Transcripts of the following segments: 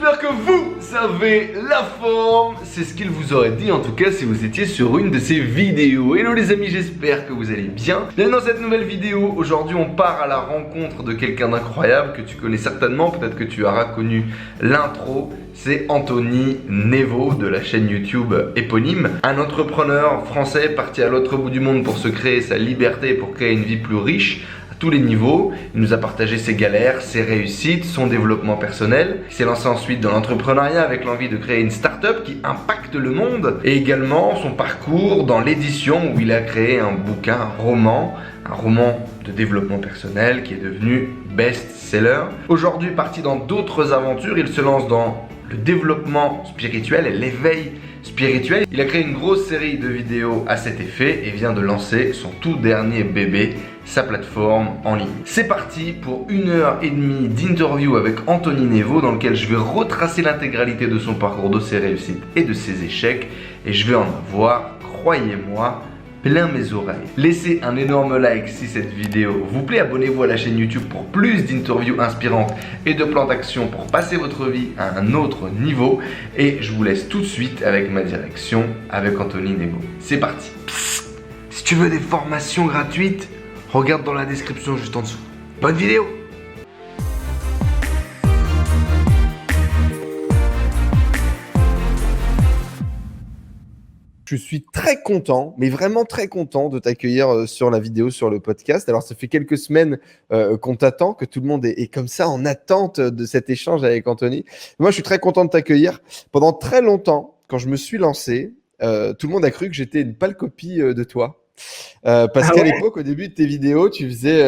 j'espère que vous avez la forme. C'est ce qu'il vous aurait dit en tout cas si vous étiez sur une de ces vidéos. Hello les amis, j'espère que vous allez bien. Bienvenue dans cette nouvelle vidéo. Aujourd'hui on part à la rencontre de quelqu'un d'incroyable que tu connais certainement. Peut-être que tu auras connu l'intro. C'est Anthony Nevo de la chaîne YouTube éponyme. Un entrepreneur français parti à l'autre bout du monde pour se créer sa liberté, pour créer une vie plus riche. Tous les niveaux, il nous a partagé ses galères, ses réussites, son développement personnel. Il s'est lancé ensuite dans l'entrepreneuriat avec l'envie de créer une start-up qui impacte le monde et également son parcours dans l'édition où il a créé un bouquin, un roman de développement personnel qui est devenu best-seller. Aujourd'hui, parti dans d'autres aventures, il se lance dans le développement spirituel et l'éveil spirituel. Il a créé une grosse série de vidéos à cet effet et vient de lancer son tout dernier bébé, sa plateforme en ligne. C'est parti pour 1h30 d'interview avec Anthony Nevo dans lequel je vais retracer l'intégralité de son parcours, de ses réussites et de ses échecs et je vais en avoir, croyez-moi, plein mes oreilles. Laissez un énorme like si cette vidéo vous plaît, abonnez-vous à la chaîne YouTube pour plus d'interviews inspirantes et de plans d'action pour passer votre vie à un autre niveau et je vous laisse tout de suite avec ma direction avec Anthony Nevo. C'est parti. Psst, si tu veux des formations gratuites, regarde dans la description juste en dessous. Bonne vidéo! Je suis très content, mais vraiment très content de t'accueillir sur la vidéo, sur le podcast. Alors, ça fait quelques semaines qu'on t'attend, que tout le monde est comme ça en attente de cet échange avec Anthony. Moi, je suis très content de t'accueillir. Pendant très longtemps, quand je me suis lancé, tout le monde a cru que j'étais une pâle copie de toi. Parce qu'à l'époque, au début de tes vidéos, tu faisais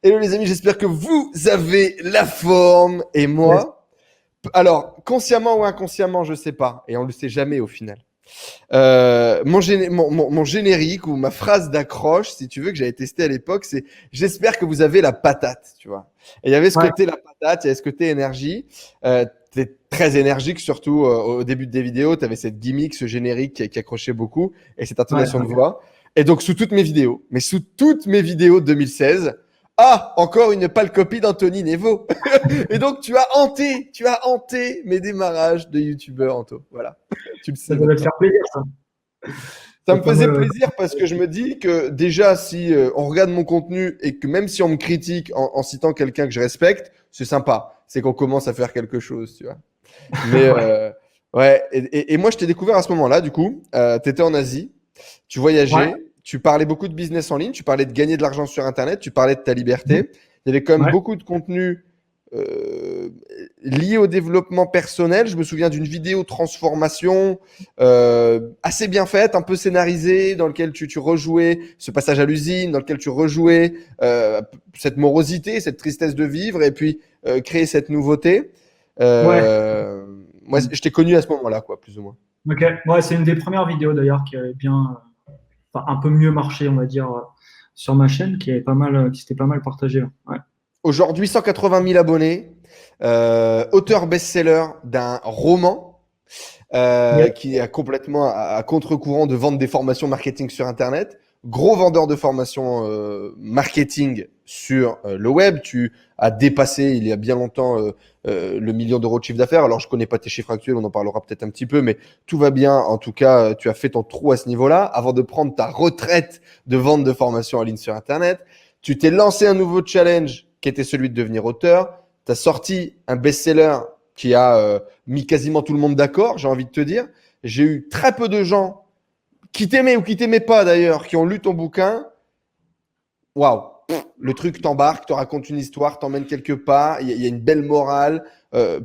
Hello les amis, j'espère que vous avez la forme. Et moi, alors, consciemment ou inconsciemment, je sais pas. Et on le sait jamais au final. Mon générique ou ma phrase d'accroche, si tu veux, que j'avais testé à l'époque, c'est j'espère que vous avez la patate, tu vois. Et il y avait ce côté la patate, il y avait ce côté énergie. T'es très énergique, surtout au début de des vidéos. Tu avais cette gimmick, ce générique qui accrochait beaucoup et cette intonation de voix. Et donc, sous toutes mes vidéos de 2016, encore une pâle copie d'Anthony Nevo. Et donc, tu as hanté mes démarrages de youtubeur, Anto. Voilà. Tu le sais. Ça doit te faire plaisir, ça. Ça me faisait plaisir parce que je me dis que déjà, si on regarde mon contenu et que même si on me critique en citant quelqu'un que je respecte, c'est sympa. C'est qu'on commence à faire quelque chose, tu vois. Mais et moi, je t'ai découvert à ce moment-là, du coup. Tu étais en Asie, tu voyageais, tu parlais beaucoup de business en ligne, tu parlais de gagner de l'argent sur Internet, tu parlais de ta liberté. Il y avait quand même beaucoup de contenu lié au développement personnel. Je me souviens d'une vidéo transformation assez bien faite, un peu scénarisée, dans lequel tu rejouais ce passage à l'usine, dans lequel tu rejouais cette morosité, cette tristesse de vivre, et puis créer cette nouveauté. Moi, je t'ai connu à ce moment-là, quoi, plus ou moins. Ok, c'est une des premières vidéos d'ailleurs qui avait bien, un peu mieux marché, on va dire, sur ma chaîne, qui s'était pas mal partagée. Ouais. Aujourd'hui, 180 000 abonnés, auteur best-seller d'un roman qui est complètement à contre-courant de vendre des formations marketing sur Internet. Gros vendeur de formations marketing sur le web. Tu as dépassé il y a bien longtemps le 1 million d'euros de chiffre d'affaires. Alors, je connais pas tes chiffres actuels, on en parlera peut-être un petit peu, mais tout va bien. En tout cas, tu as fait ton trou à ce niveau-là avant de prendre ta retraite de vente de formations en ligne sur Internet. Tu t'es lancé un nouveau challenge qui était celui de devenir auteur. Tu as sorti un best-seller qui a mis quasiment tout le monde d'accord, j'ai envie de te dire. J'ai eu très peu de gens qui t'aimaient ou qui t'aimaient pas d'ailleurs, qui ont lu ton bouquin. Waouh, le truc t'embarque, te raconte une histoire, t'emmène quelque part. Il y a une belle morale,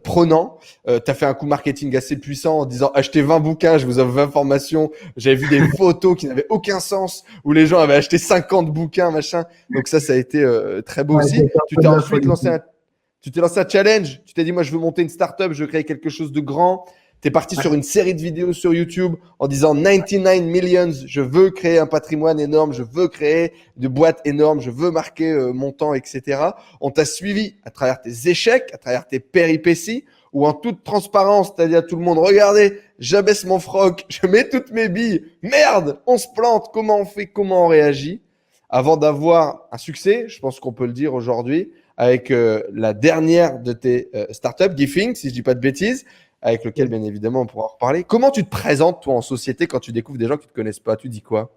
prenant. Tu as fait un coup marketing assez puissant en disant achetez 20 bouquins, je vous offre 20 formations. J'avais vu des photos qui n'avaient aucun sens où les gens avaient acheté 50 bouquins, machin. Donc ça a été très beau aussi. Tu t'es ensuite lancé un challenge. Tu t'es dit moi je veux monter une startup, je veux créer quelque chose de grand. Tu es parti sur une série de vidéos sur YouTube en disant 99 millions, je veux créer un patrimoine énorme, je veux créer de boîtes énormes, je veux marquer mon temps, etc. On t'a suivi à travers tes échecs, à travers tes péripéties, où en toute transparence, tu as dit à tout le monde, regardez, j'abaisse mon froc, je mets toutes mes billes, merde, on se plante, comment on fait, comment on réagit, avant d'avoir un succès, je pense qu'on peut le dire aujourd'hui, avec la dernière de tes startups, Gifing, si je dis pas de bêtises, avec lequel, bien évidemment, on pourra en reparler. Comment tu te présentes, toi, en société, quand tu découvres des gens qui ne te connaissent pas? Tu dis quoi?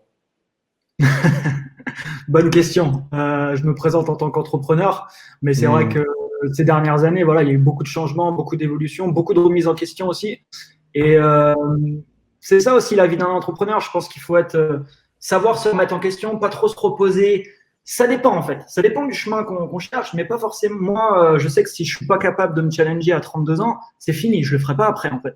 Bonne question. Je me présente en tant qu'entrepreneur, mais c'est vrai Hmm. que ces dernières années, voilà, il y a eu beaucoup de changements, beaucoup d'évolutions, beaucoup de remises en question aussi. Et c'est ça aussi la vie d'un entrepreneur. Je pense qu'il faut savoir se remettre en question, pas trop se reposer. Ça dépend en fait. Ça dépend du chemin qu'on cherche, mais pas forcément. Moi, je sais que si je suis pas capable de me challenger à 32 ans, c'est fini. Je le ferai pas après en fait.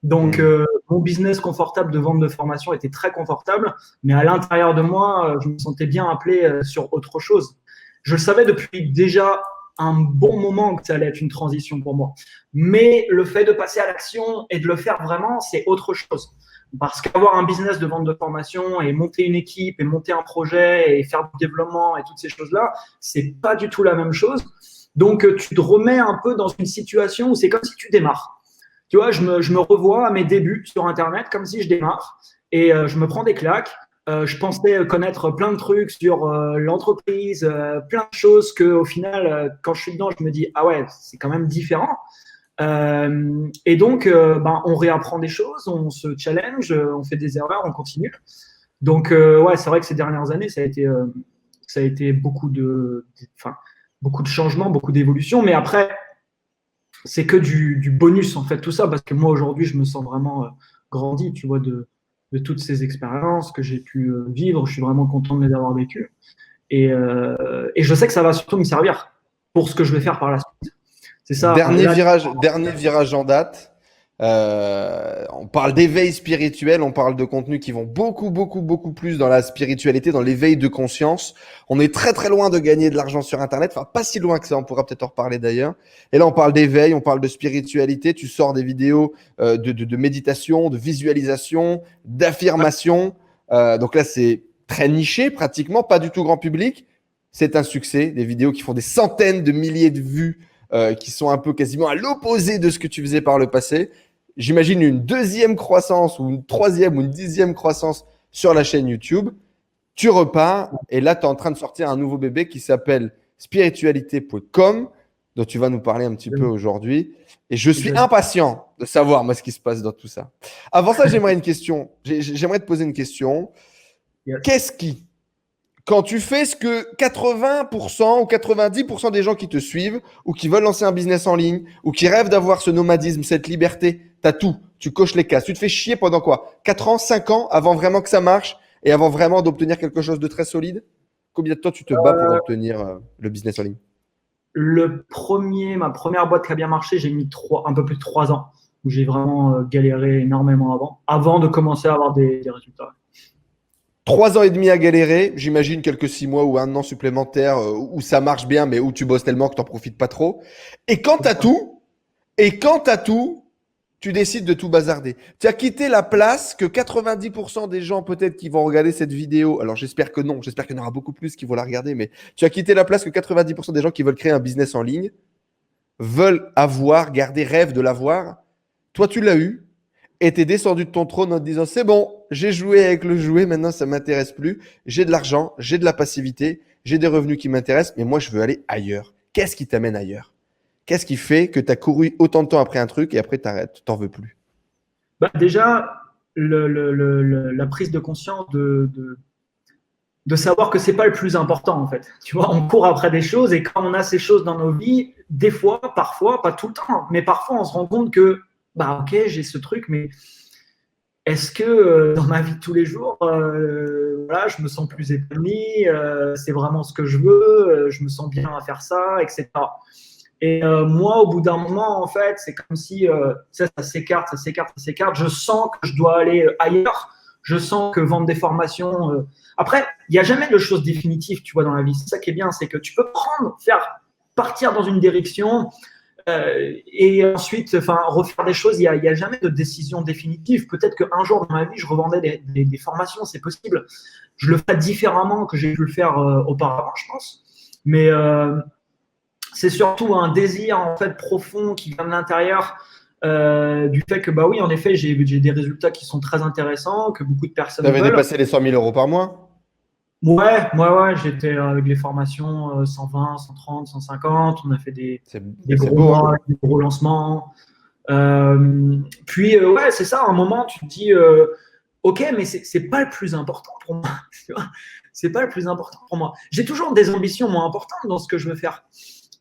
Donc, mon business confortable de vente de formation était très confortable, mais à l'intérieur de moi, je me sentais bien appelé sur autre chose. Je le savais depuis déjà un bon moment que ça allait être une transition pour moi. Mais le fait de passer à l'action et de le faire vraiment, c'est autre chose. Parce qu'avoir un business de vente de formation et monter une équipe et monter un projet et faire du développement et toutes ces choses-là, c'est pas du tout la même chose. Donc, tu te remets un peu dans une situation où c'est comme si tu démarres. Tu vois, je me revois à mes débuts sur Internet comme si je démarre et je me prends des claques. Je pensais connaître plein de trucs sur l'entreprise, plein de choses que au final, quand je suis dedans, je me dis ah ouais, c'est quand même différent. Et donc, on réapprend des choses, on se challenge, on fait des erreurs, on continue. Donc, ouais, c'est vrai que ces dernières années, ça a été beaucoup de changements, beaucoup d'évolutions. Mais après, c'est que du bonus, en fait, tout ça, parce que moi, aujourd'hui, je me sens vraiment grandi, tu vois, de toutes ces expériences que j'ai pu vivre. Je suis vraiment content de les avoir vécues. Et je sais que ça va surtout me servir pour ce que je vais faire par la suite. C'est ça. Là, Dernier virage en date. On parle d'éveil spirituel, on parle de contenus qui vont beaucoup, beaucoup, beaucoup plus dans la spiritualité, dans l'éveil de conscience. On est très, très loin de gagner de l'argent sur Internet. Enfin, pas si loin que ça. On pourra peut-être en reparler d'ailleurs. Et là, on parle d'éveil, on parle de spiritualité. Tu sors des vidéos de méditation, de visualisation, d'affirmation. Donc là, c'est très niché, pratiquement, pas du tout grand public. C'est un succès. Des vidéos qui font des centaines de milliers de vues, qui sont un peu quasiment à l'opposé de ce que tu faisais par le passé. J'imagine une deuxième croissance ou une troisième ou une dixième croissance sur la chaîne YouTube. Tu repars et là, tu es en train de sortir un nouveau bébé qui s'appelle spiritualité.com, dont tu vas nous parler un petit peu aujourd'hui. Et je suis impatient de savoir moi ce qui se passe dans tout ça. Avant ça, j'aimerais te poser une question. Yes. Qu'est-ce qui, quand tu fais ce que 80% ou 90% des gens qui te suivent ou qui veulent lancer un business en ligne ou qui rêvent d'avoir ce nomadisme, cette liberté, tu as tout, tu coches les cases. Tu te fais chier pendant quoi? 4 ans, 5 ans avant vraiment que ça marche et avant vraiment d'obtenir quelque chose de très solide? Combien de temps tu te bats pour obtenir le business en ligne? ma première boîte qui a bien marché, j'ai mis un peu plus de 3 ans, où j'ai vraiment galéré énormément avant de commencer à avoir des résultats. 3 ans et demi à galérer, j'imagine quelques 6 mois ou 1 an supplémentaire où ça marche bien, mais où tu bosses tellement que tu n'en profites pas trop. Et quand tu as tout, tu décides de tout bazarder. Tu as quitté la place que 90% des gens peut-être qui vont regarder cette vidéo, alors j'espère que non, j'espère qu'il y en aura beaucoup plus qui vont la regarder, mais tu as quitté la place que 90% des gens qui veulent créer un business en ligne veulent avoir, garder, rêvent de l'avoir. Toi, tu l'as eu. Et t'es descendu de ton trône en te disant c'est bon, j'ai joué avec le jouet, maintenant ça m'intéresse plus, j'ai de l'argent, j'ai de la passivité, j'ai des revenus qui m'intéressent, mais moi je veux aller ailleurs. Qu'est-ce qui t'amène ailleurs? Qu'est-ce qui fait que tu as couru autant de temps après un truc et après t'arrêtes, t'en veux plus? Déjà, la prise de conscience de savoir que c'est pas le plus important en fait. Tu vois, on court après des choses et quand on a ces choses dans nos vies, des fois, parfois, pas tout le temps, mais parfois on se rend compte que ok, j'ai ce truc, mais est-ce que dans ma vie de tous les jours, voilà, je me sens plus épanoui, c'est vraiment ce que je veux, je me sens bien à faire ça, etc. Et moi, au bout d'un moment, en fait, c'est comme si ça s'écarte, ça s'écarte, ça s'écarte. Je sens que je dois aller ailleurs. Je sens que vendre des formations. Après, il n'y a jamais de choses définitives, tu vois, dans la vie. C'est ça qui est bien, c'est que tu peux partir dans une direction. Et ensuite, refaire des choses, il n'y a jamais de décision définitive. Peut-être qu'un jour dans ma vie, je revendais des formations, c'est possible. Je le ferais différemment que j'ai pu le faire auparavant, je pense. Mais c'est surtout un désir en fait profond qui vient de l'intérieur du fait que, oui, en effet, j'ai des résultats qui sont très intéressants, que beaucoup de personnes Tu avais veulent. dépassé les 100 000 euros par mois? Ouais, j'étais avec les formations 120, 130, 150. On a fait des C'est gros beau, hein. mois, des gros lancements. Puis, ouais, c'est ça. À un moment, tu te dis, ok, mais c'est pas le plus important pour moi. Tu vois, c'est pas le plus important pour moi. J'ai toujours des ambitions moins importantes dans ce que je veux faire.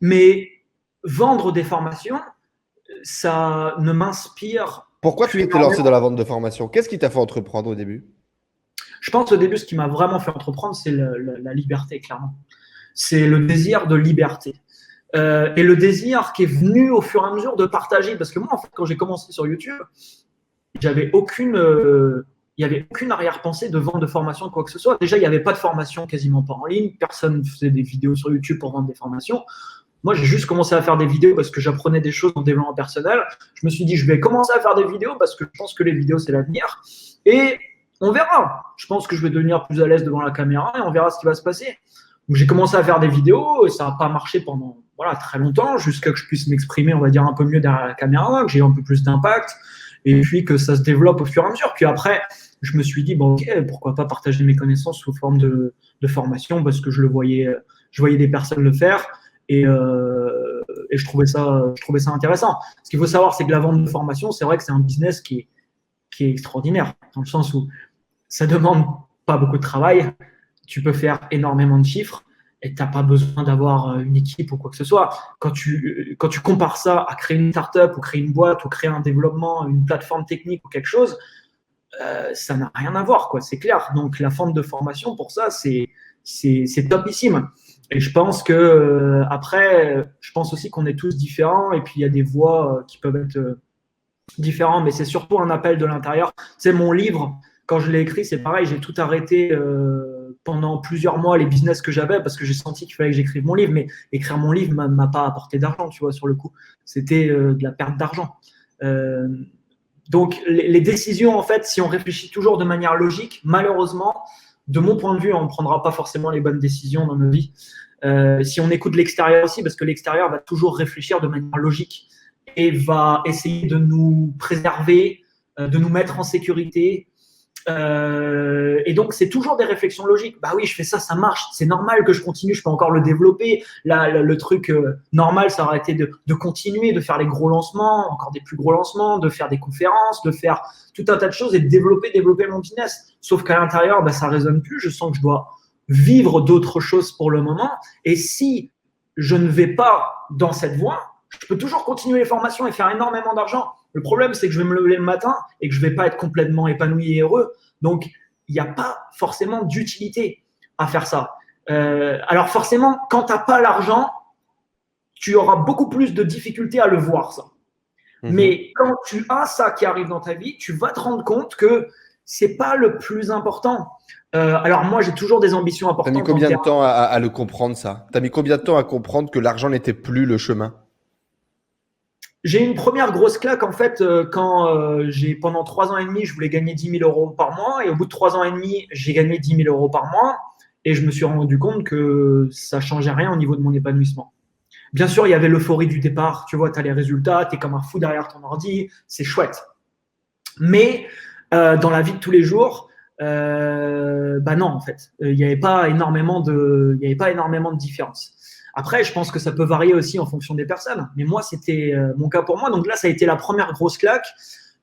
Mais vendre des formations, ça ne m'inspire Pourquoi tu plus t'es lancé énormément. dans la vente de formation? Qu'est-ce qui t'a fait entreprendre au début? Je pense au début, ce qui m'a vraiment fait entreprendre, c'est la liberté, clairement. C'est le désir de liberté. Et le désir qui est venu au fur et à mesure de partager. Parce que moi, en fait, quand j'ai commencé sur YouTube, j'avais il n'y avait aucune arrière-pensée de vente de formation, quoi que ce soit. Déjà, il n'y avait pas de formation quasiment pas en ligne. Personne ne faisait des vidéos sur YouTube pour vendre des formations. Moi, j'ai juste commencé à faire des vidéos parce que j'apprenais des choses en développement personnel. Je me suis dit, je vais commencer à faire des vidéos parce que je pense que les vidéos, c'est l'avenir. Et on verra. Je pense que je vais devenir plus à l'aise devant la caméra et on verra ce qui va se passer. Donc, j'ai commencé à faire des vidéos et ça n'a pas marché pendant très longtemps, jusqu'à que je puisse m'exprimer, on va dire, un peu mieux derrière la caméra, que j'ai un peu plus d'impact et puis que ça se développe au fur et à mesure. Puis après, je me suis dit, bon, ok, pourquoi pas partager mes connaissances sous forme de formation parce que je voyais des personnes le faire. Et je trouvais ça intéressant. Ce qu'il faut savoir, c'est que la vente de formation, c'est vrai que c'est un business qui est extraordinaire, dans le sens où ça demande pas beaucoup de travail, tu peux faire énormément de chiffres et tu n'as pas besoin d'avoir une équipe ou quoi que ce soit. Quand tu compares ça à créer une startup ou créer une boîte ou créer un développement, une plateforme technique ou quelque chose, ça n'a rien à voir, quoi, c'est clair. Donc la vente de formation, pour ça, c'est topissime. Et je pense que après, je pense aussi qu'on est tous différents et puis il y a des voies qui peuvent être différentes, mais c'est surtout un appel de l'intérieur. C'est mon livre, quand je l'ai écrit, c'est pareil, j'ai tout arrêté pendant plusieurs mois, les business que j'avais, parce que j'ai senti qu'il fallait que j'écrive mon livre, mais écrire mon livre m'a pas apporté d'argent, tu vois, sur le coup. C'était de la perte d'argent. Donc les décisions, en fait, si on réfléchit toujours de manière logique, malheureusement, de mon point de vue, on ne prendra pas forcément les bonnes décisions dans nos vies. Si on écoute l'extérieur aussi, parce que l'extérieur va toujours réfléchir de manière logique et va essayer de nous préserver, de nous mettre en sécurité. Et donc, c'est toujours des réflexions logiques. Bah oui, je fais ça, ça marche. C'est normal que je continue, je peux encore le développer. Là, le truc normal, ça aurait été de continuer, de faire les gros lancements, encore des plus gros lancements, de faire des conférences, de faire tout un tas de choses et de développer mon business. Sauf qu'à l'intérieur, bah, ça ne résonne plus. Je sens que je dois vivre d'autres choses pour le moment. Et si je ne vais pas dans cette voie, je peux toujours continuer les formations et faire énormément d'argent. Le problème, c'est que je vais me lever le matin et que je ne vais pas être complètement épanoui et heureux. Donc, il n'y a pas forcément d'utilité à faire ça. Alors forcément, quand tu n'as pas l'argent, tu auras beaucoup plus de difficultés à le voir, ça. Mais quand tu as ça qui arrive dans ta vie, tu vas te rendre compte que ce n'est pas le plus important. Alors moi, j'ai toujours des ambitions importantes. Tu as mis combien de temps à le comprendre, ça? Tu as mis combien de temps à comprendre que l'argent n'était plus le chemin? J'ai une première grosse claque, en fait, quand pendant 3 ans et demi, je voulais gagner 10 000 euros par mois. Et au bout de 3 ans et demi, j'ai gagné 10 000 euros par mois. Et je me suis rendu compte que ça ne changeait rien au niveau de mon épanouissement. Bien sûr, il y avait l'euphorie du départ. Tu vois, tu as les résultats, tu es comme un fou derrière ton ordi. C'est chouette. Mais dans la vie de tous les jours, bah non, en fait. Il n'y avait pas énormément de différence. Après, je pense que ça peut varier aussi en fonction des personnes. Mais moi, c'était mon cas pour moi. Donc là, ça a été la première grosse claque.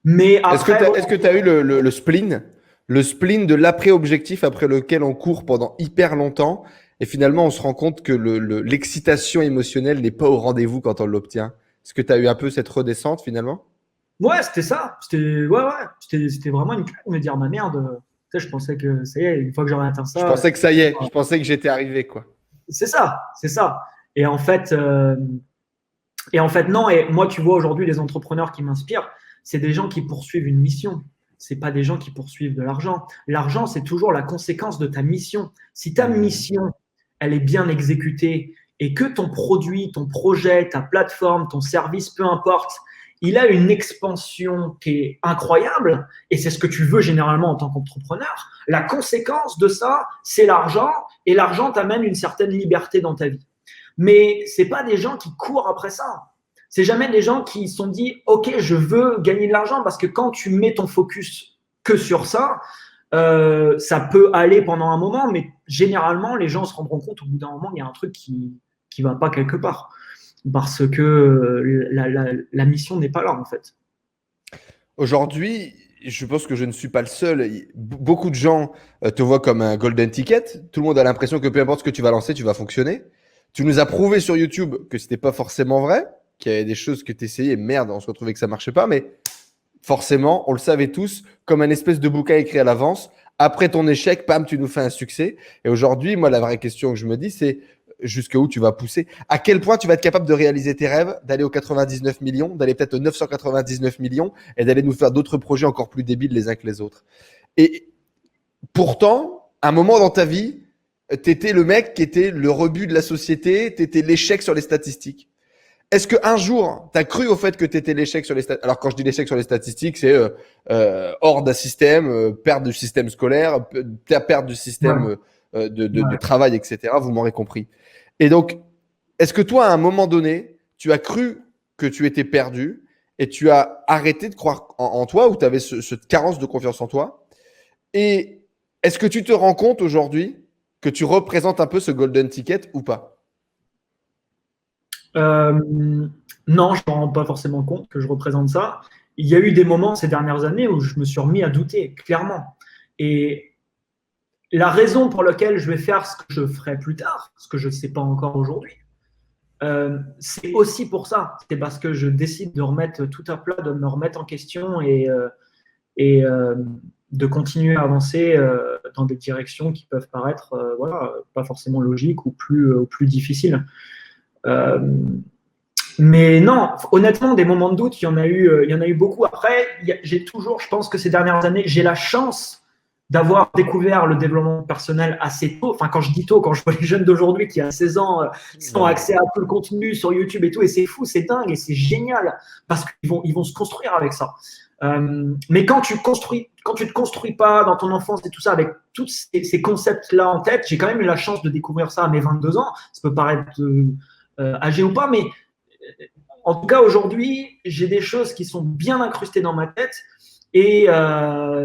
Mais après, est-ce que tu as eu le spleen? Le spleen de l'après-objectif après lequel on court pendant hyper longtemps. Et finalement, on se rend compte que l'excitation émotionnelle n'est pas au rendez-vous quand on l'obtient. Est-ce que tu as eu un peu cette redescente finalement? Ouais, c'était ça. C'était vraiment une claque de me dire, ma merde. Tu sais, je pensais que ça y est, une fois que j'aurais atteint ça. Je pensais que ça y est. Je pensais que j'étais arrivé, quoi. C'est ça. Et en fait, non. Et moi, tu vois, aujourd'hui, les entrepreneurs qui m'inspirent, c'est des gens qui poursuivent une mission. C'est pas des gens qui poursuivent de l'argent. L'argent, c'est toujours la conséquence de ta mission. Si ta mission, elle est bien exécutée et que ton produit, ton projet, ta plateforme, ton service, peu importe, il a une expansion qui est incroyable, et c'est ce que tu veux généralement en tant qu'entrepreneur, la conséquence de ça, c'est l'argent, et l'argent t'amène une certaine liberté dans ta vie. Mais ce n'est pas des gens qui courent après ça. C'est jamais des gens qui se sont dit « Ok, je veux gagner de l'argent », parce que quand tu mets ton focus que sur ça, ça peut aller pendant un moment, mais généralement, les gens se rendront compte au bout d'un moment, il y a un truc qui va pas quelque part. Parce que la mission n'est pas là, en fait. Aujourd'hui, je pense que je ne suis pas le seul. Beaucoup de gens te voient comme un golden ticket. Tout le monde a l'impression que peu importe ce que tu vas lancer, tu vas fonctionner. Tu nous as prouvé sur YouTube que c'était pas forcément vrai, qu'il y avait des choses que tu essayais, merde, on se retrouvait que ça marchait pas, mais forcément, on le savait tous, comme un espèce de bouquin écrit à l'avance. Après ton échec, pam, tu nous fais un succès. Et aujourd'hui, moi, la vraie question que je me dis, c'est jusqu'où tu vas pousser. À quel point tu vas être capable de réaliser tes rêves, d'aller aux 99 millions, d'aller peut-être aux 999 millions et d'aller nous faire d'autres projets encore plus débiles les uns que les autres. Et pourtant, à un moment dans ta vie, tu étais le mec qui était le rebut de la société, tu étais l'échec sur les statistiques. Est-ce qu'un jour, tu as cru au fait que tu étais l'échec sur les statistiques? Alors, quand je dis l'échec sur les statistiques, c'est hors d'un système, perte du système scolaire, perte du système de travail, etc. Vous m'aurez compris. Et donc, est-ce que toi, à un moment donné, tu as cru que tu étais perdu et tu as arrêté de croire en toi ou tu avais cette carence de confiance en toi? Et est-ce que tu te rends compte aujourd'hui que tu représentes un peu ce golden ticket ou pas? Non, je ne me rends pas forcément compte que je représente ça. Il y a eu des moments ces dernières années où je me suis remis à douter, clairement. Et la raison pour laquelle je vais faire ce que je ferai plus tard, ce que je ne sais pas encore aujourd'hui, c'est aussi pour ça. C'est parce que je décide de remettre tout à plat, de me remettre en question et de continuer à avancer dans des directions qui peuvent paraître pas forcément logiques ou plus difficiles. Mais non, honnêtement, des moments de doute, il y en a eu beaucoup. Après, je pense que ces dernières années, j'ai la chance d'avoir découvert le développement personnel assez tôt. Enfin, quand je dis tôt, quand je vois les jeunes d'aujourd'hui qui, à 16 ans, ont accès à tout le contenu sur YouTube et tout, et c'est fou, c'est dingue et c'est génial parce qu'ils vont se construire avec ça. Mais quand tu te construis pas dans ton enfance et tout ça, avec tous ces concepts-là en tête, j'ai quand même eu la chance de découvrir ça à mes 22 ans. Ça peut paraître âgé ou pas, mais en tout cas, aujourd'hui, j'ai des choses qui sont bien incrustées dans ma tête et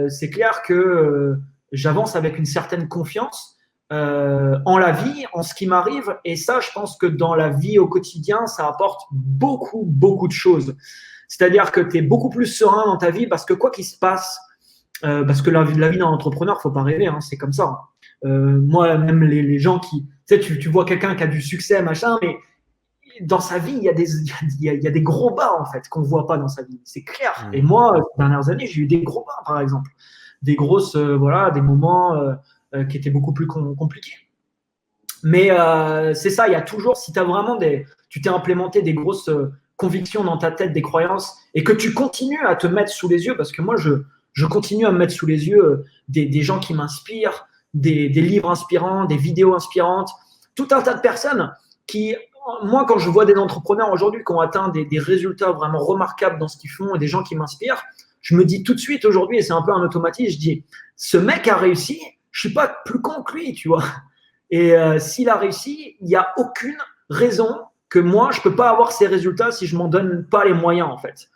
c'est clair que j'avance avec une certaine confiance en la vie, en ce qui m'arrive. Et ça, je pense que dans la vie au quotidien, ça apporte beaucoup, beaucoup de choses. C'est-à-dire que tu es beaucoup plus serein dans ta vie parce que quoi qu'il se passe, parce que la vie d'un entrepreneur, faut pas rêver, hein, c'est comme ça. Moi, même les gens qui… Tu vois quelqu'un qui a du succès, machin, mais dans sa vie, il y a des gros bas, en fait, qu'on ne voit pas dans sa vie. C'est clair. Et moi, ces dernières années, j'ai eu des gros bas, par exemple. Des grosses, des moments qui étaient beaucoup plus compliqués. Mais c'est ça, il y a toujours, si tu t'es implémenté des grosses convictions dans ta tête, des croyances, et que tu continues à te mettre sous les yeux, parce que moi, je continue à me mettre sous les yeux des gens qui m'inspirent, des livres inspirants, des vidéos inspirantes, tout un tas de personnes qui… Moi, quand je vois des entrepreneurs aujourd'hui qui ont atteint des résultats vraiment remarquables dans ce qu'ils font et des gens qui m'inspirent, je me dis tout de suite aujourd'hui, et c'est un peu un automatisme, je dis, ce mec a réussi, je ne suis pas plus con que lui, tu vois. Et s'il a réussi, il n'y a aucune raison que moi, je ne peux pas avoir ces résultats si je ne m'en donne pas les moyens, en fait.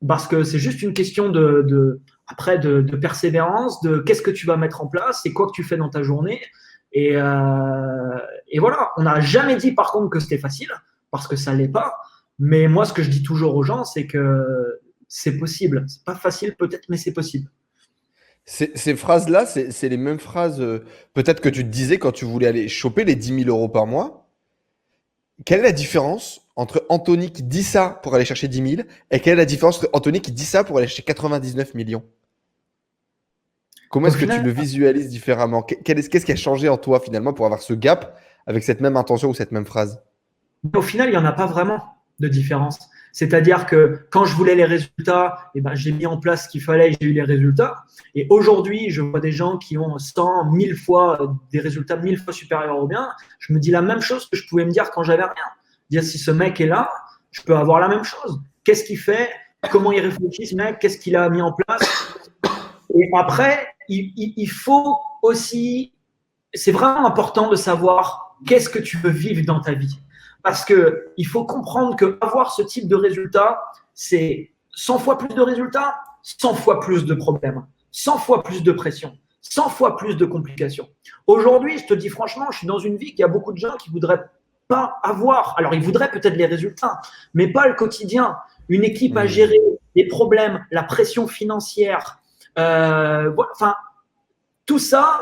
Parce que c'est juste une question de persévérance, de qu'est-ce que tu vas mettre en place, c'est quoi que tu fais dans ta journée. Et voilà, on n'a jamais dit par contre que c'était facile, parce que ça ne l'est pas. Mais moi, ce que je dis toujours aux gens, c'est que c'est possible. C'est pas facile peut-être, mais c'est possible. Ces phrases-là, c'est les mêmes phrases peut-être que tu te disais quand tu voulais aller choper les 10 000 euros par mois. Quelle est la différence entre Anthony qui dit ça pour aller chercher 10 000 et quelle est la différence entre Anthony qui dit ça pour aller chercher 99 millions? Comment est-ce que tu le visualises différemment? Qu'est-ce qui a changé en toi finalement pour avoir ce gap avec cette même intention ou cette même phrase? Au final, il n'y en a pas vraiment de différence. C'est-à-dire que quand je voulais les résultats, j'ai mis en place ce qu'il fallait et j'ai eu les résultats. Et aujourd'hui, je vois des gens qui ont 100, 1000 fois des résultats 1000 fois supérieurs aux miens. Je me dis la même chose que je pouvais me dire quand j'avais rien. Dire si ce mec est là, je peux avoir la même chose. Qu'est-ce qu'il fait? Comment il réfléchit ce mec? Qu'est-ce qu'il a mis en place? Et après, il faut aussi, c'est vraiment important de savoir qu'est-ce que tu veux vivre dans ta vie. Parce qu'il faut comprendre qu'avoir ce type de résultat, c'est 100 fois plus de résultats, 100 fois plus de problèmes, 100 fois plus de pression. 100 fois plus de complications. Aujourd'hui, je te dis franchement, je suis dans une vie qu'il y a beaucoup de gens qui voudraient pas avoir. Alors, ils voudraient peut-être les résultats, mais pas le quotidien. Une équipe à gérer, les problèmes, la pression financière, enfin, tout ça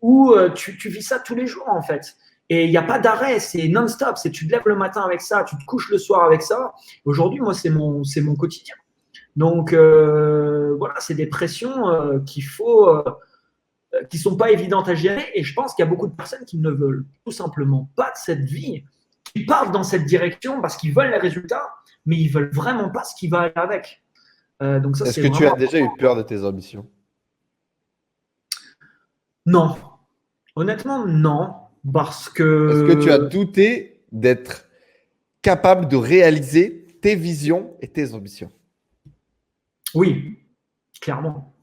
où tu vis ça tous les jours en fait. Et il n'y a pas d'arrêt, c'est non-stop. C'est tu te lèves le matin avec ça, tu te couches le soir avec ça. Aujourd'hui, moi, c'est mon quotidien. Donc, voilà, c'est des pressions qui sont pas évidentes à gérer. Et je pense qu'il y a beaucoup de personnes qui ne veulent tout simplement pas de cette vie, qui partent dans cette direction parce qu'ils veulent les résultats, mais ils veulent vraiment pas ce qui va aller avec. Donc ça, est-ce que tu as déjà eu peur de tes ambitions? Non. Honnêtement, non. Parce que… Est-ce que tu as douté d'être capable de réaliser tes visions et tes ambitions? Oui, clairement.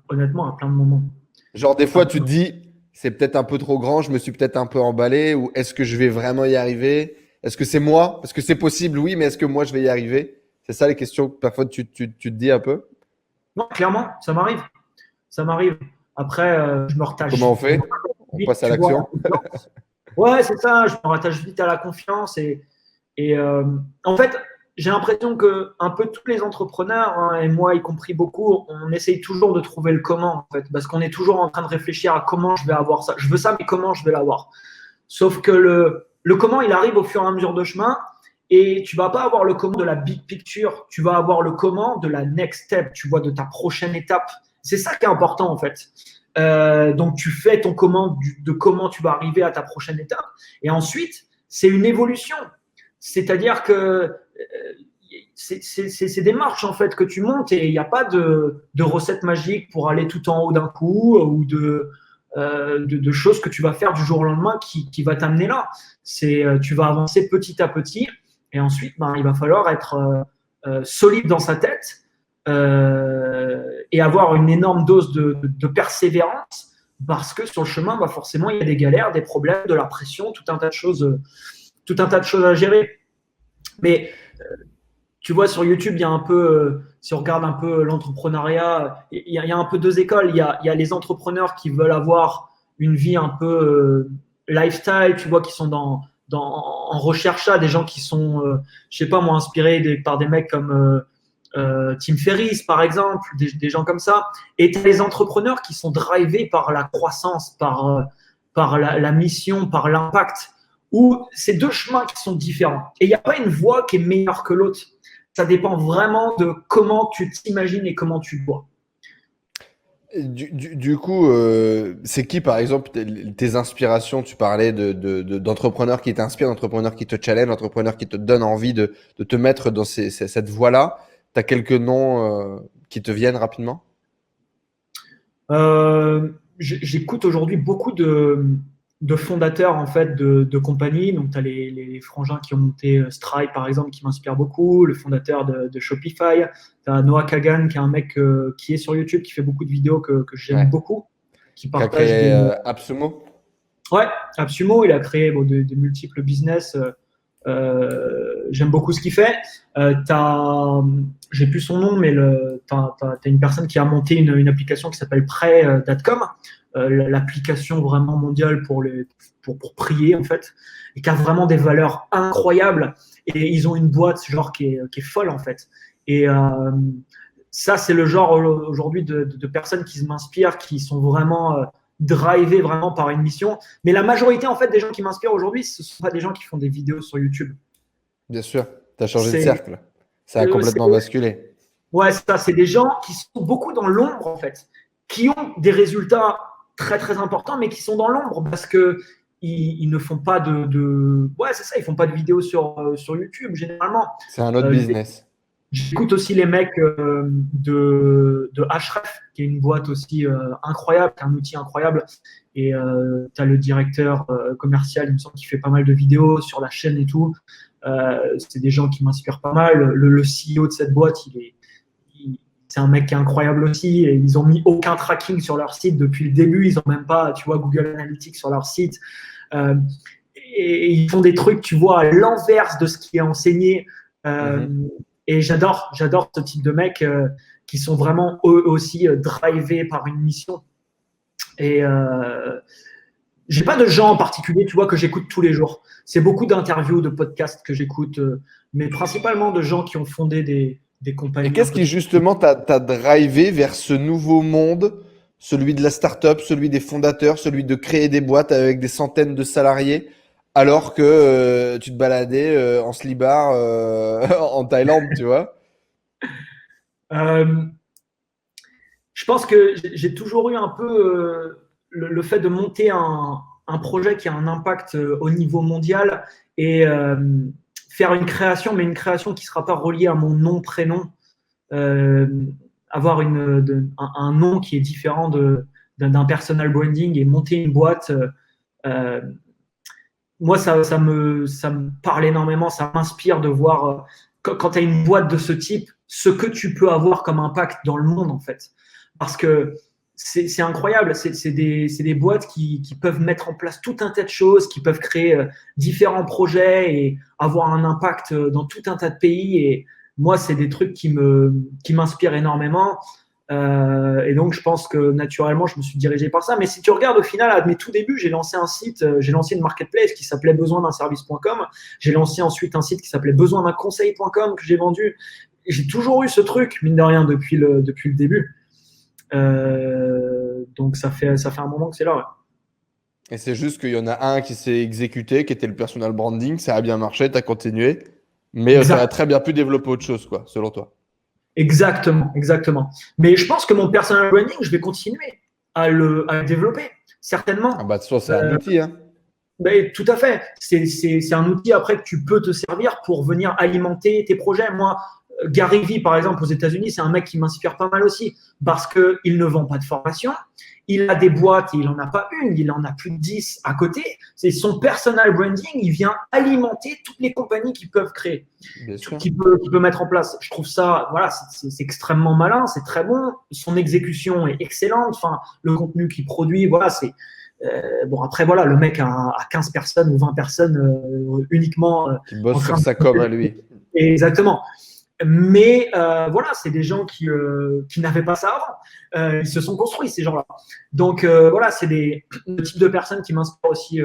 Honnêtement, à plein de moments. Genre, des fois, tu te dis, c'est peut-être un peu trop grand, je me suis peut-être un peu emballé, ou est-ce que je vais vraiment y arriver? Est-ce que c'est moi? Est-ce que c'est possible? Oui, mais est-ce que moi, je vais y arriver? C'est ça les questions que parfois tu te dis un peu? Non, clairement, ça m'arrive. Ça m'arrive. Après, je me rattache. Comment on fait? On passe à l'action? Ouais, c'est ça. Je me rattache vite à la confiance. Et en fait, j'ai l'impression que un peu tous les entrepreneurs, hein, et moi y compris beaucoup, on essaye toujours de trouver le comment, en fait, parce qu'on est toujours en train de réfléchir à comment je vais avoir ça. Je veux ça, mais comment je vais l'avoir? Sauf que le comment, il arrive au fur et à mesure de chemin, et tu vas pas avoir le comment de la big picture, tu vas avoir le comment de la next step, tu vois, de ta prochaine étape. C'est ça qui est important, en fait. Donc, tu fais ton comment de comment tu vas arriver à ta prochaine étape, et ensuite, c'est une évolution. C'est-à-dire que c'est des marches en fait que tu montes et il n'y a pas de recette magique pour aller tout en haut d'un coup ou de choses que tu vas faire du jour au lendemain qui va t'amener là. Tu vas avancer petit à petit et ensuite il va falloir être solide dans sa tête et avoir une énorme dose de persévérance parce que sur le chemin, forcément, il y a des galères, des problèmes, de la pression, tout un tas de choses à gérer. Mais tu vois, sur YouTube, il y a un peu, si on regarde un peu l'entrepreneuriat, il y a un peu deux écoles. Il y a les entrepreneurs qui veulent avoir une vie un peu lifestyle, tu vois, qui sont en recherche à des gens qui sont, je sais pas moi, inspirés par des mecs comme Tim Ferriss, par exemple, des gens comme ça. Et tu as les entrepreneurs qui sont drivés par la croissance, par la mission, par l'impact. Où c'est deux chemins qui sont différents. Et il n'y a pas une voie qui est meilleure que l'autre. Ça dépend vraiment de comment tu t'imagines et comment tu le vois. Du coup, c'est qui, par exemple, tes inspirations? Tu parlais d'entrepreneurs qui t'inspirent, d'entrepreneurs qui te challengent, d'entrepreneurs qui te donnent envie de te mettre dans cette voie-là. Tu as quelques noms qui te viennent rapidement? J'écoute aujourd'hui beaucoup de fondateurs en fait de compagnies. Donc, tu as les frangins qui ont monté Stripe, par exemple, qui m'inspirent beaucoup. Le fondateur de Shopify. Tu as Noah Kagan, qui est un mec qui est sur YouTube, qui fait beaucoup de vidéos que j'aime beaucoup. Qui partage AppSumo? Ouais, AppSumo. Il a créé des multiples business. J'aime beaucoup ce qu'il fait. J'ai plus son nom, mais t'as une personne qui a monté une application qui s'appelle Pray.com, l'application vraiment mondiale pour prier en fait, et qui a vraiment des valeurs incroyables. Et ils ont une boîte genre qui est folle en fait. Et ça, c'est le genre aujourd'hui de personnes qui m'inspirent, qui sont vraiment drivés vraiment par une mission. Mais la majorité en fait des gens qui m'inspirent aujourd'hui, ce ne sont pas des gens qui font des vidéos sur YouTube. Bien sûr, tu as changé de cercle. Ça a complètement basculé. Ouais, c'est des gens qui sont beaucoup dans l'ombre en fait, qui ont des résultats très très importants, mais qui sont dans l'ombre parce que ils ne font pas ouais, c'est ça, ils font pas de vidéos sur YouTube généralement. C'est un autre business. J'écoute aussi les mecs de Href, qui est une boîte aussi incroyable, qui est un outil incroyable. Et tu as le directeur commercial, il me semble, qui fait pas mal de vidéos sur la chaîne et tout. C'est des gens qui m'inspirent pas mal. Le CEO de cette boîte, c'est un mec qui est incroyable aussi. Et ils ont mis aucun tracking sur leur site depuis le début. Ils n'ont même pas, tu vois, Google Analytics sur leur site. Et ils font des trucs, tu vois, à l'inverse de ce qui est enseigné. Et j'adore ce type de mecs qui sont vraiment eux aussi drivés par une mission. Et j'ai pas de gens en particulier, tu vois, que j'écoute tous les jours. C'est beaucoup d'interviews, de podcasts que j'écoute, mais principalement de gens qui ont fondé des compagnies. Et qu'est-ce qui justement t'a drivé vers ce nouveau monde, celui de la startup, celui des fondateurs, celui de créer des boîtes avec des centaines de salariés, alors que tu te baladais en slibard en Thaïlande, tu vois? Euh, je pense que j'ai toujours eu un peu le fait de monter un projet qui a un impact au niveau mondial et faire une création, mais une création qui ne sera pas reliée à mon nom, prénom. Euh, avoir un nom qui est différent d'un personal branding et monter une boîte. Euh, Moi, ça me parle énormément, ça m'inspire de voir quand tu as une boîte de ce type, ce que tu peux avoir comme impact dans le monde, en fait. Parce que c'est incroyable, c'est des boîtes qui peuvent mettre en place tout un tas de choses, qui peuvent créer différents projets et avoir un impact dans tout un tas de pays. Et moi, c'est des trucs qui m'inspirent énormément. Et donc, je pense que naturellement, je me suis dirigé par ça. Mais si tu regardes au final, à mes tout débuts, j'ai lancé un site, j'ai lancé une marketplace qui s'appelait besoindunservice.com. J'ai lancé ensuite un site qui s'appelait besoindunconseil.com que j'ai vendu. Et j'ai toujours eu ce truc, mine de rien, depuis le début. Donc, ça fait un moment que c'est là. Ouais. Et c'est juste qu'il y en a un qui s'est exécuté, qui était le personal branding, ça a bien marché, tu as continué, mais tu aurais très bien pu développer autre chose, quoi, selon toi. Exactement, exactement. Mais je pense que mon personal branding, je vais continuer à le développer, certainement. Ah bah de toute façon, c'est un outil, hein. Ben, tout à fait. C'est un outil après que tu peux te servir pour venir alimenter tes projets. Moi, Gary Vee, par exemple, aux États-Unis, c'est un mec qui m'inspire pas mal aussi parce qu'il ne vend pas de formation. Il a des boîtes, et il n'en a pas une, il en a plus de 10 à côté. C'est son personal branding, il vient alimenter toutes les compagnies qu'il peuvent créer, qu'il peut mettre en place. Je trouve ça, voilà, c'est extrêmement malin, c'est très bon. Son exécution est excellente. Enfin, le contenu qu'il produit, voilà, c'est. Bon, après, voilà, le mec a 15 personnes ou 20 personnes uniquement. Qui bosse sur sa com à lui. Exactement. Mais voilà, c'est des gens qui n'avaient pas ça avant. Ils se sont construits, ces gens-là. Donc voilà, c'est le type de personnes qui m'inspirent aussi,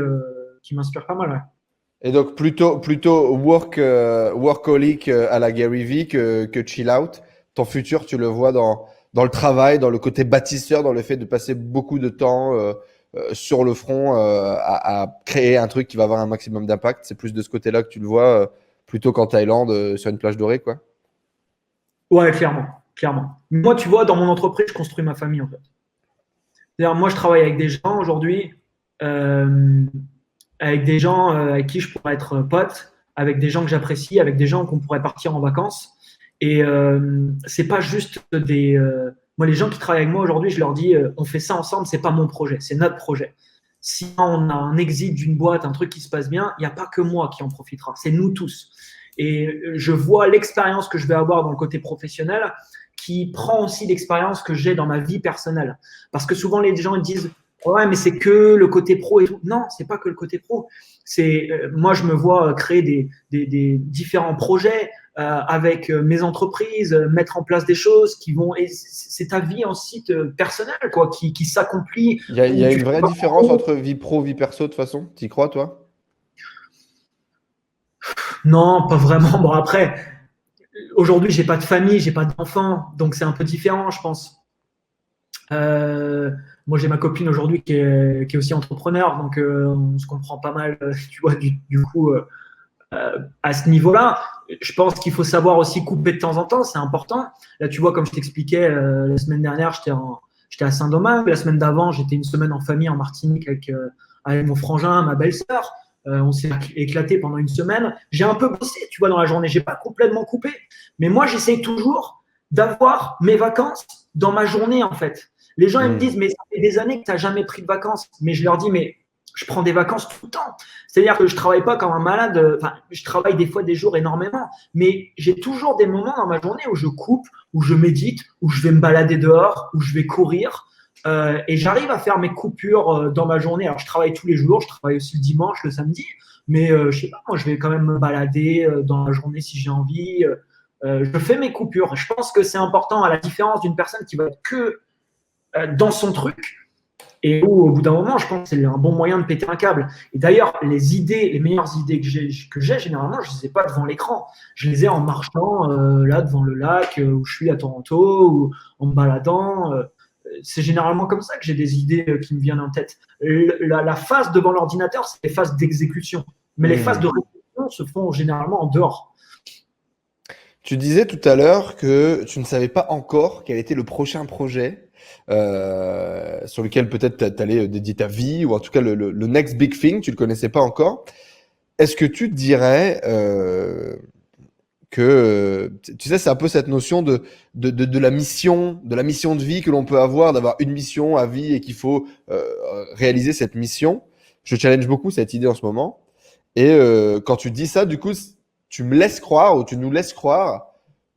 qui m'inspirent pas mal. Ouais. Et donc plutôt workaholic à la Gary Vee que chill out. Ton futur, tu le vois dans le travail, dans le côté bâtisseur, dans le fait de passer beaucoup de temps sur le front à créer un truc qui va avoir un maximum d'impact. C'est plus de ce côté-là que tu le vois plutôt qu'en Thaïlande sur une plage dorée, quoi. Ouais, clairement, clairement. Moi, tu vois, dans mon entreprise, je construis ma famille, en fait. C'est-à-dire, moi, je travaille avec des gens aujourd'hui, avec des gens avec qui je pourrais être pote, avec des gens que j'apprécie, avec des gens qu'on pourrait partir en vacances. Et c'est pas juste des. Moi, les gens qui travaillent avec moi aujourd'hui, je leur dis, on fait ça ensemble, c'est pas mon projet, c'est notre projet. Si on a un exit d'une boîte, un truc qui se passe bien, il n'y a pas que moi qui en profitera, c'est nous tous. Et je vois l'expérience que je vais avoir dans le côté professionnel qui prend aussi l'expérience que j'ai dans ma vie personnelle. Parce que souvent, les gens ils disent « Ouais, mais c'est que le côté pro et tout. » Non, c'est pas que le côté pro. Moi, je me vois créer des différents projets avec mes entreprises, mettre en place des choses qui vont… Et c'est ta vie en site personnel quoi, qui s'accomplit. Il y a une vraie différence entre vie pro, vie perso, de toute façon. Tu y crois, toi? Non, pas vraiment. Bon, après, aujourd'hui, j'ai pas de famille, j'ai pas d'enfants, donc c'est un peu différent, je pense. Moi, j'ai ma copine aujourd'hui qui est aussi entrepreneur, donc on se comprend pas mal, tu vois, du coup, à ce niveau-là. Je pense qu'il faut savoir aussi couper de temps en temps, c'est important. Là, tu vois, comme je t'expliquais, la semaine dernière, j'étais à Saint-Domingue. La semaine d'avant, j'étais une semaine en famille en Martinique avec mon frangin, ma belle-sœur. On s'est éclaté pendant une semaine. J'ai un peu bossé, tu vois, dans la journée. J'ai pas complètement coupé. Mais moi, j'essaye toujours d'avoir mes vacances dans ma journée, en fait. Les gens, ils me disent, mais ça fait des années que tu n'as jamais pris de vacances. Mais je leur dis, mais je prends des vacances tout le temps. C'est-à-dire que je travaille pas comme un malade. Enfin, je travaille des fois des jours énormément. Mais j'ai toujours des moments dans ma journée où je coupe, où je médite, où je vais me balader dehors, où je vais courir. Et j'arrive à faire mes coupures dans ma journée. Alors, je travaille tous les jours, je travaille aussi le dimanche, le samedi, mais je sais pas, moi, je vais quand même me balader dans la journée si j'ai envie. Je fais mes coupures. Je pense que c'est important, à la différence d'une personne qui va être que dans son truc. et où, au bout d'un moment, je pense que c'est un bon moyen de péter un câble. Et d'ailleurs, les meilleures idées que j'ai généralement, je ne les ai pas devant l'écran. Je les ai en marchant là devant le lac où je suis à Toronto ou en me baladant. C'est généralement comme ça que j'ai des idées qui me viennent en tête. La phase devant l'ordinateur, c'est les phases d'exécution. Mais les phases de réflexion se font généralement en dehors. Tu disais tout à l'heure que tu ne savais pas encore quel était le prochain projet sur lequel peut-être tu allais dédier ta vie, ou en tout cas le next big thing, tu le connaissais pas encore. Est-ce que tu te dirais que, tu sais, c'est un peu cette notion de la mission de vie que l'on peut avoir, d'avoir une mission à vie et qu'il faut réaliser cette mission. Je challenge beaucoup cette idée en ce moment. Et quand tu dis ça, du coup, tu me laisses croire, ou tu nous laisses croire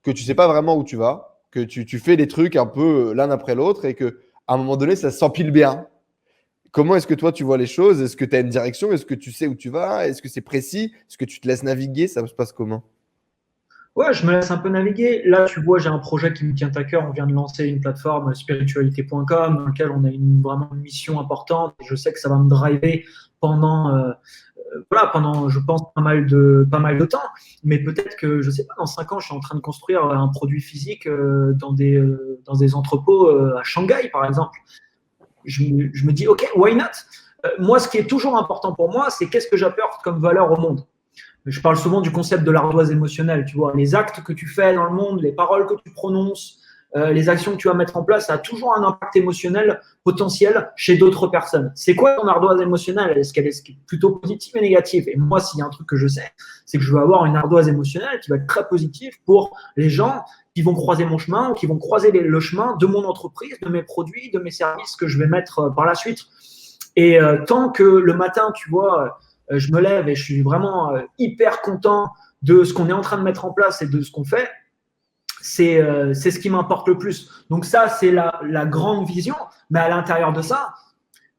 que tu sais pas vraiment où tu vas, que tu fais des trucs un peu l'un après l'autre et que à un moment donné, ça s'empile bien. Comment est-ce que toi, tu vois les choses? Est-ce que tu as une direction? Est-ce que tu sais où tu vas? Est-ce que c'est précis? Est-ce que tu te laisses naviguer? Ça se passe comment? Ouais, je me laisse un peu naviguer. Là, tu vois, j'ai un projet qui me tient à cœur. On vient de lancer une plateforme spiritualité.com dans laquelle on a vraiment une mission importante. Je sais que ça va me driver pendant, pendant, je pense, pas mal de temps. Mais peut-être que, je sais pas, dans 5 ans, je suis en train de construire un produit physique dans des entrepôts à Shanghai, par exemple. Je me dis, OK, why not? Moi, ce qui est toujours important pour moi, c'est qu'est-ce que j'apporte comme valeur au monde. Je parle souvent du concept de l'ardoise émotionnelle. Tu vois, les actes que tu fais dans le monde, les paroles que tu prononces, les actions que tu vas mettre en place, ça a toujours un impact émotionnel potentiel chez d'autres personnes. C'est quoi ton ardoise émotionnelle? Est-ce qu'elle est plutôt positive et négative? Et moi, s'il y a un truc que je sais, c'est que je veux avoir une ardoise émotionnelle qui va être très positive pour les gens qui vont croiser mon chemin ou qui vont croiser le chemin de mon entreprise, de mes produits, de mes services que je vais mettre par la suite. Et tant que le matin, tu vois, je me lève et je suis vraiment hyper content de ce qu'on est en train de mettre en place et de ce qu'on fait, c'est ce qui m'importe le plus. Donc ça, c'est la grande vision. Mais à l'intérieur de ça,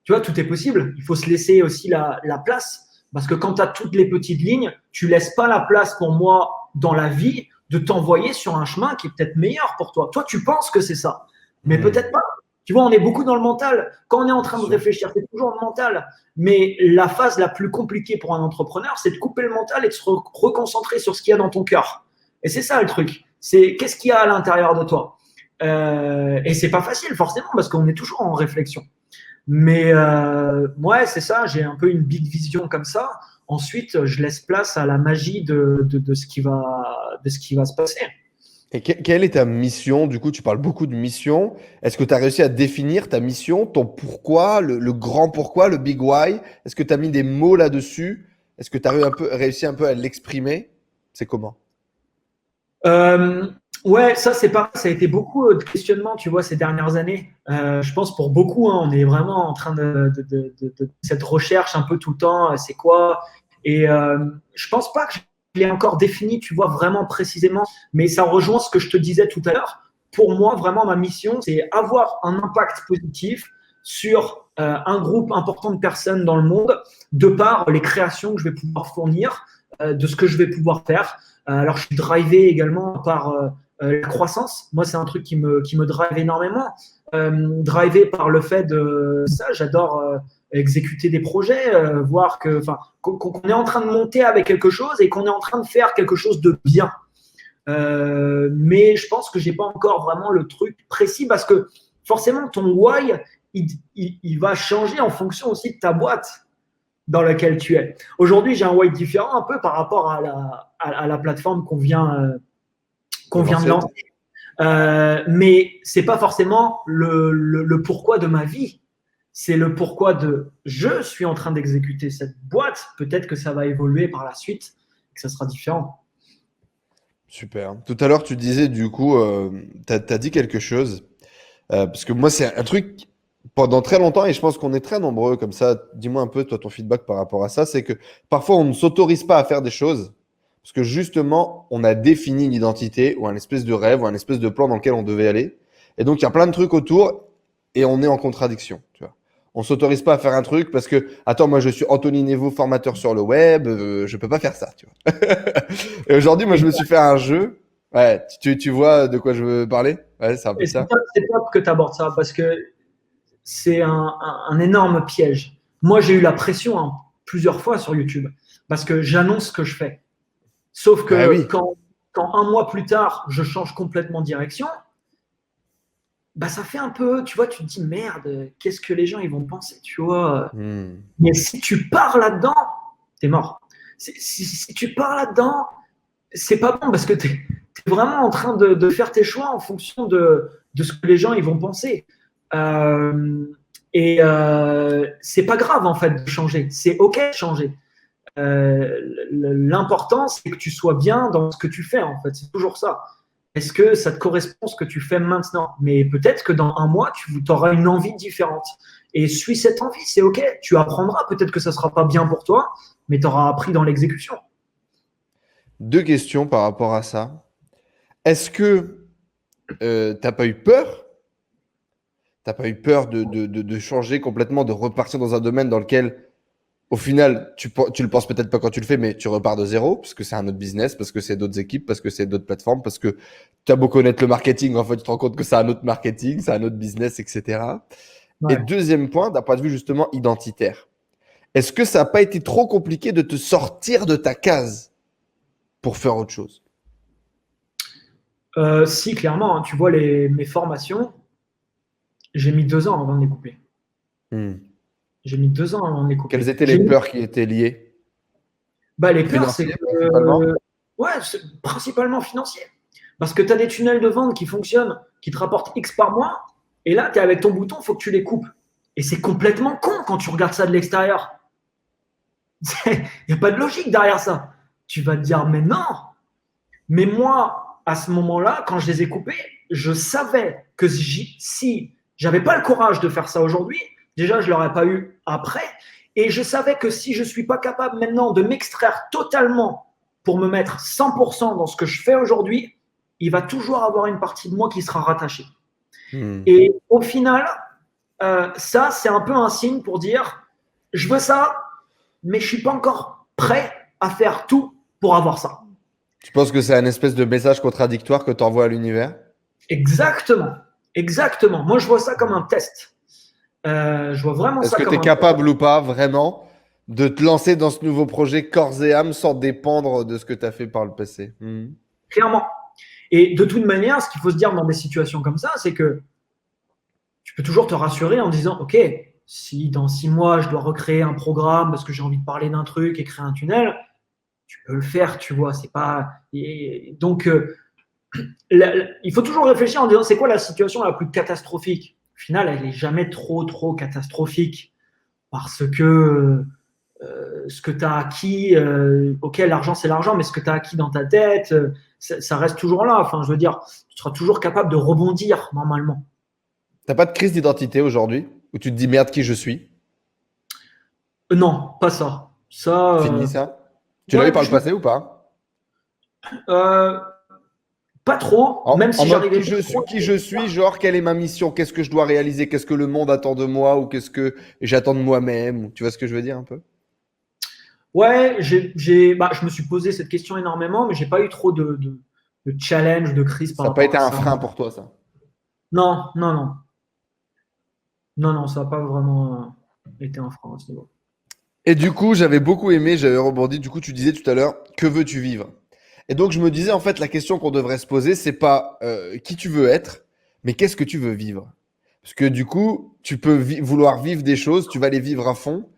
tu vois, tout est possible. Il faut se laisser aussi la place. Parce que quand tu as toutes les petites lignes, tu laisses pas la place pour moi dans la vie de t'envoyer sur un chemin qui est peut-être meilleur pour toi. Toi, tu penses que c'est ça, mais peut-être pas. Tu vois, on est beaucoup dans le mental. Quand on est en train de réfléchir, c'est toujours le mental. Mais la phase la plus compliquée pour un entrepreneur, c'est de couper le mental et de se reconcentrer sur ce qu'il y a dans ton cœur. Et c'est ça le truc. C'est qu'est-ce qu'il y a à l'intérieur de toi. Et c'est pas facile forcément parce qu'on est toujours en réflexion. Mais ouais, c'est ça. J'ai un peu une big vision comme ça. Ensuite, je laisse place à la magie de ce qui va se passer. Et quelle est ta mission? Du coup, tu parles beaucoup de mission. Est-ce que tu as réussi à définir ta mission, ton pourquoi, le grand pourquoi, le big why? Est-ce que tu as mis des mots là-dessus? Est-ce que tu as réussi un peu à l'exprimer? C'est comment? Ouais, ça c'est pas. Ça a été beaucoup de questionnements, tu vois, ces dernières années. Je pense pour beaucoup, hein, on est vraiment en train de cette recherche un peu tout le temps. C'est quoi? Et je pense pas que je l'ai encore défini, tu vois, vraiment précisément. Mais ça rejoint ce que je te disais tout à l'heure. Pour moi, vraiment, ma mission, c'est avoir un impact positif sur un groupe important de personnes dans le monde, de par les créations que je vais pouvoir fournir, de ce que je vais pouvoir faire. Alors, je suis drivé également par la croissance. Moi, c'est un truc qui me drive énormément. Drivé par le fait de ça, j'adore exécuter des projets, voir qu'on est en train de monter avec quelque chose et qu'on est en train de faire quelque chose de bien. Mais je pense que j'ai pas encore vraiment le truc précis parce que forcément, ton why, il va changer en fonction aussi de ta boîte dans laquelle tu es. Aujourd'hui, j'ai un why différent un peu par rapport à la plateforme qu'on vient de lancer. Mais c'est pas forcément le pourquoi de ma vie. C'est le pourquoi de je suis en train d'exécuter cette boîte. Peut-être que ça va évoluer par la suite, que ça sera différent. Super. Tout à l'heure, tu disais, du coup, tu as dit quelque chose. Parce que moi, c'est un truc pendant très longtemps, et je pense qu'on est très nombreux comme ça. Dis-moi un peu, toi, ton feedback par rapport à ça. C'est que parfois, on ne s'autorise pas à faire des choses parce que justement, on a défini une identité ou un espèce de rêve ou un espèce de plan dans lequel on devait aller. Et donc, il y a plein de trucs autour et on est en contradiction. Tu vois. On s'autorise pas à faire un truc parce que, attends, moi, je suis Anthony Nevo, formateur sur le web, je peux pas faire ça. Tu vois. Et aujourd'hui, moi, je me suis fait un jeu. Ouais, tu vois de quoi je veux parler? Ouais, c'est un peu ça. C'est top que tu abordes ça parce que c'est un énorme piège. Moi, j'ai eu la pression plusieurs fois sur YouTube parce que j'annonce ce que je fais. Sauf que Oui. quand un mois plus tard, je change complètement de direction, bah ça fait un peu, tu vois, tu te dis merde, qu'est-ce que les gens ils vont penser, tu vois. Mais si tu pars là-dedans, t'es mort. Si tu pars là-dedans, c'est pas bon parce que t'es vraiment en train de faire tes choix en fonction de ce que les gens ils vont penser. C'est pas grave en fait de changer, c'est ok de changer. L'important c'est que tu sois bien dans ce que tu fais en fait, c'est toujours ça. Est-ce que ça te correspond ce que tu fais maintenant? Mais peut-être que dans un mois, tu auras une envie différente. Et suis cette envie, c'est OK. Tu apprendras. Peut-être que ça ne sera pas bien pour toi, mais tu auras appris dans l'exécution. 2 questions par rapport à ça. Est-ce que tu n'as pas eu peur? Tu n'as pas eu peur de changer complètement, de repartir dans un domaine dans lequel, au final, tu le penses peut-être pas quand tu le fais, mais tu repars de zéro, parce que c'est un autre business, parce que c'est d'autres équipes, parce que c'est d'autres plateformes, parce que tu as beau connaître le marketing, en fait, tu te rends compte que c'est un autre marketing, c'est un autre business, etc. Ouais. Et deuxième point, d'un point de vue justement identitaire, est-ce que ça n'a pas été trop compliqué de te sortir de ta case pour faire autre chose? Si, clairement, hein, tu vois, mes formations, j'ai mis 2 ans avant de les couper. J'ai mis 2 ans avant de les couper. Quelles étaient les peurs qui étaient liées? Les peurs, c'est principalement financier. Parce que tu as des tunnels de vente qui fonctionnent, qui te rapportent X par mois, et là, tu es avec ton bouton, il faut que tu les coupes. Et c'est complètement con quand tu regardes ça de l'extérieur. Il n'y a pas de logique derrière ça. Tu vas te dire, mais non. Mais moi, à ce moment-là, quand je les ai coupés, je savais que si j'avais pas le courage de faire ça aujourd'hui, déjà, je ne l'aurais pas eu après. Et je savais que si je ne suis pas capable maintenant de m'extraire totalement pour me mettre 100% dans ce que je fais aujourd'hui, il va toujours avoir une partie de moi qui sera rattachée. Et au final, ça, c'est un peu un signe pour dire, je veux ça, mais je ne suis pas encore prêt à faire tout pour avoir ça. Tu penses que c'est un espèce de message contradictoire que tu envoies à l'univers? Exactement. Exactement. Moi, je vois ça comme un test. Je vois vraiment ça comme un test. Est-ce que tu es capable ou pas, vraiment, de te lancer dans ce nouveau projet corps et âme sans dépendre de ce que tu as fait par le passé? Clairement. Et de toute manière, ce qu'il faut se dire dans des situations comme ça, c'est que tu peux toujours te rassurer en disant, OK, si dans 6 mois, je dois recréer un programme parce que j'ai envie de parler d'un truc et créer un tunnel, tu peux le faire, tu vois. C'est pas… Donc, il faut toujours réfléchir en disant, c'est quoi la situation la plus catastrophique? Au final, elle n'est jamais trop catastrophique parce que ce que tu as acquis, ok, l'argent c'est l'argent, mais ce que tu as acquis dans ta tête, ça reste toujours là. Enfin, je veux dire, tu seras toujours capable de rebondir normalement. T'as pas de crise d'identité aujourd'hui où tu te dis merde qui je suis? Non, pas ça. Fini ça? Tu l'as eu par le passé ou pas? Pas trop, même si j'arrivais qui je suis, genre quelle est ma mission, qu'est-ce que je dois réaliser, qu'est-ce que le monde attend de moi ou qu'est-ce que j'attends de moi-même, tu vois ce que je veux dire un peu? Ouais, je me suis posé cette question énormément, mais j'ai pas eu trop de challenge, de crise par rapport à ça. Ça n'a pas été un ça. frein pour toi, ça? Non, ça n'a pas vraiment été un frein à ce niveau. Et du coup, j'avais beaucoup aimé, j'avais rebondi. Du coup, tu disais tout à l'heure, que veux-tu vivre? Et donc, je me disais, en fait, la question qu'on devrait se poser, c'est pas qui tu veux être, mais qu'est-ce que tu veux vivre? Parce que du coup, tu peux vouloir vivre des choses, tu vas les vivre à fond.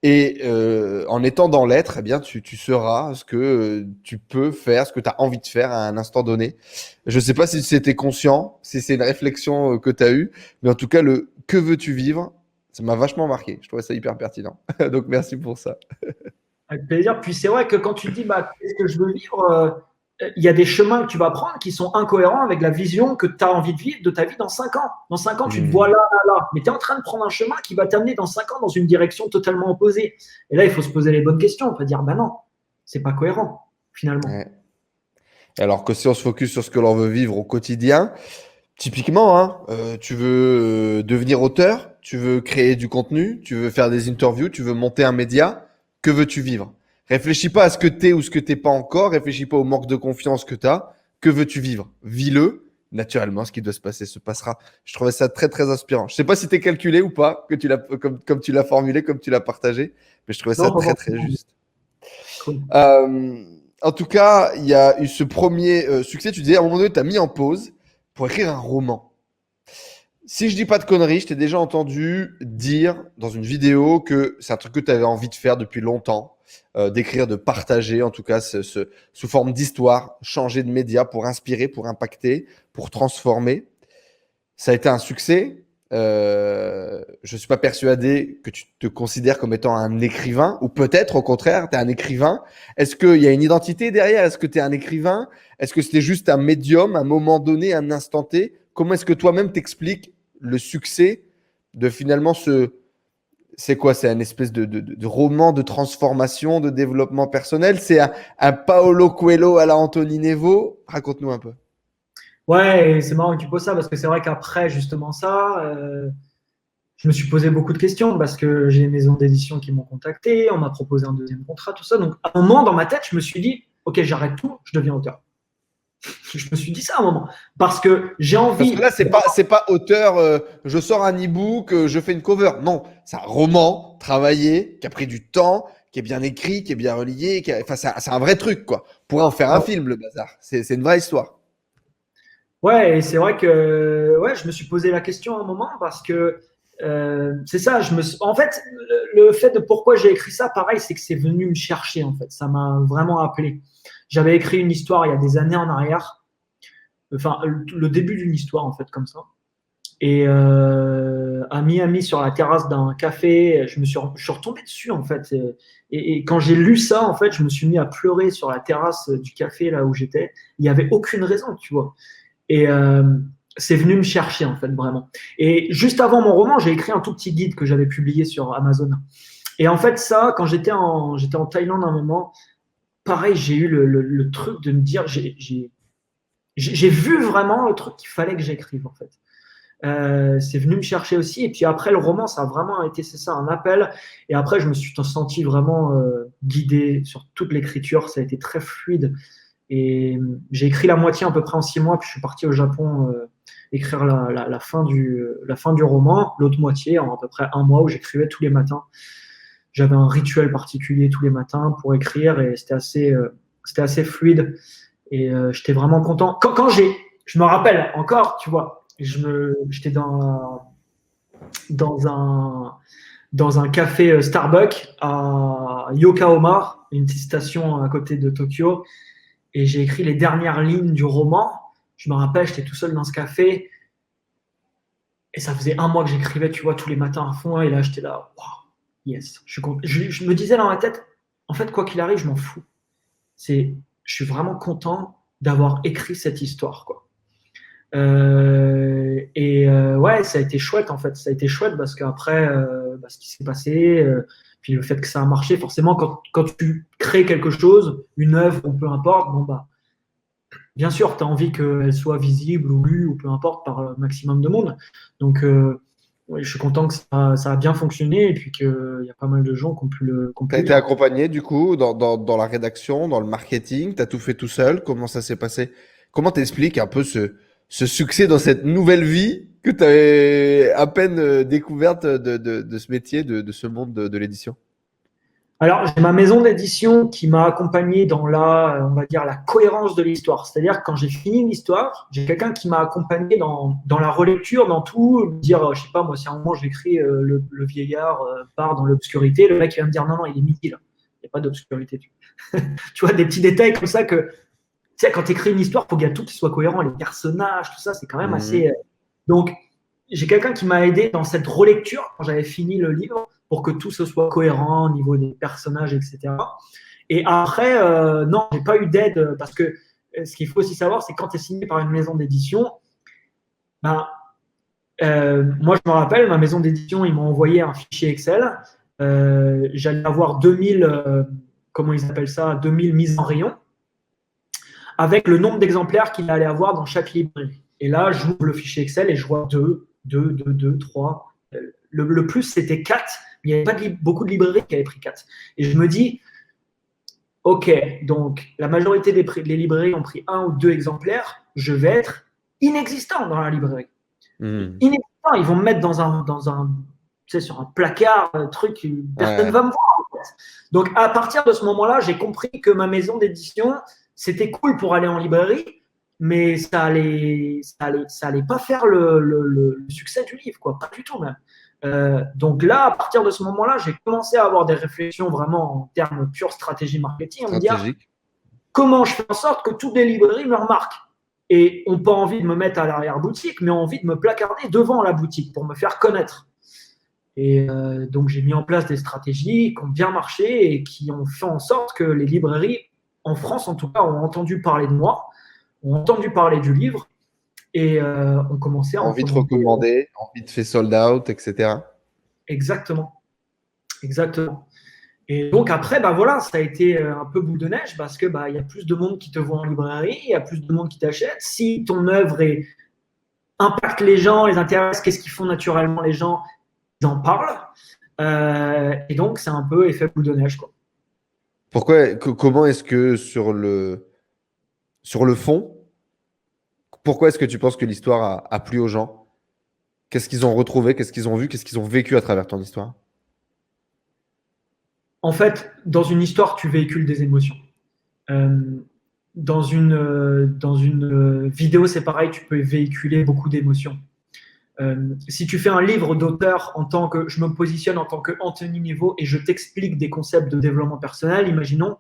Et en étant dans l'être, eh bien, tu sauras ce que tu peux faire, ce que tu as envie de faire à un instant donné. Je ne sais pas si c'était conscient, si c'est une réflexion que tu as eue, mais en tout cas, le « que veux-tu vivre ?» ça m'a vachement marqué. Je trouvais ça hyper pertinent. Donc, merci pour ça. Avec plaisir. Puis c'est vrai que quand tu dis qu'est-ce que je veux vivre, il y a des chemins que tu vas prendre qui sont incohérents avec la vision que tu as envie de vivre de ta vie dans 5 ans. Dans 5 ans, tu te vois là. Mais tu es en train de prendre un chemin qui va t'amener dans 5 ans dans une direction totalement opposée. Et là, il faut se poser les bonnes questions. On peut dire, non, c'est pas cohérent, finalement. Ouais. Alors que si on se focus sur ce que l'on veut vivre au quotidien, typiquement, tu veux devenir auteur, tu veux créer du contenu, tu veux faire des interviews, tu veux monter un média, que veux-tu vivre? Réfléchis pas à ce que t'es ou ce que t'es pas encore, réfléchis pas au manque de confiance que t'as, que veux-tu vivre? Vis-le, naturellement, ce qui doit se passer se passera. Je trouvais ça très, très inspirant. Je sais pas si tu es calculé ou pas, que tu l'as, comme tu l'as formulé, comme tu l'as partagé, mais je trouvais ça Non, très, pas très forcément. juste. Cool. En tout cas, il y a eu ce premier succès. Tu disais, à un moment donné, tu as mis en pause pour écrire un roman. Si je dis pas de conneries, je t'ai déjà entendu dire dans une vidéo que c'est un truc que tu avais envie de faire depuis longtemps, d'écrire, de partager, en tout cas, sous forme d'histoire, changer de média pour inspirer, pour impacter, pour transformer. Ça a été un succès. Je suis pas persuadé que tu te considères comme étant un écrivain, ou peut-être au contraire, tu es un écrivain. Est-ce qu'il y a une identité derrière? Est-ce que tu es un écrivain? Est-ce que c'était juste un médium, un moment donné, un instant T? Comment est-ce que toi-même t'expliques le succès de finalement c'est quoi? C'est une espèce de roman de transformation, de développement personnel? C'est un Paolo Coelho à la Anthony Nevo? Raconte-nous un peu. Ouais, et c'est marrant que tu poses ça parce que c'est vrai qu'après justement ça, je me suis posé beaucoup de questions parce que j'ai des maisons d'édition qui m'ont contacté, on m'a proposé un deuxième contrat, tout ça. Donc à un moment dans ma tête, je me suis dit, ok, j'arrête tout, je deviens auteur. Je me suis dit ça à un moment parce que j'ai Parce envie. que là, c'est pas auteur, je sors un e-book, je fais une cover. Non, c'est un roman travaillé, qui a pris du temps, qui est bien écrit, qui est bien relié. Enfin, c'est un vrai truc, quoi. On pourrait en faire un film, le bazar. C'est une vraie histoire. Ouais, et c'est vrai que ouais, je me suis posé la question à un moment parce que c'est ça. En fait, le fait de pourquoi j'ai écrit ça, pareil, c'est que c'est venu me chercher. En fait, ça m'a vraiment appelé. J'avais écrit une histoire il y a des années en arrière, enfin le début d'une histoire en fait comme ça. Et à Miami, sur la terrasse d'un café, je suis retombé dessus en fait. Et quand j'ai lu ça, en fait, je me suis mis à pleurer sur la terrasse du café là où j'étais. Il n'y avait aucune raison, tu vois. Et c'est venu me chercher, en fait, vraiment. Et juste avant mon roman, j'ai écrit un tout petit guide que j'avais publié sur Amazon. Et en fait, ça, quand j'étais en Thaïlande à un moment, pareil, j'ai eu le truc de me dire, j'ai vu vraiment le truc qu'il fallait que j'écrive, en fait. C'est venu me chercher aussi. Et puis après, le roman, ça a vraiment été, c'est ça, un appel. Et après, je me suis senti vraiment guidé sur toute l'écriture. Ça a été très fluide. Et j'ai écrit la moitié à peu près en 6 mois, puis je suis parti au Japon écrire la fin du roman, l'autre moitié en à peu près 1 mois où j'écrivais tous les matins. J'avais un rituel particulier tous les matins pour écrire et c'était assez fluide. Et j'étais vraiment content. Je me rappelle encore, tu vois, j'étais dans un café Starbucks à Yokohama, une petite station à côté de Tokyo. Et j'ai écrit les dernières lignes du roman. Je me rappelle, j'étais tout seul dans ce café. Et ça faisait 1 mois que j'écrivais, tu vois, tous les matins à fond. Et là, j'étais là, wow, yes. Je me disais dans ma tête, en fait, quoi qu'il arrive, je m'en fous. Je suis vraiment content d'avoir écrit cette histoire, quoi. Ouais, ça a été chouette, en fait. Ça a été chouette parce qu'après, ce qui s'est passé, puis le fait que ça a marché, forcément, quand tu crées quelque chose, une œuvre ou peu importe, bon, bah, bien sûr, tu as envie qu'elle soit visible ou lue ou peu importe par un maximum de monde. Donc, ouais, je suis content que ça a bien fonctionné et puis qu'il y a pas mal de gens qui ont pu le Tu as été accompagné, du coup, dans la rédaction, dans le marketing. Tu as tout fait tout seul. Comment ça s'est passé? Comment t'expliques un peu ce succès dans cette nouvelle vie que tu avais à peine découverte de ce métier, de ce monde de l'édition? Alors, j'ai ma maison d'édition qui m'a accompagné dans on va dire, la cohérence de l'histoire. C'est-à-dire que quand j'ai fini l'histoire, j'ai quelqu'un qui m'a accompagné dans la relecture, dans tout, me dire, je sais pas, moi, si à un moment j'écris le vieillard part dans l'obscurité, le mec il va me dire, non, il est midi là, il n'y a pas d'obscurité. Tu vois, des petits détails comme ça que, tu sais, quand tu écris une histoire, il faut qu'il y ait tout qui soit cohérent, les personnages, tout ça, c'est quand même assez. Donc, j'ai quelqu'un qui m'a aidé dans cette relecture quand j'avais fini le livre pour que tout se soit cohérent au niveau des personnages, etc. Et après, non, j'ai pas eu d'aide parce que ce qu'il faut aussi savoir, c'est que quand tu es signé par une maison d'édition, ben, moi, je me rappelle, ma maison d'édition, ils m'ont envoyé un fichier Excel. J'allais avoir 2000, comment ils appellent ça, 2000 mises en rayon avec le nombre d'exemplaires qu'il allait avoir dans chaque librairie. Et là, j'ouvre le fichier Excel et je vois 2, 3. Le plus, c'était 4. Il n'y avait pas beaucoup de librairies qui avaient pris 4. Et je me dis, OK, donc la majorité des librairies ont pris 1 ou 2 exemplaires. Je vais être inexistant dans la librairie. Mhm. Inexistant. Ils vont me mettre dans un tu sais, sur un placard, un truc, personne ne va me voir. En fait. Donc, à partir de ce moment-là, j'ai compris que ma maison d'édition, c'était cool pour aller en librairie, mais ça allait pas faire le succès du livre, quoi. Pas du tout même. Donc là, à partir de ce moment-là, j'ai commencé à avoir des réflexions vraiment en termes pure stratégie marketing, à me dire Stratégique. comment je fais en sorte que toutes les librairies me remarquent et n'ont pas envie de me mettre à l'arrière-boutique, mais ont envie de me placarder devant la boutique pour me faire connaître. Et donc, j'ai mis en place des stratégies qui ont bien marché et qui ont fait en sorte que les librairies, en France en tout cas, ont entendu parler de moi, ont entendu parler du livre et ont commencé à Envie de recommander. recommander, envie de faire sold out, etc. Exactement. Exactement. Et donc après, bah voilà, ça a été un peu boule de neige parce que bah, y a plus de monde qui te voit en librairie, il y a plus de monde qui t'achète. Si ton œuvre impacte les gens, les intéresse, qu'est-ce qu'ils font naturellement les gens? Ils en parlent. Et donc, c'est un peu effet boule de neige, quoi. Comment est-ce que sur le fond, pourquoi est-ce que tu penses que l'histoire a plu aux gens? Qu'est-ce qu'ils ont retrouvé? Qu'est-ce qu'ils ont vu? Qu'est-ce qu'ils ont vécu à travers ton histoire? En fait, dans une histoire, tu véhicules des émotions. Dans une vidéo, c'est pareil, tu peux véhiculer beaucoup d'émotions. Si tu fais un livre d'auteur en tant que je me positionne en tant que Anthony Niveau et je t'explique des concepts de développement personnel, imaginons,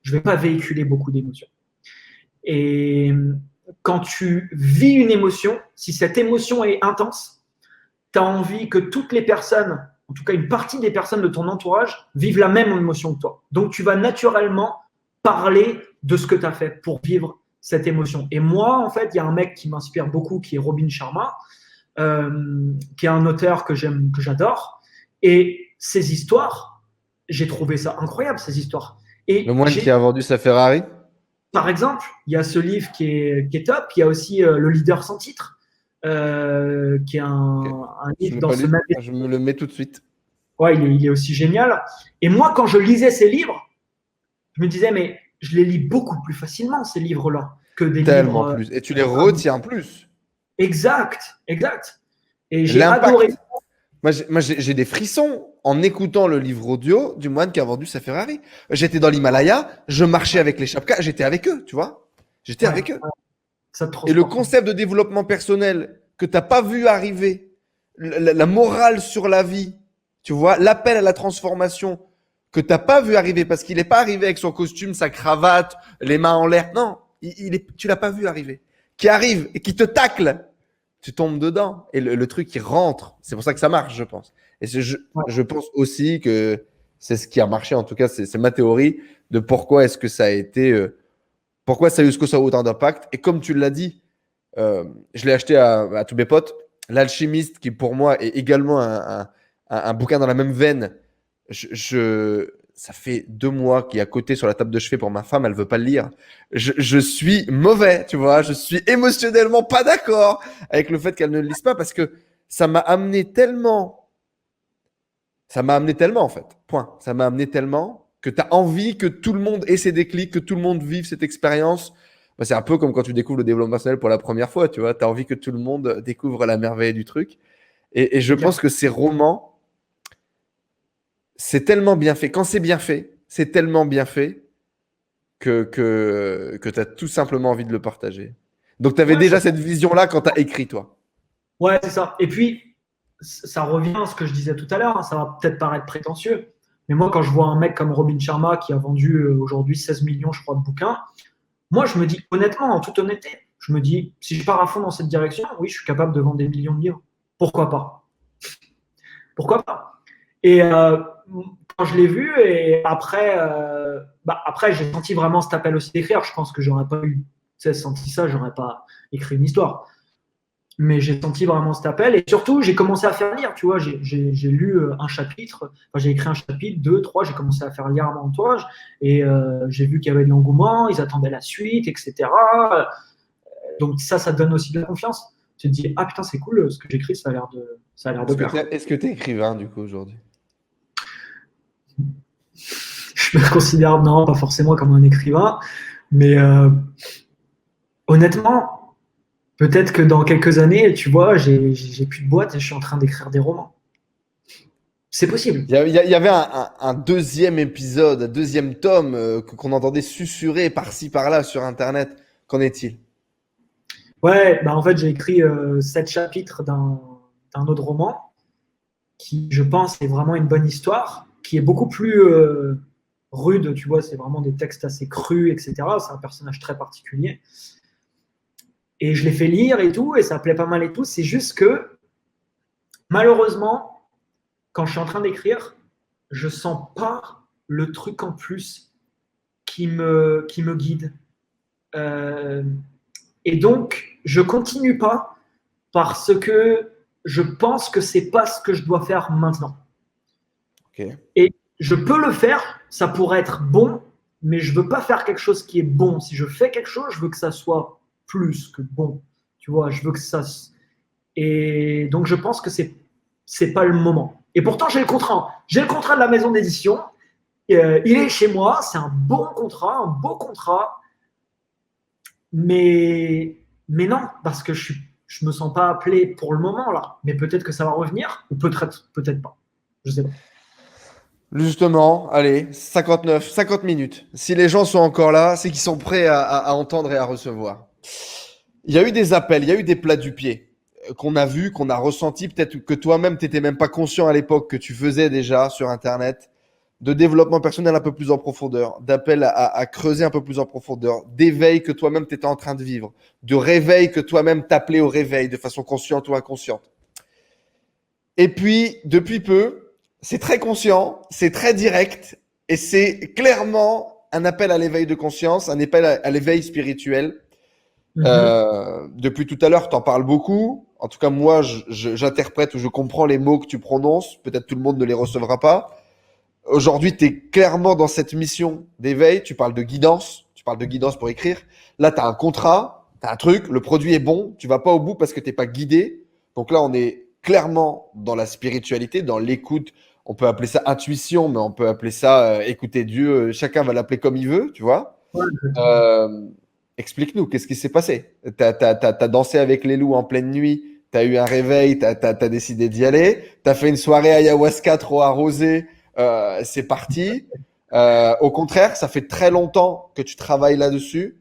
je ne vais pas véhiculer beaucoup d'émotions. Et quand tu vis une émotion, si cette émotion est intense, tu as envie que toutes les personnes, en tout cas une partie des personnes de ton entourage, vivent la même émotion que toi. Donc tu vas naturellement parler de ce que tu as fait pour vivre cette émotion. Et moi, en fait, il y a un mec qui m'inspire beaucoup, qui est Robin Sharma, qui est un auteur que j'aime, que j'adore. Et ces histoires, j'ai trouvé ça incroyable, ces histoires. Et Le moine qui a vendu sa Ferrari? par exemple, il y a ce livre qui est top. Il y a aussi Le leader sans titre, qui est un Je livre l'ai dans pas ce lu. même. Je me le mets tout de suite. Ouais, il est aussi génial. Et moi, quand je lisais ces livres, je me disais, mais je les lis beaucoup plus facilement, ces livres-là, que des Tellement livres. plus. Et tu les retiens plus. Exact, exact. Et j'ai adoré. L'impact. Moi, j'ai des frissons en écoutant le livre audio du moine qui a vendu sa Ferrari. J'étais dans l'Himalaya, je marchais avec les Chapkas, j'étais avec eux, tu vois. J'étais Ouais, avec eux. ça te Et le transporte. concept de développement personnel que tu n'as pas vu arriver, la morale sur la vie, tu vois, l'appel à la transformation que tu n'as pas vu arriver parce qu'il n'est pas arrivé avec son costume, sa cravate, les mains en l'air. Non, tu l'as pas vu arriver. Qui arrive et qui te tacle, tu tombes dedans. Et le truc, qui rentre. C'est pour ça que ça marche, je pense. Et je pense aussi que c'est ce qui a marché. En tout cas, c'est ma théorie de pourquoi est-ce que ça a été... pourquoi ça a eu autant d'impact. Et comme tu l'as dit, je l'ai acheté à tous mes potes. L'Alchimiste, qui pour moi est également un bouquin dans la même veine. Ça fait 2 mois qu'il est à côté sur la table de chevet pour ma femme, elle veut pas le lire. Je suis mauvais, tu vois. Je suis émotionnellement pas d'accord avec le fait qu'elle ne le lise pas parce que ça m'a amené tellement en fait. Point. Ça m'a amené tellement que tu as envie que tout le monde ait ses déclics, que tout le monde vive cette expérience. Bah, c'est un peu comme quand tu découvres le développement personnel pour la première fois, tu vois. Tu as envie que tout le monde découvre la merveille du truc. Et je pense que ces romans, c'est tellement bien fait. Quand c'est bien fait, c'est tellement bien fait que tu as tout simplement envie de le partager. Donc, tu avais déjà cette vision-là quand tu as écrit, toi. Ouais, c'est ça. Et puis, ça revient à ce que je disais tout à l'heure. Hein, ça va peut-être paraître prétentieux. Mais moi, quand je vois un mec comme Robin Sharma qui a vendu aujourd'hui 16 millions, je crois, de bouquins, moi, je me dis, honnêtement, en toute honnêteté, je me dis, si je pars à fond dans cette direction, oui, je suis capable de vendre des millions de livres. Pourquoi pas? Pourquoi pas? Et quand je l'ai vu, et après, j'ai senti vraiment cet appel aussi d'écrire. Je pense que j'aurais pas senti ça, j'aurais pas écrit une histoire. Mais j'ai senti vraiment cet appel. Et surtout, j'ai commencé à faire lire. Tu vois, j'ai lu un chapitre. Enfin, j'ai écrit un chapitre, 2, 3. J'ai commencé à faire lire à mon entourage. Et j'ai vu qu'il y avait de l'engouement. Ils attendaient la suite, etc. Donc ça donne aussi de la confiance. Tu te dis, ah putain, c'est cool, ce que j'écris, ça a l'air de plaire. Est-ce que tu es écrivain, du coup, aujourd'hui? Je me considère, non, pas forcément comme un écrivain. Mais honnêtement, Peut-être que dans quelques années, tu vois, j'ai plus de boîte et je suis en train d'écrire des romans. C'est possible. Il y avait un deuxième épisode, un deuxième tome qu'on entendait susurrer par-ci par-là sur Internet. Qu'en est-il? Ouais, bah en fait, j'ai écrit 7 chapitres d'un autre roman qui, je pense, est vraiment une bonne histoire, qui est beaucoup plus rude, tu vois, c'est vraiment des textes assez crus, etc. C'est un personnage très particulier. Et je l'ai fait lire et tout, et ça plaît pas mal et tout. C'est juste que, malheureusement, quand je suis en train d'écrire, je sens pas le truc en plus qui me guide. Euh, et donc, je continue pas parce que je pense que c'est pas ce que je dois faire maintenant. Ok. Et je peux le faire, ça pourrait être bon, mais je veux pas faire quelque chose qui est bon. Si je fais quelque chose, je veux que ça soit plus que bon. Tu vois, je veux que ça. Et donc, je pense que c'est pas le moment. Et pourtant, j'ai le contrat. J'ai le contrat de la maison d'édition. Il est chez moi. C'est un bon contrat, un beau contrat. Mais non, parce que je me sens pas appelé pour le moment là. Mais peut-être que ça va revenir, ou peut-être pas. Je sais pas. Justement, allez, 50 minutes. Si les gens sont encore là, c'est qu'ils sont prêts à entendre et à recevoir. Il y a eu des appels, il y a eu des plats du pied qu'on a vus, qu'on a ressentis. Peut-être que toi-même, tu n'étais même pas conscient à l'époque que tu faisais déjà sur Internet, de développement personnel un peu plus en profondeur, d'appels à creuser un peu plus en profondeur, d'éveil que toi-même tu étais en train de vivre, de réveil que toi-même t'appelais au réveil de façon consciente ou inconsciente. Et puis, depuis peu, c'est très conscient, c'est très direct et c'est clairement un appel à l'éveil de conscience, un appel à l'éveil spirituel. Mhm. Depuis tout à l'heure, tu en parles beaucoup. En tout cas, moi, j'interprète ou je comprends les mots que tu prononces. Peut-être tout le monde ne les recevra pas. Aujourd'hui, tu es clairement dans cette mission d'éveil. Tu parles de guidance. Tu parles de guidance pour écrire. Là, tu as un contrat, tu as un truc. Le produit est bon. Tu vas pas au bout parce que tu n'es pas guidé. Donc là, on est clairement dans la spiritualité, dans l'écoute. On peut appeler ça intuition, mais on peut appeler ça écouter Dieu. Chacun va l'appeler comme il veut, tu vois. Ouais, Euh, Explique-nous, qu'est-ce qui s'est passé? T'as dansé avec les loups en pleine nuit, t'as eu un réveil, t'as décidé d'y aller, t'as fait une soirée ayahuasca trop arrosée, c'est parti. Au contraire, ça fait très longtemps que tu travailles là-dessus.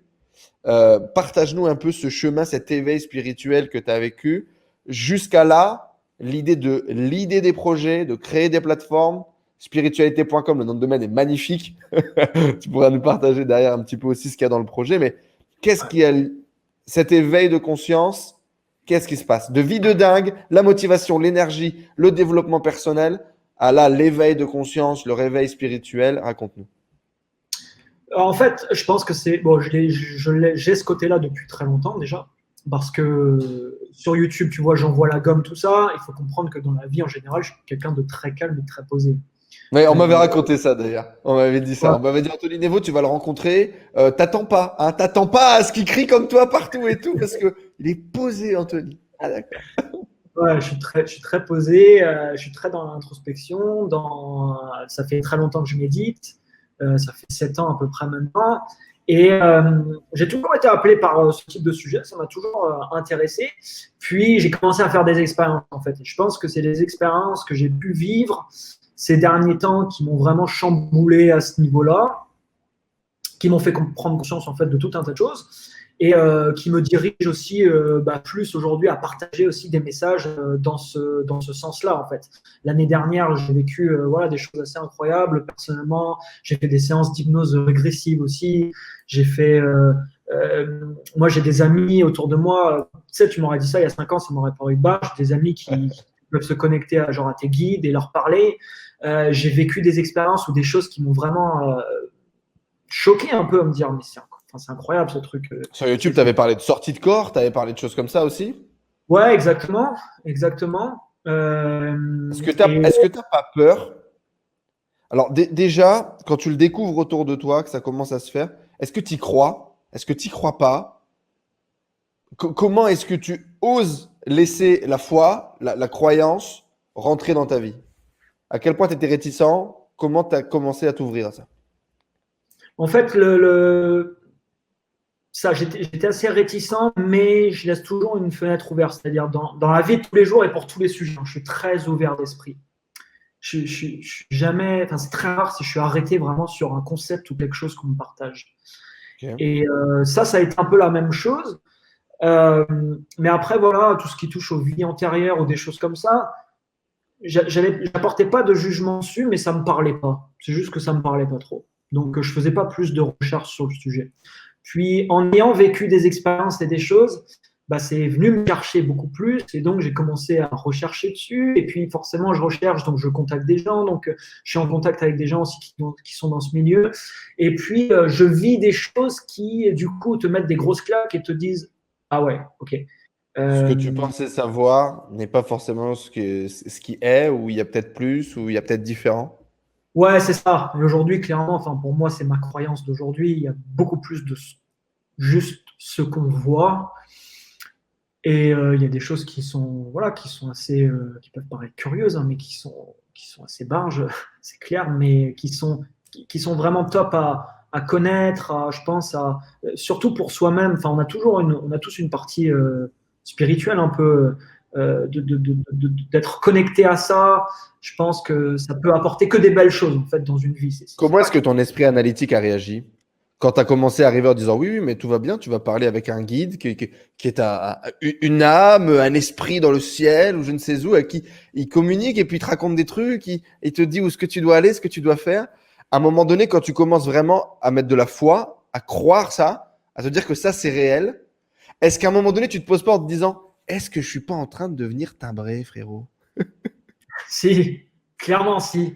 Partage-nous un peu ce chemin, cet éveil spirituel que tu as vécu. Jusqu'à là, l'idée des projets, de créer des plateformes, spiritualité.com, le nom de domaine est magnifique. Tu pourras nous partager derrière un petit peu aussi ce qu'il y a dans le projet, mais qu'est-ce qui a cet éveil de conscience? Qu'est-ce qui se passe? De vie de dingue, la motivation, l'énergie, le développement personnel, à là, l'éveil de conscience, le réveil spirituel. Raconte-nous. En fait, je pense que c'est bon. J'ai ce côté-là depuis très longtemps déjà, parce que sur YouTube, tu vois, j'envoie la gomme, tout ça. Il faut comprendre que dans la vie en général, je suis quelqu'un de très calme et de très posé. Ouais, on m'avait Euh, raconté ça d'ailleurs. On m'avait dit ça. ouais, On m'avait dit Anthony Nevo, tu vas le rencontrer. T'attends pas, hein, t'attends pas à ce qu'il crie comme toi partout et tout, parce que il est posé, Anthony. Ah d'accord. ouais, je suis très posé. Je suis très dans l'introspection. Ça fait très longtemps que je médite. Ça fait 7 ans à peu près maintenant. Et j'ai toujours été appelé par ce type de sujet. Ça m'a toujours intéressé. Puis j'ai commencé à faire des expériences en fait. Et je pense que c'est des expériences que j'ai pu vivre ces derniers temps qui m'ont vraiment chamboulé à ce niveau-là, qui m'ont fait prendre conscience en fait de tout un tas de choses et qui me dirigent aussi plus aujourd'hui à partager aussi des messages dans ce sens-là en fait. L'année dernière, j'ai vécu voilà, des choses assez incroyables personnellement. J'ai fait des séances d'hypnose régressive aussi. J'ai fait moi, j'ai des amis autour de moi. Tu sais, tu m'aurais dit ça il y a 5 ans, ça m'aurait paru bas. J'ai des amis qui peuvent se connecter à, genre, à tes guides et leur parler. J'ai vécu des expériences ou des choses qui m'ont vraiment choqué un peu à me dire, mais c'est incroyable ce truc. Sur YouTube, tu avais parlé de sortie de corps, tu avais parlé de choses comme ça aussi. Ouais, exactement, exactement. Et Est-ce que t'as pas peur? Alors déjà, quand tu le découvres autour de toi, que ça commence à se faire, est-ce que tu y crois? Est-ce que tu y crois pas? Comment est-ce que tu oses laisser la foi, la croyance rentrer dans ta vie? À quel point tu étais réticent? Comment tu as commencé à t'ouvrir à ça? en fait, ça, j'étais assez réticent, mais je laisse toujours une fenêtre ouverte. C'est-à-dire dans la vie de tous les jours et pour tous les sujets. Je suis très ouvert d'esprit. Je suis jamais, enfin, c'est très rare si je suis arrêté vraiment sur un concept ou quelque chose qu'on me partage. Ok. Et ça a été un peu la même chose. Mais après, voilà, tout ce qui touche aux vies antérieures ou des choses comme ça, j'apportais pas de jugement dessus, mais ça me parlait pas. C'est juste que ça me parlait pas trop. Donc, je faisais pas plus de recherches sur le sujet. Puis, en ayant vécu des expériences et des choses, bah, c'est venu me chercher beaucoup plus. Et donc, j'ai commencé à rechercher dessus. Et puis, forcément, je recherche, donc je contacte des gens. Donc, je suis en contact avec des gens aussi qui sont dans ce milieu. Et puis, je vis des choses qui, du coup, te mettent des grosses claques et te disent, ah ouais, ok. Ce que Euh, tu pensais savoir n'est pas forcément ce qui est, ou il y a peut-être plus, ou il y a peut-être différent. ouais, c'est ça. Et aujourd'hui, clairement, enfin, pour moi, c'est ma croyance d'aujourd'hui. Il y a beaucoup plus de juste ce qu'on voit. Et il y a des choses qui sont, voilà, qui sont assez, qui peuvent paraître curieuses, hein, mais qui sont assez barges, c'est clair, mais qui sont vraiment top à connaître, je pense, surtout pour soi-même. Enfin, on a tous une partie spirituelle un peu, d'être connecté à ça. Je pense que ça peut apporter que des belles choses en fait dans une vie. C'est Comment pas est-ce que ton esprit analytique a réagi quand tu as commencé à arriver en disant oui, oui, mais tout va bien, tu vas parler avec un guide qui est une âme, un esprit dans le ciel ou je ne sais où, à qui il communique et puis il te raconte des trucs, il te dit où est-ce que tu dois aller, ce que tu dois faire. À un moment donné, quand tu commences vraiment à mettre de la foi, à croire ça, à te dire que ça c'est réel, est-ce qu'à un moment donné, tu te poses pas en te disant est-ce que je suis pas en train de devenir timbré, frérot? Si, clairement, si.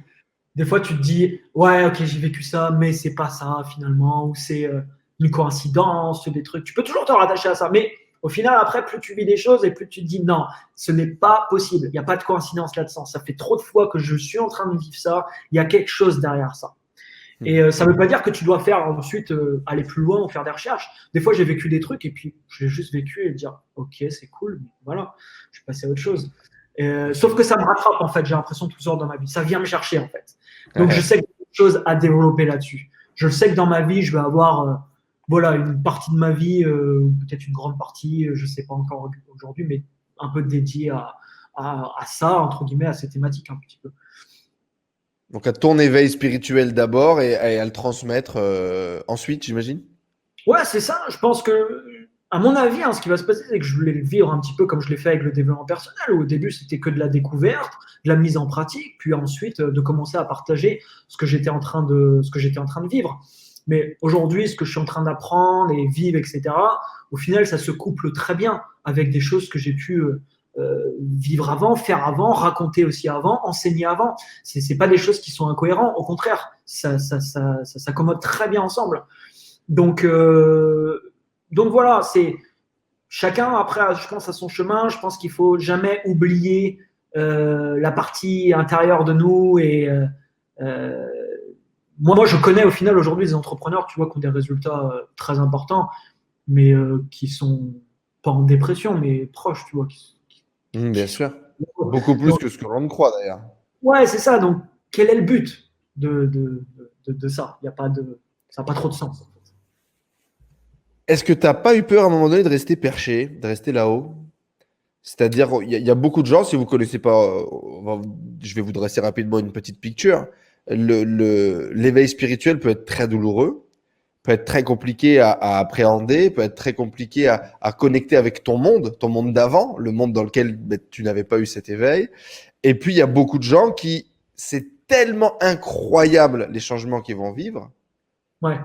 Des fois, tu te dis, ouais, ok, j'ai vécu ça, mais c'est pas ça finalement, ou c'est une coïncidence, des trucs. Tu peux toujours te rattacher à ça, mais au final, après, plus tu vis des choses et plus tu te dis, non, ce n'est pas possible. Il n'y a pas de coïncidence là-dedans. Ça fait trop de fois que je suis en train de vivre ça. Il y a quelque chose derrière ça. Et ça ne veut pas dire que tu dois faire ensuite aller plus loin ou faire des recherches. Des fois, j'ai vécu des trucs et puis j'ai juste vécu et dire, ok, c'est cool, mais voilà, je suis passé à autre chose. Sauf que ça me rattrape en fait, j'ai l'impression toujours dans ma vie. Ça vient me chercher en fait. Donc je sais qu'il y a quelque chose à développer là-dessus. Je sais que dans ma vie, je vais avoir voilà, une partie de ma vie, peut-être une grande partie, je ne sais pas encore aujourd'hui, mais un peu dédiée à ça, entre guillemets, à ces thématiques un petit peu. Donc à ton éveil spirituel d'abord et à le transmettre ensuite, j'imagine? Ouais, c'est ça. Je pense que, à mon avis, hein, ce qui va se passer, c'est que je voulais le vivre un petit peu comme je l'ai fait avec le développement personnel. Où au début, c'était que de la découverte, de la mise en pratique, puis ensuite de commencer à partager ce que j'étais en train de vivre. Mais aujourd'hui, ce que je suis en train d'apprendre et vivre, etc., au final, ça se couple très bien avec des choses que j'ai pu vivre avant, faire avant, raconter aussi avant, enseigner avant. C'est pas des choses qui sont incohérentes. Au contraire, ça s'accommode très bien ensemble. Donc, donc voilà, c'est chacun après, je pense à son chemin. Je pense qu'il faut jamais oublier la partie intérieure de nous et moi, je connais au final aujourd'hui des entrepreneurs, tu vois, qui ont des résultats très importants, mais qui sont pas en dépression, mais proches, tu vois. Bien sûr. Beaucoup plus Donc, que ce que l'on ne croit d'ailleurs. ouais, c'est ça. Donc, quel est le but de ça? Il y a pas de, ça n'a pas trop de sens. Est-ce que tu n'as pas eu peur à un moment donné de rester perché, de rester là-haut? C'est-à-dire, il y a beaucoup de gens, si vous ne connaissez pas, je vais vous dresser rapidement une petite picture. L'éveil spirituel peut être très douloureux, peut être très compliqué à appréhender, peut être très compliqué à connecter avec ton monde d'avant, le monde dans lequel tu n'avais pas eu cet éveil. Et puis, il y a beaucoup de gens qui, c'est tellement incroyable les changements qu'ils vont vivre, Ouais.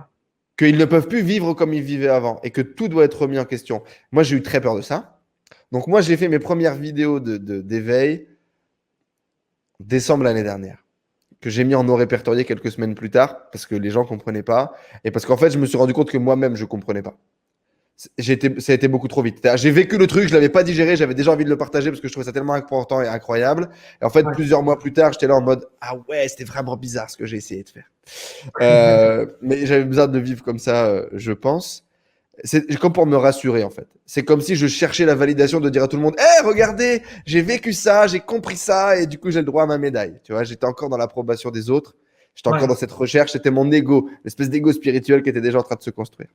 qu'ils ne peuvent plus vivre comme ils vivaient avant et que tout doit être remis en question. Moi, j'ai eu très peur de ça. Donc, moi, j'ai fait mes premières vidéos d'éveil décembre l'année dernière, que j'ai mis en non répertorié quelques semaines plus tard parce que les gens ne comprenaient pas et parce qu'en fait, je me suis rendu compte que moi-même, je ne comprenais pas. Ça a été beaucoup trop vite. J'ai vécu le truc, je ne l'avais pas digéré, j'avais déjà envie de le partager parce que je trouvais ça tellement important et incroyable. Et en fait, Ouais. plusieurs mois plus tard, j'étais là en mode ah ouais, c'était vraiment bizarre ce que j'ai essayé de faire. Mais j'avais besoin de vivre comme ça, je pense. C'est comme pour me rassurer en fait. C'est comme si je cherchais la validation de dire à tout le monde hé, regardez, j'ai vécu ça, j'ai compris ça et du coup j'ai le droit à ma médaille. Tu vois, j'étais encore dans l'approbation des autres, j'étais encore dans cette recherche, c'était mon ego, l'espèce d'ego spirituel qui était déjà en train de se construire.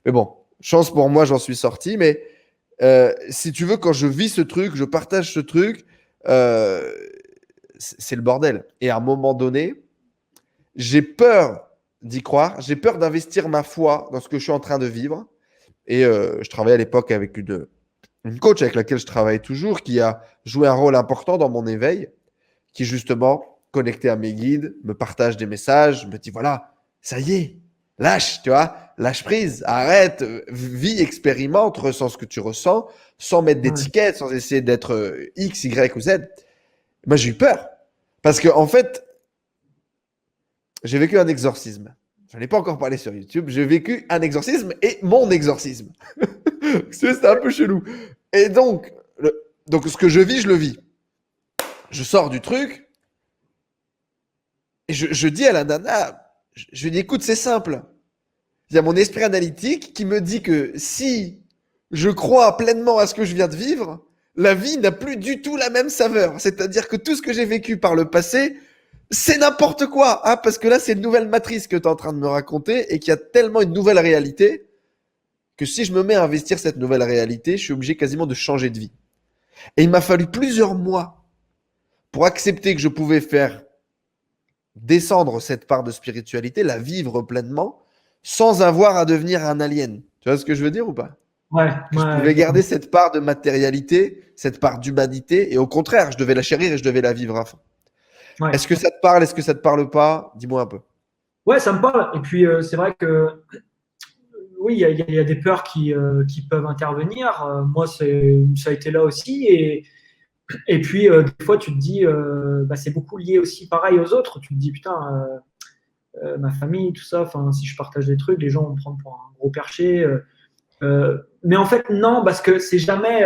Mais bon, chance pour moi, j'en suis sorti. Mais si tu veux, quand je vis ce truc, je partage ce truc, euh, c'est le bordel. Et à un moment donné, j'ai peur d'y croire. J'ai peur d'investir ma foi dans ce que je suis en train de vivre. Et je travaillais à l'époque avec une coach avec laquelle je travaille toujours, qui a joué un rôle important dans mon éveil, qui justement, connecté à mes guides, me partage des messages, me dit voilà, ça y est, lâche, tu vois, lâche prise, arrête, vis, expérimente, ressens ce que tu ressens, sans mettre Ouais. d'étiquette, sans essayer d'être X, Y ou Z. Moi, j'ai eu peur. Parce que, en fait, j'ai vécu un exorcisme. Je n'en ai pas encore parlé sur YouTube. J'ai vécu un exorcisme et mon exorcisme. C'était un peu chelou. Et donc, donc, ce que je vis, je le vis. Je sors du truc et je dis à la nana, je lui dis, écoute, c'est simple. Il y a mon esprit analytique qui me dit que si je crois pleinement à ce que je viens de vivre, la vie n'a plus du tout la même saveur. C'est-à-dire que tout ce que j'ai vécu par le passé, c'est n'importe quoi. Hein, parce que là, c'est une nouvelle matrice que tu es en train de me raconter et qu'il y a tellement une nouvelle réalité que si je me mets à investir cette nouvelle réalité, je suis obligé quasiment de changer de vie. Et il m'a fallu plusieurs mois pour accepter que je pouvais faire descendre cette part de spiritualité, la vivre pleinement, sans avoir à devenir un alien. Tu vois ce que je veux dire ou pas? Ouais, Que je ouais, pouvais garder cette part de matérialité, cette part d'humanité, et au contraire, je devais la chérir et je devais la vivre à fond. ouais. Est-ce que ça te parle? Est-ce que ça te parle pas? Dis-moi un peu. Ouais, ça me parle. Et puis, c'est vrai que oui, il y a des peurs qui peuvent intervenir. Moi, ça a été là aussi. Et puis, des fois, tu te dis, bah, c'est beaucoup lié aussi pareil aux autres. Tu te dis, putain, ma famille, tout ça, si je partage des trucs, les gens vont me prendre pour un gros perché. Mais en fait, non, parce que c'est jamais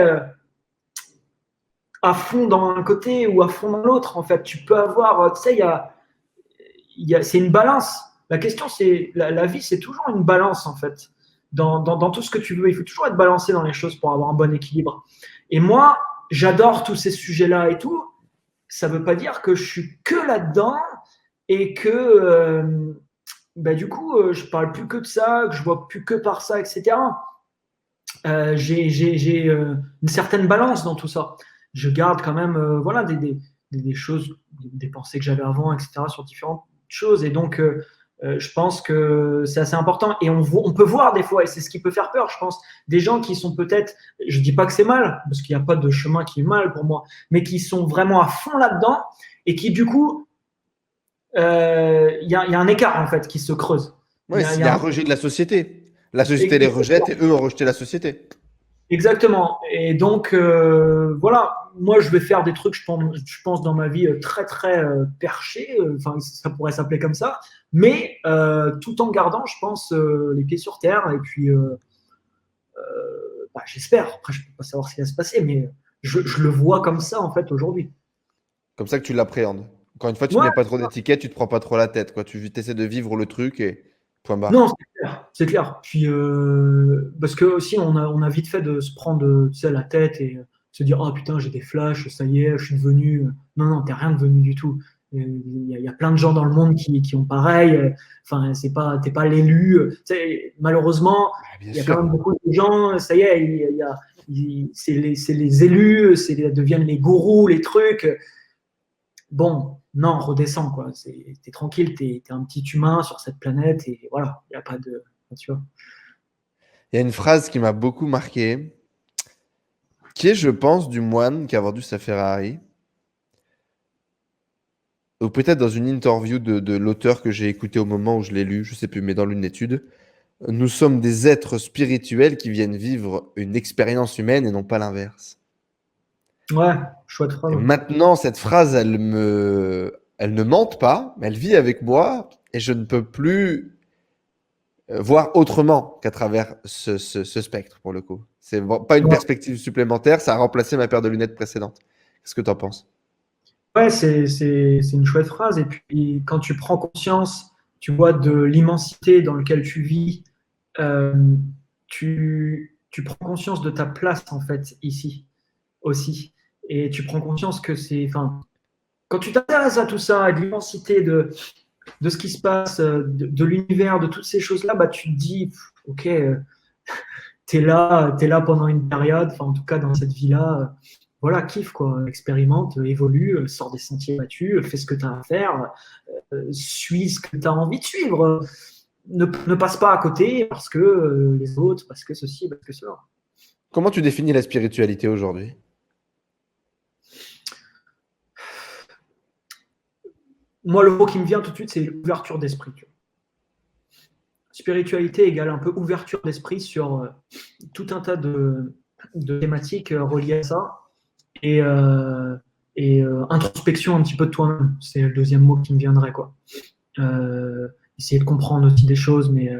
à fond dans un côté ou à fond dans l'autre. En fait, tu peux avoir, tu sais, c'est une balance. La question, c'est la vie, c'est toujours une balance en fait. Dans tout ce que tu veux, il faut toujours être balancé dans les choses pour avoir un bon équilibre. Et moi, j'adore tous ces sujets-là et tout. Ça ne veut pas dire que je suis que là-dedans et que du coup, je parle plus que de ça, que je vois plus que par ça, etc. J'ai une certaine balance dans tout ça. Je garde quand même voilà, des choses, des pensées que j'avais avant, etc., sur différentes choses. Et donc, je pense que c'est assez important. Et on peut voir des fois, et c'est ce qui peut faire peur, je pense, des gens qui sont peut-être, je dis pas que c'est mal, parce qu'il n'y a pas de chemin qui est mal pour moi, mais qui sont vraiment à fond là-dedans et qui, du coup, il y a un écart, en fait, qui se creuse. Oui, il y a un rejet de la société. La société les rejette et eux ont rejeté la société. Exactement. Et donc, voilà, moi, je vais faire des trucs, je pense dans ma vie, très, très perchés. Enfin, ça pourrait s'appeler comme ça. Mais tout en gardant, je pense, les pieds sur terre. Et puis, j'espère. Après, je ne peux pas savoir ce qui va se passer, mais je le vois comme ça, en fait, aujourd'hui. Comme ça que tu l'appréhendes. Encore une fois, tu ne Ouais. mets pas trop d'étiquettes, tu ne te prends pas trop la tête. Quoi. Tu essaies de vivre le truc et point barre. Non, c'est clair. C'est clair. Puis, parce que aussi, on a vite fait de se prendre tu sais, la tête et se dire, oh putain, j'ai des flashs, ça y est, je suis devenu. Non, non, t'es rien devenu du tout. Il y a plein de gens dans le monde qui ont pareil. Enfin, t'es pas l'élu. Tu sais, malheureusement, Ah, bien il y a sûr. quand même beaucoup de gens, ça y est, c'est les élus, deviennent les gourous, les trucs. Bon, non, redescends, quoi. T'es tranquille, t'es un petit humain sur cette planète et voilà, il n'y a pas de. Tu vois. Il y a une phrase qui m'a beaucoup marqué, qui est, je pense, du moine qui a vendu sa Ferrari. Ou peut-être dans une interview de l'auteur que j'ai écouté au moment où je l'ai lu, je sais plus, mais dans l'une étude. Nous sommes des êtres spirituels qui viennent vivre une expérience humaine et non pas l'inverse. Ouais, chouette phrase. Et maintenant, cette phrase, elle ne mente pas, mais elle vit avec moi et je ne peux plus voir autrement qu'à travers ce spectre, pour le coup. C'est pas une Ouais, perspective supplémentaire, ça a remplacé ma paire de lunettes précédente. Qu'est-ce que tu en penses? ouais, c'est une chouette phrase. Et puis, quand tu prends conscience, tu vois, de l'immensité dans laquelle tu vis, euh, tu prends conscience de ta place, en fait, ici aussi. Et tu prends conscience que enfin, quand tu t'intéresses à tout ça, à l'immensité de ce qui se passe, de l'univers, de toutes ces choses-là, bah, tu te dis, ok, tu es là pendant une période, enfin en tout cas dans cette vie-là, voilà, kiffe quoi, expérimente, évolue, sors des sentiers battus, fais ce que tu as à faire, suis ce que tu as envie de suivre. Ne passe pas à côté parce que les autres, parce que ceci, parce que cela. Comment tu définis la spiritualité aujourd'hui? Moi, le mot qui me vient tout de suite, c'est l'ouverture d'esprit. Spiritualité égale un peu ouverture d'esprit sur tout un tas de thématiques reliées à ça. Et introspection un petit peu de toi-même. C'est le deuxième mot qui me viendrait, quoi. Essayer de comprendre aussi des choses, mais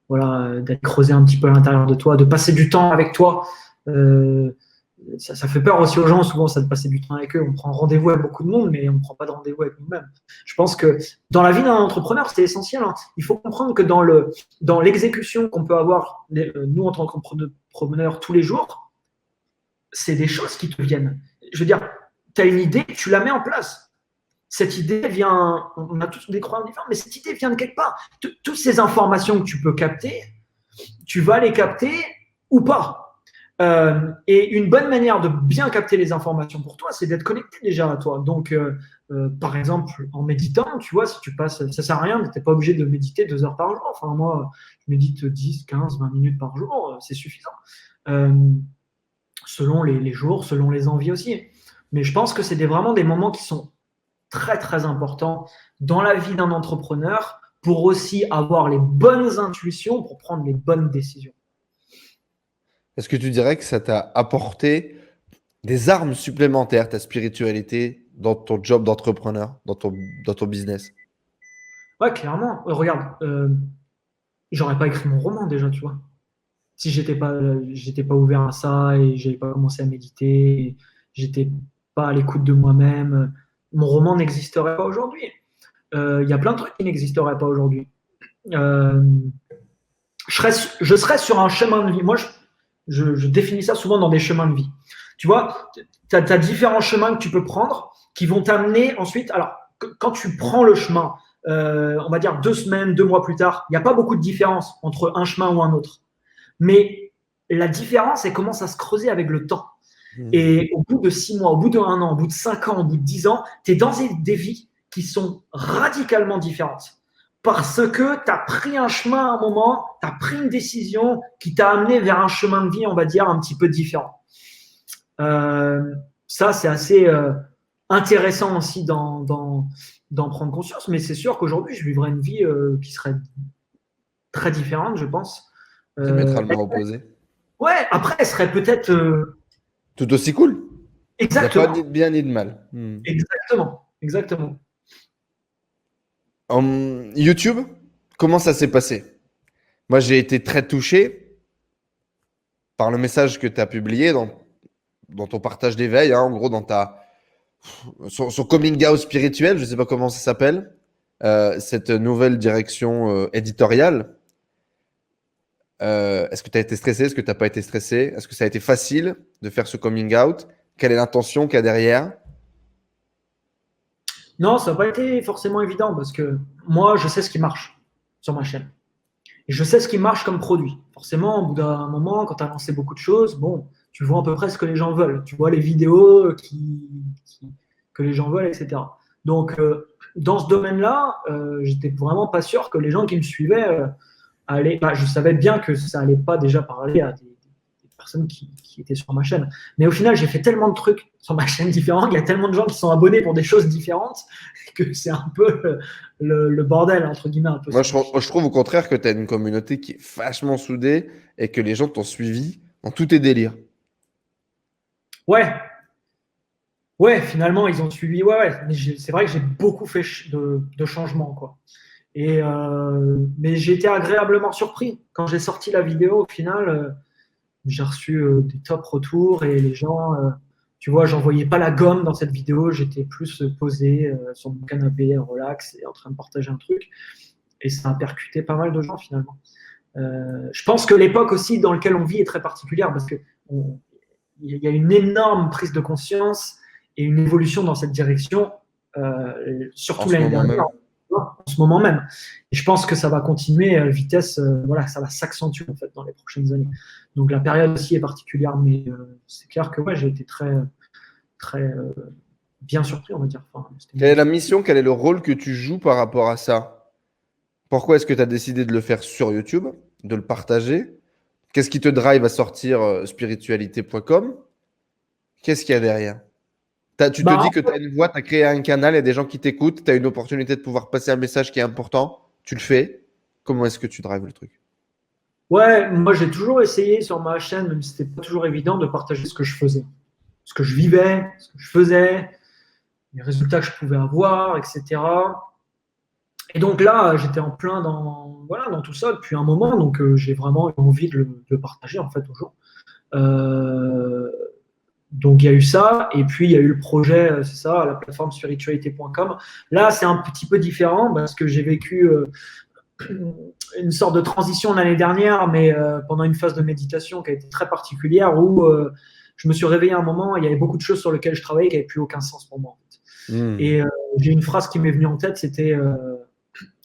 voilà, d'être creusé un petit peu à l'intérieur de toi, de passer du temps avec toi. Ça fait peur aussi aux gens, souvent, ça de passer du temps avec eux. On prend rendez-vous avec beaucoup de monde, mais on ne prend pas de rendez-vous avec nous-mêmes. Je pense que dans la vie d'un entrepreneur, c'est essentiel. Hein. Il faut comprendre que dans l'exécution qu'on peut avoir, nous, en tant qu'entrepreneurs, tous les jours, c'est des choses qui te viennent. Je veux dire, tu as une idée, tu la mets en place. Cette idée vient, on a tous des croyances différentes, mais cette idée vient de quelque part. Toutes ces informations que tu peux capter, tu vas les capter ou pas. Et une bonne manière de bien capter les informations pour toi, c'est d'être connecté déjà à toi. Donc, par exemple, en méditant, tu vois, si tu passes, ça sert à rien, tu n'es pas obligé de méditer 2 heures par jour. Enfin, moi, je médite 10, 15, 20 minutes par jour, c'est suffisant. Selon les jours, selon les envies aussi. Mais je pense que c'est vraiment des moments qui sont très, très importants dans la vie d'un entrepreneur pour aussi avoir les bonnes intuitions pour prendre les bonnes décisions. Est-ce que tu dirais que ça t'a apporté des armes supplémentaires, ta spiritualité, dans ton job d'entrepreneur, dans ton business? Ouais, clairement. Regarde, j'aurais pas écrit mon roman déjà, tu vois. Si j'étais pas ouvert à ça et j'avais pas commencé à méditer, j'étais pas à l'écoute de moi-même, mon roman n'existerait pas aujourd'hui. Il y a plein de trucs qui n'existeraient pas aujourd'hui. Je serais sur un chemin de vie. Moi, je définis ça souvent dans des chemins de vie. Tu vois, tu as différents chemins que tu peux prendre qui vont t'amener ensuite. Alors, quand tu prends le chemin, on va dire 2 semaines, 2 mois plus tard, il n'y a pas beaucoup de différence entre un chemin ou un autre. Mais la différence, elle commence à se creuser avec le temps. Et au bout de 6 mois, au bout de 1 an, au bout de 5 ans, au bout de 10 ans, tu es dans des vies qui sont radicalement différentes. Parce que tu as pris un chemin à un moment, tu as pris une décision qui t'a amené vers un chemin de vie, on va dire, un petit peu différent. Ça, c'est assez intéressant aussi d'en prendre conscience. Mais c'est sûr qu'aujourd'hui, je vivrais une vie qui serait très différente, je pense. Diamétralement opposé. Ouais, après, elle serait peut-être… Tout aussi cool. Exactement. Il n'y a pas ni de bien ni de mal. Exactement. YouTube, comment ça s'est passé? Moi, j'ai été très touché par le message que tu as publié dans ton partage d'éveil, hein, en gros, dans son coming out spirituel, je ne sais pas comment ça s'appelle, cette nouvelle direction éditoriale. Est-ce que tu as été stressé? Est-ce que tu n'as pas été stressé? Est-ce que ça a été facile de faire ce coming out? Quelle est l'intention qu'il y a derrière? Non, ça n'a pas été forcément évident parce que moi, je sais ce qui marche sur ma chaîne. Et je sais ce qui marche comme produit. Forcément, au bout d'un moment, quand tu as lancé beaucoup de choses, bon, tu vois à peu près ce que les gens veulent. Tu vois les vidéos que les gens veulent, etc. Donc, dans ce domaine-là, j'étais vraiment pas sûr que les gens qui me suivaient allaient… je savais bien que ça allait pas déjà parler à des personnes qui étaient sur ma chaîne. Mais au final, j'ai fait tellement de trucs sur ma chaîne différents, il y a tellement de gens qui sont abonnés pour des choses différentes que c'est un peu le bordel, entre guillemets. Un peu. Moi, je trouve au contraire que tu as une communauté qui est vachement soudée et que les gens t'ont suivi dans tous tes délires. Ouais, finalement, ils ont suivi. Ouais. Mais c'est vrai que j'ai beaucoup fait de changements, quoi. Mais j'ai été agréablement surpris. Quand j'ai sorti la vidéo, au final… j'ai reçu des top retours et les gens, tu vois, j'envoyais pas la gomme dans cette vidéo, j'étais plus posé sur mon canapé, relax et en train de partager un truc. Et ça a percuté pas mal de gens finalement. Je pense que l'époque aussi dans laquelle on vit est très particulière parce qu'il y a une énorme prise de conscience et une évolution dans cette direction, surtout l'année dernière. en ce moment même. Et je pense que ça va continuer à vitesse, voilà, ça va s'accentuer en fait dans les prochaines années. Donc la période aussi est particulière, mais c'est clair que ouais, j'ai été très, très bien surpris, on va dire. Enfin, Quelle est la mission, quel est le rôle que tu joues par rapport à ça? Pourquoi est-ce que tu as décidé de le faire sur YouTube, de le partager? Qu'est-ce qui te drive à sortir spiritualité.com? Qu'est-ce qu'il y a derrière? Tu te dis que tu as une voix, tu as créé un canal, il y a des gens qui t'écoutent, tu as une opportunité de pouvoir passer un message qui est important, tu le fais. Comment est-ce que tu drives le truc? Ouais, moi j'ai toujours essayé sur ma chaîne, même si c'était pas toujours évident, de partager ce que je faisais, ce que je vivais, ce que je faisais, les résultats que je pouvais avoir, etc. Et donc là, j'étais en plein dans tout ça depuis un moment, donc j'ai vraiment eu envie de le partager en fait aux gens. Donc il y a eu ça, et puis il y a eu le projet, c'est ça, la plateforme spiritualité.com. Là, c'est un petit peu différent parce que j'ai vécu une sorte de transition l'année dernière, mais pendant une phase de méditation qui a été très particulière où je me suis réveillé à un moment, il y avait beaucoup de choses sur lesquelles je travaillais qui n'avaient plus aucun sens pour moi. En fait. Et j'ai une phrase qui m'est venue en tête, c'était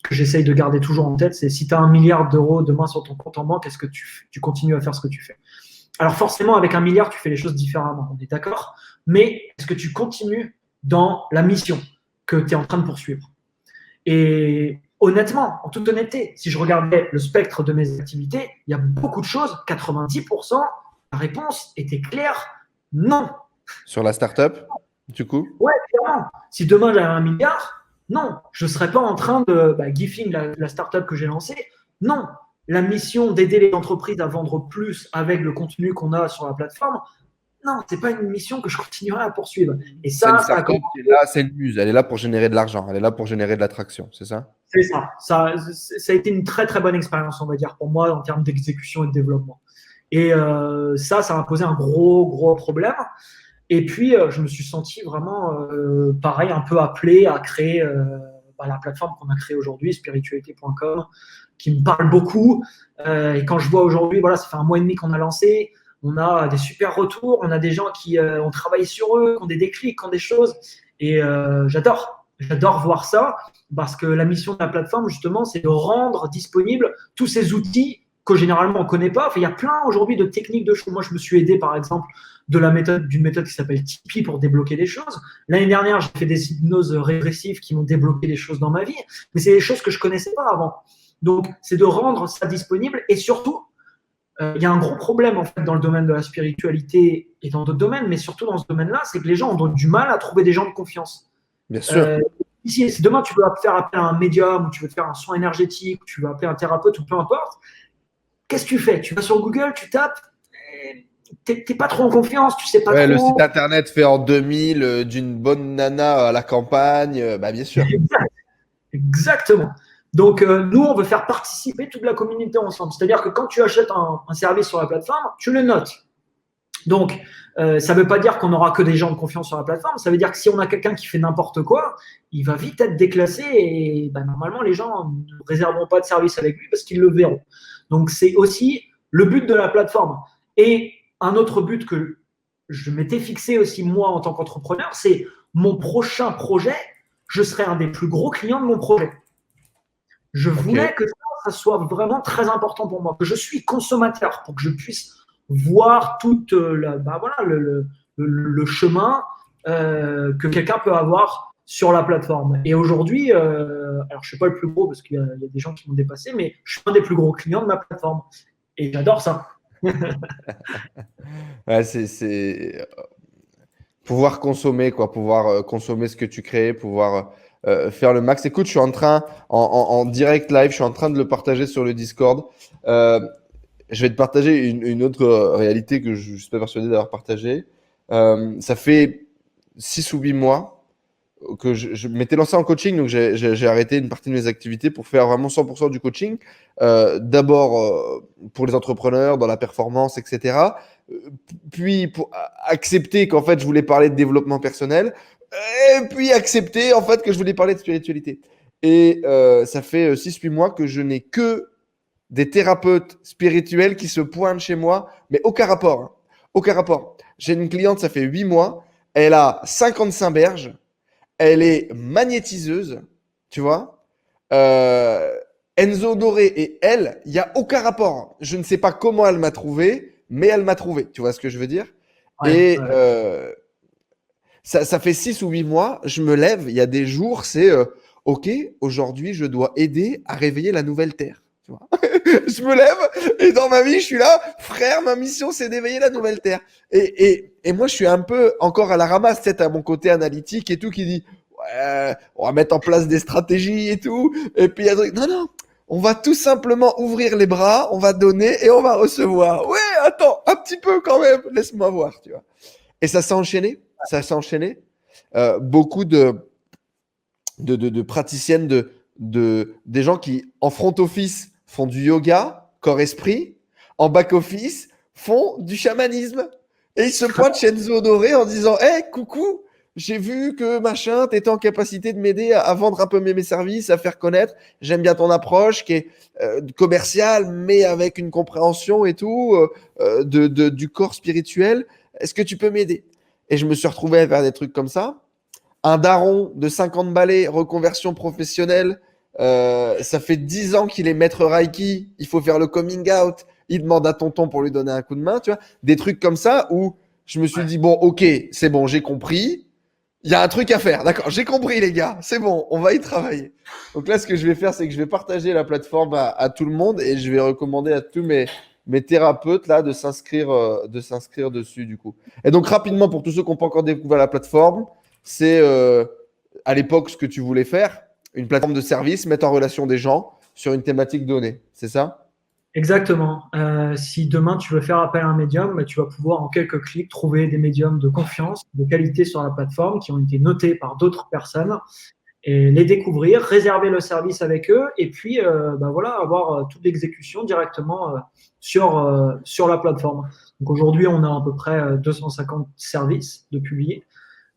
que j'essaye de garder toujours en tête, c'est si tu as 1 milliard d'euros demain sur ton compte en banque, est-ce que tu continues à faire ce que tu fais? Alors forcément, avec 1 milliard, tu fais les choses différemment, on est d'accord, mais est-ce que tu continues dans la mission que tu es en train de poursuivre? Et honnêtement, en toute honnêteté, si je regardais le spectre de mes activités, il y a beaucoup de choses, 90%, la réponse était claire, non. Sur la startup, du coup? Ouais, clairement. Si demain j'avais 1 milliard, non, je ne serais pas en train de Gifing, la startup que j'ai lancée. Non, la mission d'aider les entreprises à vendre plus avec le contenu qu'on a sur la plateforme, non, c'est pas une mission que je continuerai à poursuivre. Et C'est une startup qui est là, c'est une muse. Elle est là pour générer de l'argent. Elle est là pour générer de l'attraction, c'est ça? C'est ça. Ça a été une très très bonne expérience, on va dire, pour moi en termes d'exécution et de développement. Et ça m'a posé un gros problème. Et puis, je me suis senti vraiment, pareil, un peu appelé à créer la plateforme qu'on a créée aujourd'hui, spiritualité.com, qui me parle beaucoup. Et quand je vois aujourd'hui, voilà, ça fait 1 mois et demi qu'on a lancé, on a des super retours, on a des gens qui ont travaillé sur eux, qui ont des déclics, qui ont des choses. Et j'adore voir ça, parce que la mission de la plateforme, justement, c'est de rendre disponibles tous ces outils que généralement on ne connaît pas. Enfin, il y a plein aujourd'hui de techniques de choses. Moi, je me suis aidé, par exemple, d'une méthode qui s'appelle Tipeee pour débloquer des choses. L'année dernière, j'ai fait des hypnoses régressives qui m'ont débloqué des choses dans ma vie, mais c'est des choses que je ne connaissais pas avant. Donc, c'est de rendre ça disponible, et surtout, il y a un gros problème en fait dans le domaine de la spiritualité et dans d'autres domaines, mais surtout dans ce domaine-là, c'est que les gens ont du mal à trouver des gens de confiance. Bien sûr. Si demain tu veux faire appel à un médium, ou tu veux faire un soin énergétique, ou tu veux appeler un thérapeute, ou peu importe, qu'est-ce que tu fais? Tu vas sur Google, tu tapes, t'es pas trop en confiance, tu sais pas trop. Le site internet fait en 2000 d'une bonne nana à la campagne, bien sûr. Exactement. Donc, nous, on veut faire participer toute la communauté ensemble. C'est-à-dire que quand tu achètes un service sur la plateforme, tu le notes. Donc, ça ne veut pas dire qu'on n'aura que des gens de confiance sur la plateforme. Ça veut dire que si on a quelqu'un qui fait n'importe quoi, il va vite être déclassé et normalement, les gens ne réserveront pas de service avec lui parce qu'ils le verront. Donc, c'est aussi le but de la plateforme. Et un autre but que je m'étais fixé aussi, moi, en tant qu'entrepreneur, c'est mon prochain projet, je serai un des plus gros clients de mon projet. Je voulais que ça soit vraiment très important pour moi, que je suis consommateur pour que je puisse voir tout le chemin que quelqu'un peut avoir sur la plateforme. Et aujourd'hui, alors je ne suis pas le plus gros parce qu'il y a des gens qui m'ont dépassé, mais je suis un des plus gros clients de ma plateforme. Et j'adore ça. Ouais, c'est pouvoir consommer, quoi, pouvoir consommer ce que tu crées, pouvoir faire le max. Écoute, je suis en train, en direct live, je suis en train de le partager sur le Discord. Je vais te partager une autre réalité que je suis pas persuadé d'avoir partagée. Ça fait 6 ou 8 mois que je m'étais lancé en coaching, donc j'ai arrêté une partie de mes activités pour faire vraiment 100% du coaching. D'abord pour les entrepreneurs, dans la performance, etc. Puis pour accepter qu'en fait je voulais parler de développement personnel, et puis accepter en fait que je voulais parler de spiritualité. Et ça fait 6-8 mois que je n'ai que des thérapeutes spirituels qui se pointent chez moi, mais aucun rapport. Hein. Aucun rapport. J'ai une cliente, ça fait 8 mois, elle a 55 berges, elle est magnétiseuse, tu vois. Enzo Doré et elle, il n'y a aucun rapport. Je ne sais pas comment elle m'a trouvé, mais elle m'a trouvé. Tu vois ce que je veux dire? Ouais, Et ça fait 6 ou 8 mois, je me lève, il y a des jours, c'est OK, aujourd'hui, je dois aider à réveiller la nouvelle Terre. Tu vois. Je me lève et dans ma vie, je suis là, frère, ma mission, c'est d'éveiller la nouvelle Terre. Et moi, je suis un peu encore à la ramasse, tu sais, à mon côté analytique et tout, qui dit, ouais, on va mettre en place des stratégies et tout. Et puis, il y a des trucs, non, non, on va tout simplement ouvrir les bras, on va donner et on va recevoir. Ouais, attends, un petit peu quand même, laisse-moi voir, tu vois. Et ça s'est enchaîné, ça s'est enchaîné. Beaucoup de praticiennes, des gens qui, en front office, font du yoga, corps-esprit, en back-office, font du chamanisme. Et ils se pointent chez Enzo Doré en disant, hey, coucou, j'ai vu que machin, t'étais en capacité de m'aider à vendre un peu mes services, à faire connaître. J'aime bien ton approche qui est commerciale, mais avec une compréhension et tout, du corps spirituel. Est-ce que tu peux m'aider? Et je me suis retrouvé à faire des trucs comme ça. Un daron de 50 balais, reconversion professionnelle. Ça fait 10 ans qu'il est maître Reiki. Il faut faire le coming out. Il demande à tonton pour lui donner un coup de main, tu vois. Des trucs comme ça où je me suis dit, bon, ok, c'est bon, j'ai compris. Il y a un truc à faire. D'accord, j'ai compris, les gars. C'est bon, on va y travailler. Donc là, ce que je vais faire, c'est que je vais partager la plateforme à tout le monde et je vais recommander à tous mes thérapeutes là de s'inscrire dessus, du coup. Et donc, rapidement, pour tous ceux qui n'ont pas encore découvert la plateforme, c'est à l'époque ce que tu voulais faire, une plateforme de service, mettre en relation des gens sur une thématique donnée. C'est ça? exactement. Si demain tu veux faire appel à un médium, bah, tu vas pouvoir en quelques clics trouver des médiums de confiance, de qualité sur la plateforme qui ont été notés par d'autres personnes et les découvrir, réserver le service avec eux et puis bah voilà, avoir toute l'exécution directement sur la plateforme. Donc aujourd'hui, on a à peu près 250 services de publiés.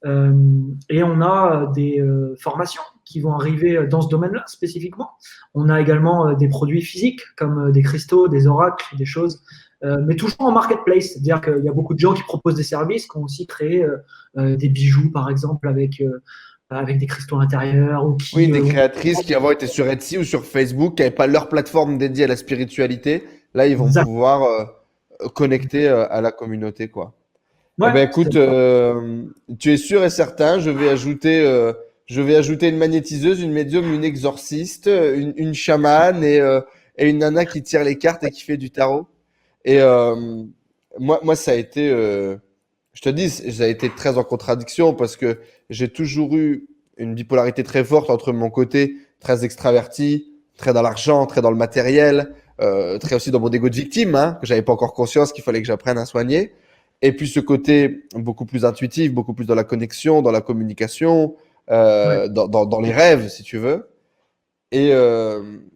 Et on a des formations qui vont arriver dans ce domaine-là spécifiquement. On a également des produits physiques comme des cristaux, des oracles, des choses, mais toujours en marketplace. C'est-à-dire qu'il y a beaucoup de gens qui proposent des services, qui ont aussi créé des bijoux, par exemple, avec des cristaux intérieurs. Ou qui, Oui, des créatrices qui avant étaient sur Etsy ou sur Facebook, qui n'avaient pas leur plateforme dédiée à la spiritualité. Là, ils vont Exact. pouvoir connecter à la communauté, quoi. Eh Ouais, ben, écoute, tu es sûr et certain, je vais ajouter une magnétiseuse, une médium, une exorciste, une chamane et une nana qui tire les cartes et qui fait du tarot. Et moi, ça a été, je te dis, ça a été très en contradiction parce que j'ai toujours eu une bipolarité très forte entre mon côté très extraverti, très dans l'argent, très dans le matériel, très aussi dans mon ego de victime, hein, que j'avais pas encore conscience qu'il fallait que j'apprenne à soigner. Et puis ce côté beaucoup plus intuitif, beaucoup plus dans la connexion, dans la communication, ouais, dans les rêves, si tu veux. Et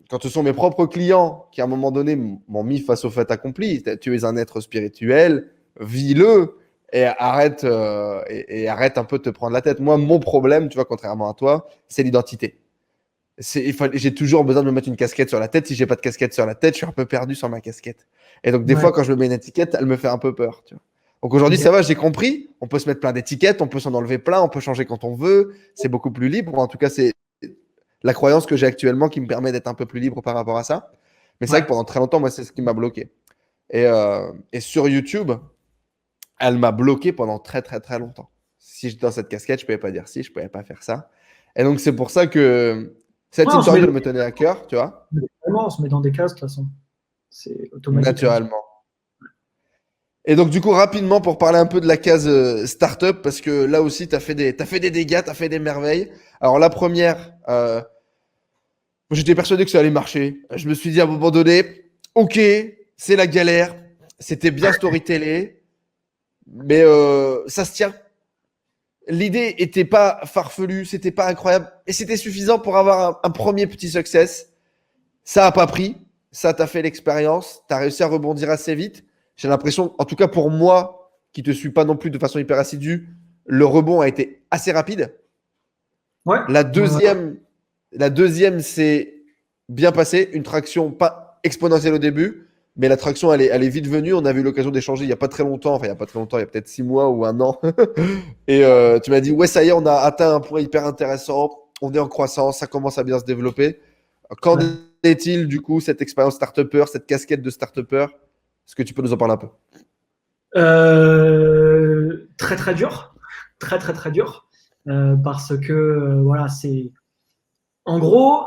quand ce sont mes propres clients qui, à un moment donné, m'ont mis face au fait accompli, tu es un être spirituel, vis-le et arrête, et arrête un peu de te prendre la tête. Moi, mon problème, tu vois, contrairement à toi, c'est l'identité. J'ai toujours besoin de me mettre une casquette sur la tête. Si j'ai pas de casquette sur la tête, je suis un peu perdu sans ma casquette. Et donc, des ouais. fois, quand je me mets une étiquette, elle me fait un peu peur. Tu vois. Donc aujourd'hui, Ok. ça va, j'ai compris. On peut se mettre plein d'étiquettes, on peut s'en enlever plein, on peut changer quand on veut. C'est beaucoup plus libre. En tout cas, c'est la croyance que j'ai actuellement qui me permet d'être un peu plus libre par rapport à ça. Mais c'est vrai Ouais. que pendant très longtemps, moi, c'est ce qui m'a bloqué. Et sur YouTube, elle m'a bloqué pendant très, très, très longtemps. Si j'étais dans cette casquette, je ne pouvais pas dire si, je ne pouvais pas faire ça. Et donc, c'est pour ça que cette Ouais, interview, elle me tenait à cœur, tu vois, on se met dans des cases de toute façon. C'est automatique. naturellement. Et donc, du coup, rapidement, pour parler un peu de la case startup, parce que là aussi, t'as fait des dégâts, tu as fait des merveilles. Alors, la première, j'étais persuadé que ça allait marcher. Je me suis dit à un moment donné, ok, c'est la galère, c'était bien storytellé, mais ça se tient. L'idée était pas farfelue, c'était pas incroyable, et c'était suffisant pour avoir un premier petit success. Ça a pas pris, ça t'a fait l'expérience, tu as réussi à rebondir assez vite. J'ai l'impression, en tout cas pour moi, qui te suis pas non plus de façon hyper assidue, le rebond a été assez rapide. Ouais. La Ouais. deuxième c'est bien passé, une traction pas exponentielle au début, mais la traction elle est vite venue. On a eu l'occasion d'échanger il y a pas très longtemps, enfin il y a pas très longtemps, il y a peut-être 6 mois ou un an. Et tu m'as dit ouais ça y est, on a atteint un point hyper intéressant, on est en croissance, ça commence à bien se développer. Qu'en est-il du coup, cette expérience start-upper, cette casquette de start-upper? Est-ce que tu peux nous en parler un peu? Très très dur, très très très dur, parce que voilà, c'est en gros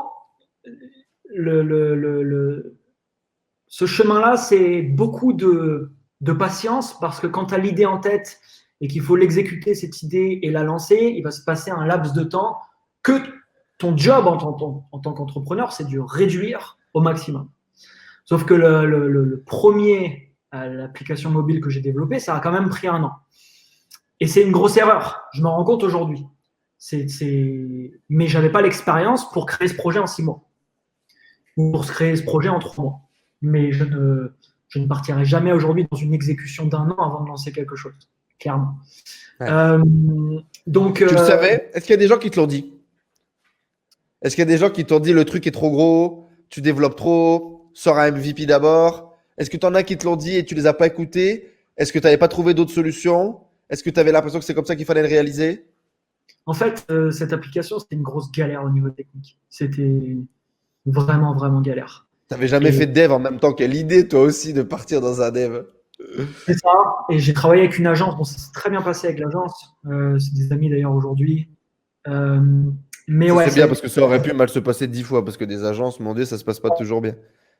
ce chemin-là, c'est beaucoup de patience, parce que quand tu as l'idée en tête et qu'il faut l'exécuter, cette idée, et la lancer, il va se passer un laps de temps que ton job en tant qu'entrepreneur, c'est de réduire au maximum. Sauf que le premier, l'application mobile que j'ai développée, ça a quand même pris 1 an. Et c'est une grosse erreur, je m'en rends compte aujourd'hui. Mais je n'avais pas l'expérience pour créer ce projet en 6 mois. Ou pour créer ce projet en 3 mois. Mais je ne partirai jamais aujourd'hui dans une exécution d'1 an avant de lancer quelque chose, clairement. Ouais. Donc, tu le savais? Est-ce qu'il y a des gens qui te l'ont dit? Est-ce qu'il y a des gens qui t'ont dit le truc est trop gros, tu développes trop, sors un MVP d'abord? Est-ce que tu en as qui te l'ont dit et tu les as pas écoutés? Est-ce que tu n'avais pas trouvé d'autres solutions? Est-ce que tu avais l'impression que c'est comme ça qu'il fallait le réaliser? En fait, cette application, c'était une grosse galère au niveau technique. C'était vraiment, vraiment galère. Tu n'avais jamais fait de dev en même temps. Quelle idée, toi aussi, de partir dans un dev. C'est ça. Et j'ai travaillé avec une agence. Bon, ça s'est très bien passé avec l'agence. C'est des amis d'ailleurs aujourd'hui. Mais ça, ouais, c'est bien parce que ça aurait pu mal se passer 10 fois parce que des agences, mon Dieu, ça se passe pas toujours bien.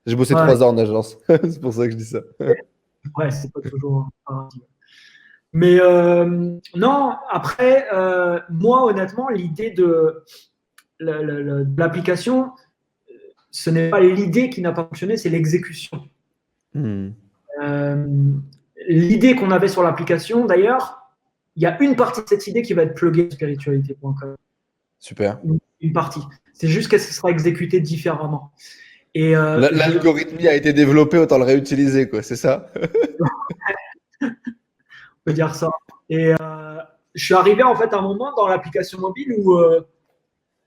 J'ai bossé 3 ans en agence. C'est pour ça que je dis ça. Ouais, c'est pas toujours paradis. Mais non, après, moi, honnêtement, l'idée de l'application, ce n'est pas l'idée qui n'a pas fonctionné, c'est l'exécution. L'idée qu'on avait sur l'application, d'ailleurs, il y a une partie de cette idée qui va être pluguée sur spiritualité.com. Super. Une partie. C'est juste qu'elle sera exécutée différemment. Et l'algorithme a été développé, autant le réutiliser, quoi. C'est ça? On peut dire ça. Et je suis arrivé en fait à un moment dans l'application mobile où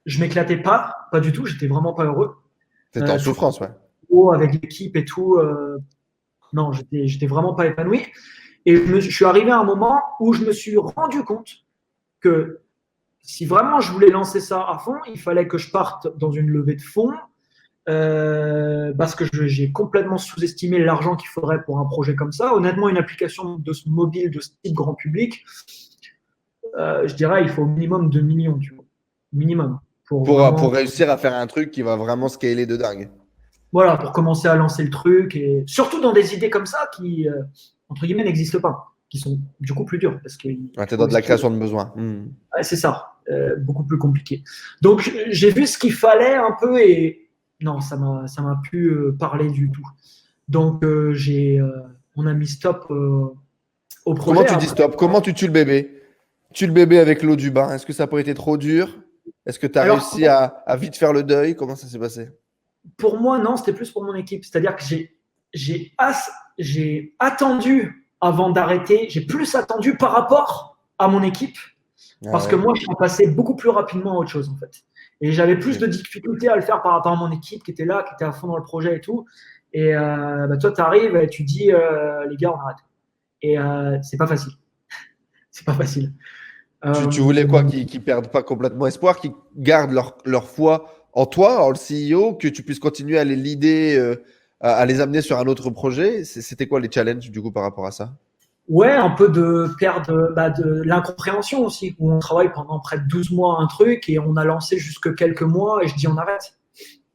je m'éclatais pas du tout. J'étais vraiment pas heureux. T'étais en souffrance, ouais. Avec l'équipe et tout. Non, j'étais vraiment pas épanoui. Et je suis arrivé à un moment où je me suis rendu compte que si vraiment je voulais lancer ça à fond, il fallait que je parte dans une levée de fonds, parce que j'ai complètement sous-estimé l'argent qu'il faudrait pour un projet comme ça. Honnêtement, une application de mobile de ce type grand public, je dirais il faut au minimum 2 millions, tu vois. Minimum. Pour réussir à faire un truc qui va vraiment scaler de dingue. Voilà, pour commencer à lancer le truc. Et surtout dans des idées comme ça qui, entre guillemets, n'existent pas, qui sont du coup plus dures. Parce que tu es dans de la création de besoins. Ouais, c'est ça, beaucoup plus compliqué. Donc, j'ai vu ce qu'il fallait un peu et non, ça m'a plus parlé du tout. Donc, on a mis stop au projet. Comment tu dis stop? Comment tu tues le bébé? Tue le bébé avec l'eau du bain. Est-ce que ça n'a pas été trop dur? Est-ce que tu as réussi à vite faire le deuil? Comment ça s'est passé? Pour moi, non, c'était plus pour mon équipe. C'est-à-dire que j'ai attendu avant d'arrêter. J'ai plus attendu par rapport à mon équipe. Parce que moi, je suis passé beaucoup plus rapidement à autre chose, en fait. Et j'avais plus de difficultés à le faire par rapport à mon équipe qui était là, qui était à fond dans le projet et tout. Et toi, tu arrives et tu dis, les gars, on arrête. Et c'est pas facile. C'est pas facile. Tu voulais quoi? Qu'ils perdent pas complètement espoir, qu'ils gardent leur foi en toi, en le CEO, que tu puisses continuer à les leader, à les amener sur un autre projet? C'était quoi les challenges du coup par rapport à ça? Ouais, un peu de perdre de l'incompréhension aussi, où on travaille pendant près de 12 mois un truc et on a lancé jusque quelques mois et je dis on arrête.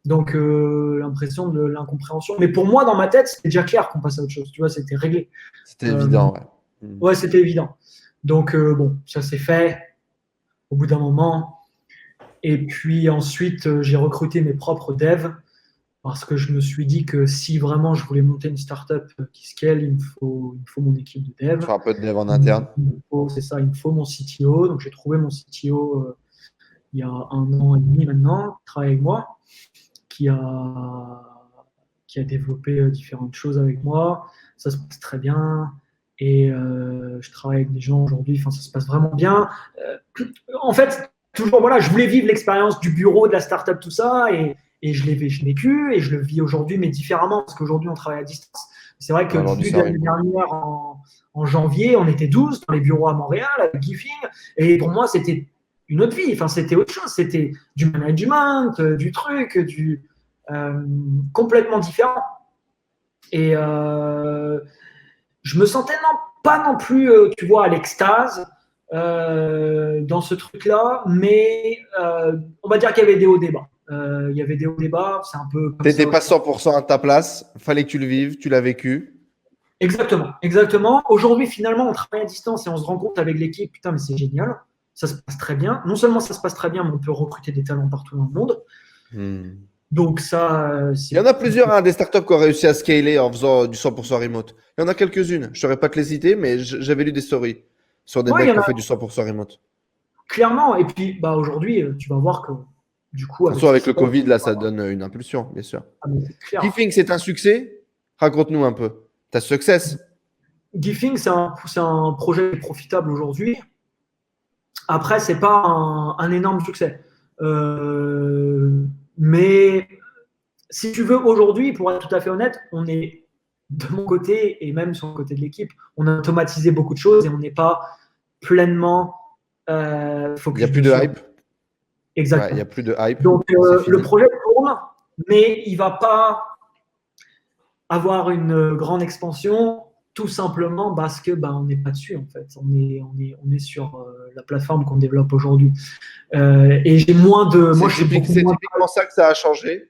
Donc l'impression de l'incompréhension. Mais pour moi, dans ma tête, c'était déjà clair qu'on passait à autre chose. Tu vois, c'était réglé. C'était évident, ouais. Ouais, c'était évident. Donc bon, ça s'est fait au bout d'un moment. Et puis ensuite, j'ai recruté mes propres devs parce que je me suis dit que si vraiment je voulais monter une startup qui scale, il me faut mon équipe de dev. Tu feras un peu de dev en interne. C'est ça, il me faut mon CTO. Donc j'ai trouvé mon CTO il y a 1 an et demi maintenant, qui travaille avec moi, qui a développé différentes choses avec moi. Ça se passe très bien. Et je travaille avec des gens aujourd'hui, enfin, ça se passe vraiment bien. En fait, toujours, voilà, je voulais vivre l'expérience du bureau, de la startup, tout ça, et je l'ai vécu, et je le vis aujourd'hui, mais différemment, parce qu'aujourd'hui, on travaille à distance. C'est vrai que début de l'année dernière, en janvier, on était 12 dans les bureaux à Montréal, avec Gifing, et pour moi, c'était une autre vie, enfin, c'était autre chose, c'était du management, du truc, complètement différent. Et je me sentais pas non plus, tu vois, à l'extase dans ce truc-là, mais on va dire qu'il y avait des hauts débats. Il y avait des hauts débats, c'est un peu comme T'étais ça pas aussi. 100% à ta place, fallait que tu le vives, tu l'as vécu. Exactement, exactement. Aujourd'hui, finalement, on travaille à distance et on se rend compte avec l'équipe, putain, mais c'est génial, ça se passe très bien. Non seulement ça se passe très bien, mais on peut recruter des talents partout dans le monde. Donc ça, Il y en a plusieurs, hein, des startups qui ont réussi à scaler en faisant du 100% remote. Il y en a quelques-unes. Je ne saurais pas te les citer, mais j'avais lu des stories sur des ouais, il mecs y qui en ont a fait du 100% remote. clairement. Et puis, bah, aujourd'hui, tu vas voir que du coup, avec Surtout ce qui avec se le passe, Covid, là, ça donne une impulsion, bien sûr. c'est clair. Gifting, c'est un succès? Raconte-nous un peu. Ta success? Gifting, c'est un projet profitable aujourd'hui. Après, c'est pas un énorme succès. Mais si tu veux, aujourd'hui, pour être tout à fait honnête, on est de mon côté et même sur le côté de l'équipe, on a automatisé beaucoup de choses et on n'est pas pleinement Il n'y a focus plus de dessus. hype? Ouais, il n'y Exactement. a plus de hype. Donc, C'est le fini. projet tourne, mais il ne va pas avoir une grande expansion, tout simplement parce que on n'est pas dessus en fait. On est sur la plateforme qu'on développe aujourd'hui. Et j'ai moins de. Moi, je suis beaucoup C'est moins. typiquement ça que ça a changé.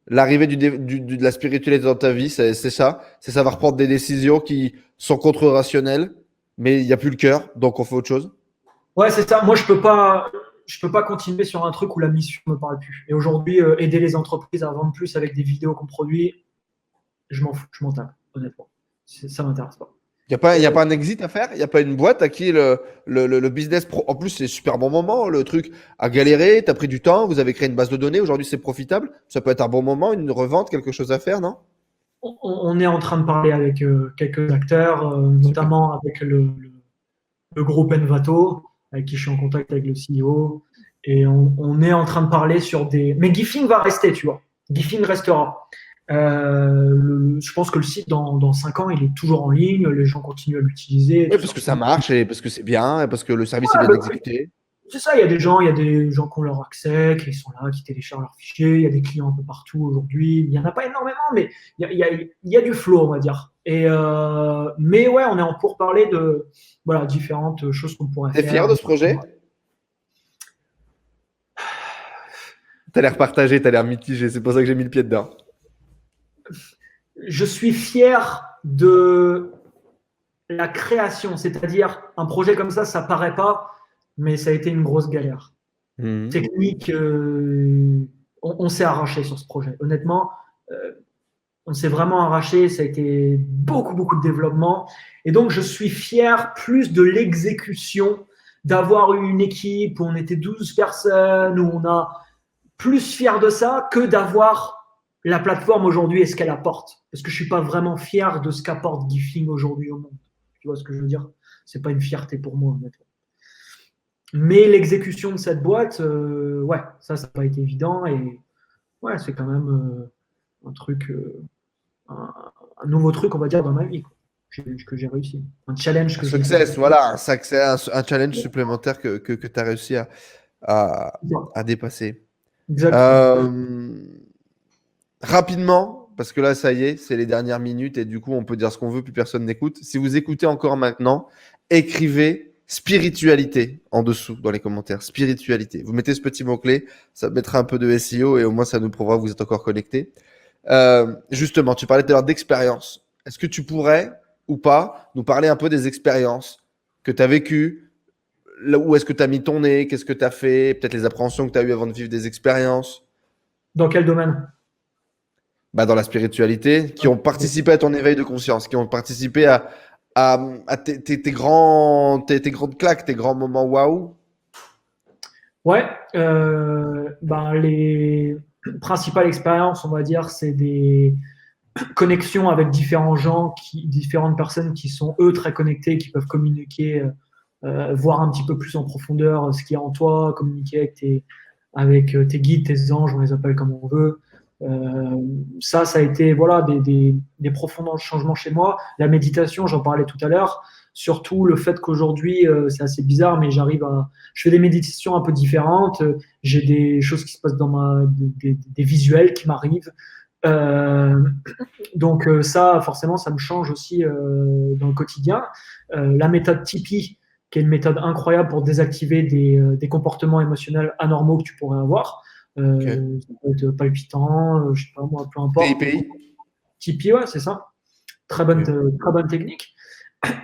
L'arrivée de la spiritualité dans ta vie, c'est ça. C'est savoir prendre des décisions qui sont contre-rationnelles, mais il n'y a plus le cœur, donc on fait autre chose. Ouais, c'est ça. Moi, je peux pas continuer sur un truc où la mission me parle plus. Et aujourd'hui, aider les entreprises à vendre plus avec des vidéos qu'on produit, je m'en fous, je m'en tape, honnêtement. Ça m'intéresse pas. Il y a pas un exit à faire? Il n'y a pas une boîte à qui le business pro. En plus, c'est super bon moment. Le truc a galéré, tu as pris du temps, vous avez créé une base de données. Aujourd'hui, c'est profitable. Ça peut être un bon moment, une revente, quelque chose à faire, non? On est en train de parler avec quelques acteurs, Super. notamment avec le groupe Envato, avec qui je suis en contact avec le CEO. Et on est en train de parler sur des. Mais Gifting va rester, tu vois. Gifting restera. Je pense que le site, dans 5 ans, il est toujours en ligne, les gens continuent à l'utiliser. Oui, parce que ça marche et parce que c'est bien et parce que le service est bien exécuté. C'est ça, il y a des gens qui ont leur accès, qui sont là, qui téléchargent leurs fichiers, il y a des clients un peu partout aujourd'hui. Il n'y en a pas énormément, mais il y a du flow, on va dire. Mais ouais, on est en pourparlers de différentes choses qu'on pourrait T'es fier faire. de ce projet? T'as l'air partagé, t'as l'air mitigé. C'est pour ça que j'ai mis le pied dedans. Je suis fier de la création, c'est-à-dire un projet comme ça paraît pas, mais ça a été une grosse galère. Technique, on s'est arraché sur ce projet. Honnêtement, on s'est vraiment arraché. Ça a été beaucoup, beaucoup de développement. Et donc, je suis fier plus de l'exécution, d'avoir eu une équipe où on était 12 personnes, où on a plus fier de ça que d'avoir la plateforme aujourd'hui et ce qu'elle apporte. Parce que je ne suis pas vraiment fier de ce qu'apporte Gifting aujourd'hui au monde. Tu vois ce que je veux dire? Ce n'est pas une fierté pour moi, honnêtement. Mais l'exécution de cette boîte, ouais, ça n'a pas été évident. Et ouais, c'est quand même un truc, un nouveau truc, on va dire, dans ma vie, quoi, que j'ai réussi. Un challenge que j'ai réussi. Success, voilà, un challenge supplémentaire que tu as réussi à dépasser. Exactement. Rapidement, parce que là, ça y est, c'est les dernières minutes et du coup, on peut dire ce qu'on veut, plus personne n'écoute. Si vous écoutez encore maintenant, écrivez spiritualité en dessous dans les commentaires. Spiritualité. Vous mettez ce petit mot-clé, ça mettra un peu de SEO et au moins ça nous prouvera que vous êtes encore connecté. Justement, tu parlais tout à l'heure d'expérience. Est-ce que tu pourrais ou pas nous parler un peu des expériences que tu as vécues? Où est-ce que tu as mis ton nez? Qu'est-ce que tu as fait? Peut-être les appréhensions que tu as eues avant de vivre des expériences? Dans quel domaine? Dans la spiritualité, qui ont participé à ton éveil de conscience, qui ont participé à tes grandes claques, tes grands moments waouh. Ouais, les principales expériences, on va dire, c'est des connexions avec différents gens, différentes personnes qui sont eux très connectés, qui peuvent communiquer, voir un petit peu plus en profondeur ce qu'il y a en toi, communiquer avec tes guides, tes anges, on les appelle comme on veut. Ça a été des profonds changements chez moi. La méditation, j'en parlais tout à l'heure. Surtout le fait qu'aujourd'hui, c'est assez bizarre, mais je fais des méditations un peu différentes. J'ai des choses qui se passent des visuels qui m'arrivent. Euh, donc ça, forcément, ça me change aussi dans le quotidien. La méthode Tipeee, qui est une méthode incroyable pour désactiver des comportements émotionnels anormaux que tu pourrais avoir. Ça peut être palpitant, je sais pas moi, peu importe. TIPI. Tipeee, ouais, c'est ça. Très bonne, Ok. très bonne technique.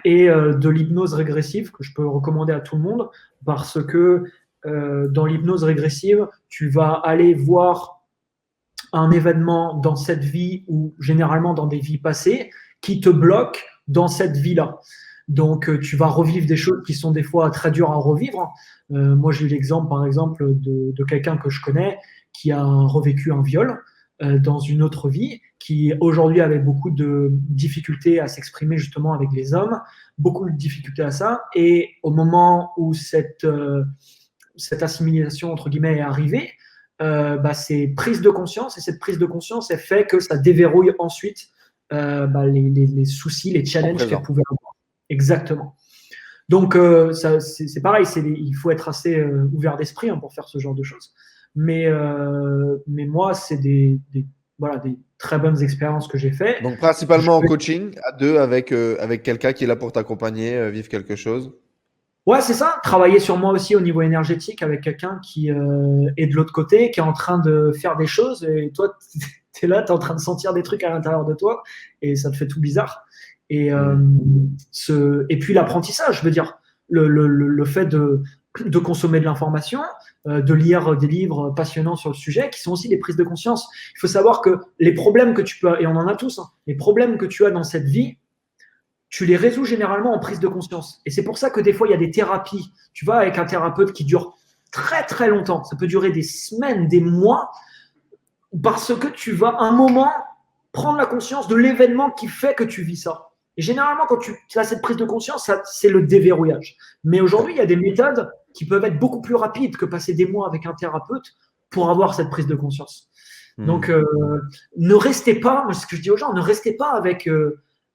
Et de l'hypnose régressive que je peux recommander à tout le monde parce que dans l'hypnose régressive, tu vas aller voir un événement dans cette vie ou généralement dans des vies passées qui te bloque dans cette vie-là. Donc, tu vas revivre des choses qui sont des fois très dures à revivre. Moi, j'ai eu l'exemple, par exemple, de quelqu'un que je connais qui a revécu un viol dans une autre vie, qui aujourd'hui avait beaucoup de difficultés à s'exprimer justement avec les hommes, beaucoup de difficultés à ça. Et au moment où cette assimilation, entre guillemets, est arrivée, c'est prise de conscience, et cette prise de conscience, elle fait que ça déverrouille ensuite les soucis, les challenges qu'elle pouvait avoir. Exactement. Donc, c'est pareil, il faut être assez ouvert d'esprit pour faire ce genre de choses. Mais moi, c'est des très bonnes expériences que j'ai faites. Donc, principalement en coaching, à deux, avec quelqu'un qui est là pour t'accompagner, vivre quelque chose. Ouais, c'est ça. Travailler sur moi aussi au niveau énergétique avec quelqu'un qui est de l'autre côté, qui est en train de faire des choses. Et toi, tu es là, tu es en train de sentir des trucs à l'intérieur de toi et ça te fait tout bizarre. Et puis l'apprentissage, je veux dire, le fait de consommer de l'information, de lire des livres passionnants sur le sujet, qui sont aussi des prises de conscience. Il faut savoir que les problèmes que tu peux, et on en a tous, les problèmes que tu as dans cette vie, tu les résous généralement en prise de conscience. Et c'est pour ça que des fois, il y a des thérapies, tu vois, avec un thérapeute qui dure très très longtemps. Ça peut durer des semaines, des mois, parce que tu vas un moment prendre la conscience de l'événement qui fait que tu vis ça. Et généralement, quand tu as cette prise de conscience, c'est le déverrouillage. Mais aujourd'hui, il y a des méthodes qui peuvent être beaucoup plus rapides que passer des mois avec un thérapeute pour avoir cette prise de conscience. Donc, ne restez pas, moi, ce que je dis aux gens, ne restez pas avec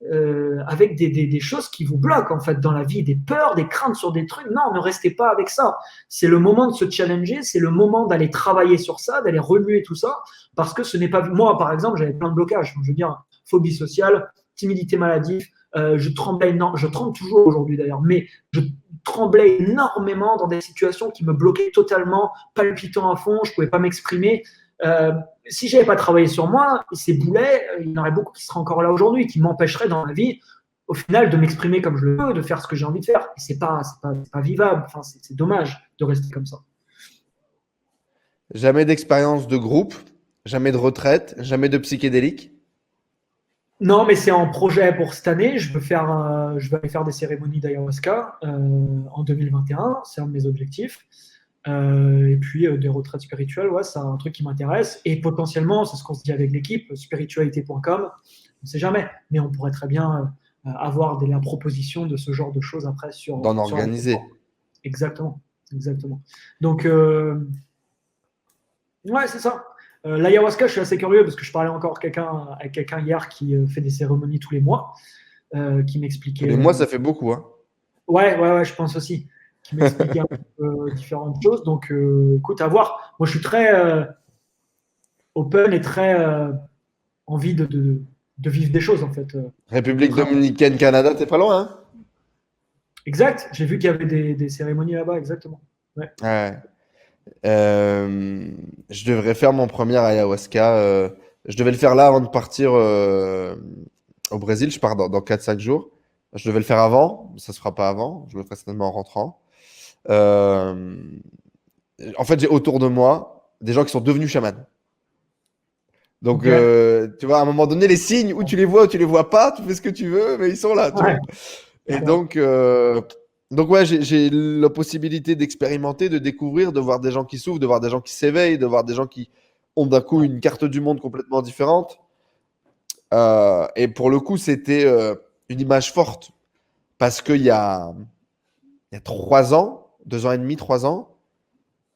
des choses qui vous bloquent en fait dans la vie, des peurs, des craintes sur des trucs. Non, ne restez pas avec ça. C'est le moment de se challenger, c'est le moment d'aller travailler sur ça, d'aller remuer tout ça, parce que ce n'est pas moi par exemple, j'avais plein de blocages. Je veux dire, phobie sociale, timidité maladive. Je tremblais énormément, je tremble toujours aujourd'hui d'ailleurs, mais je tremblais énormément dans des situations qui me bloquaient totalement, palpitant à fond, je pouvais pas m'exprimer. Si j'avais pas travaillé sur moi, ces boulets, il y en aurait beaucoup qui seraient encore là aujourd'hui, qui m'empêcheraient dans la vie, au final, de m'exprimer comme je le veux, de faire ce que j'ai envie de faire. Et c'est pas vivable. Enfin, c'est dommage de rester comme ça. Jamais d'expérience de groupe, jamais de retraite, jamais de psychédélique. Non, mais c'est en projet pour cette année. Je vais aller faire des cérémonies d'ayahuasca en 2021. C'est un de mes objectifs. Et puis des retraites spirituelles, ouais, c'est un truc qui m'intéresse. Et potentiellement, c'est ce qu'on se dit avec l'équipe, spiritualité.com, on ne sait jamais, mais on pourrait très bien avoir la proposition de ce genre de choses après d'en organiser. Exactement. Donc, ouais, c'est ça. L'ayahuasca, je suis assez curieux parce que je parlais encore avec quelqu'un hier qui fait des cérémonies tous les mois, qui m'expliquait. Tous les mois, ça fait beaucoup, hein. Ouais, je pense aussi. Qui m'expliquait un peu différentes choses. Donc, écoute, à voir. Moi, je suis très open et très envie de vivre des choses, en fait. République dominicaine, Canada, t'es pas loin, hein? Exact. J'ai vu qu'il y avait des cérémonies là-bas, exactement. Ouais. Je devrais faire mon premier ayahuasca. Je devais le faire là avant de partir au Brésil. Je pars dans 4-5 jours. Je devais le faire avant. Ça ne se fera pas avant. Je le ferai certainement en rentrant. En fait, j'ai autour de moi des gens qui sont devenus chamans. Donc, tu vois, à un moment donné, les signes, où tu les vois, ou tu les vois pas, tu fais ce que tu veux, mais ils sont là. Tu vois. Et donc ouais, j'ai la possibilité d'expérimenter, de découvrir, de voir des gens qui souffrent, de voir des gens qui s'éveillent, de voir des gens qui ont d'un coup une carte du monde complètement différente. Et pour le coup, c'était une image forte. Parce qu'il y a 3 ans, 2 ans et demi, 3 ans,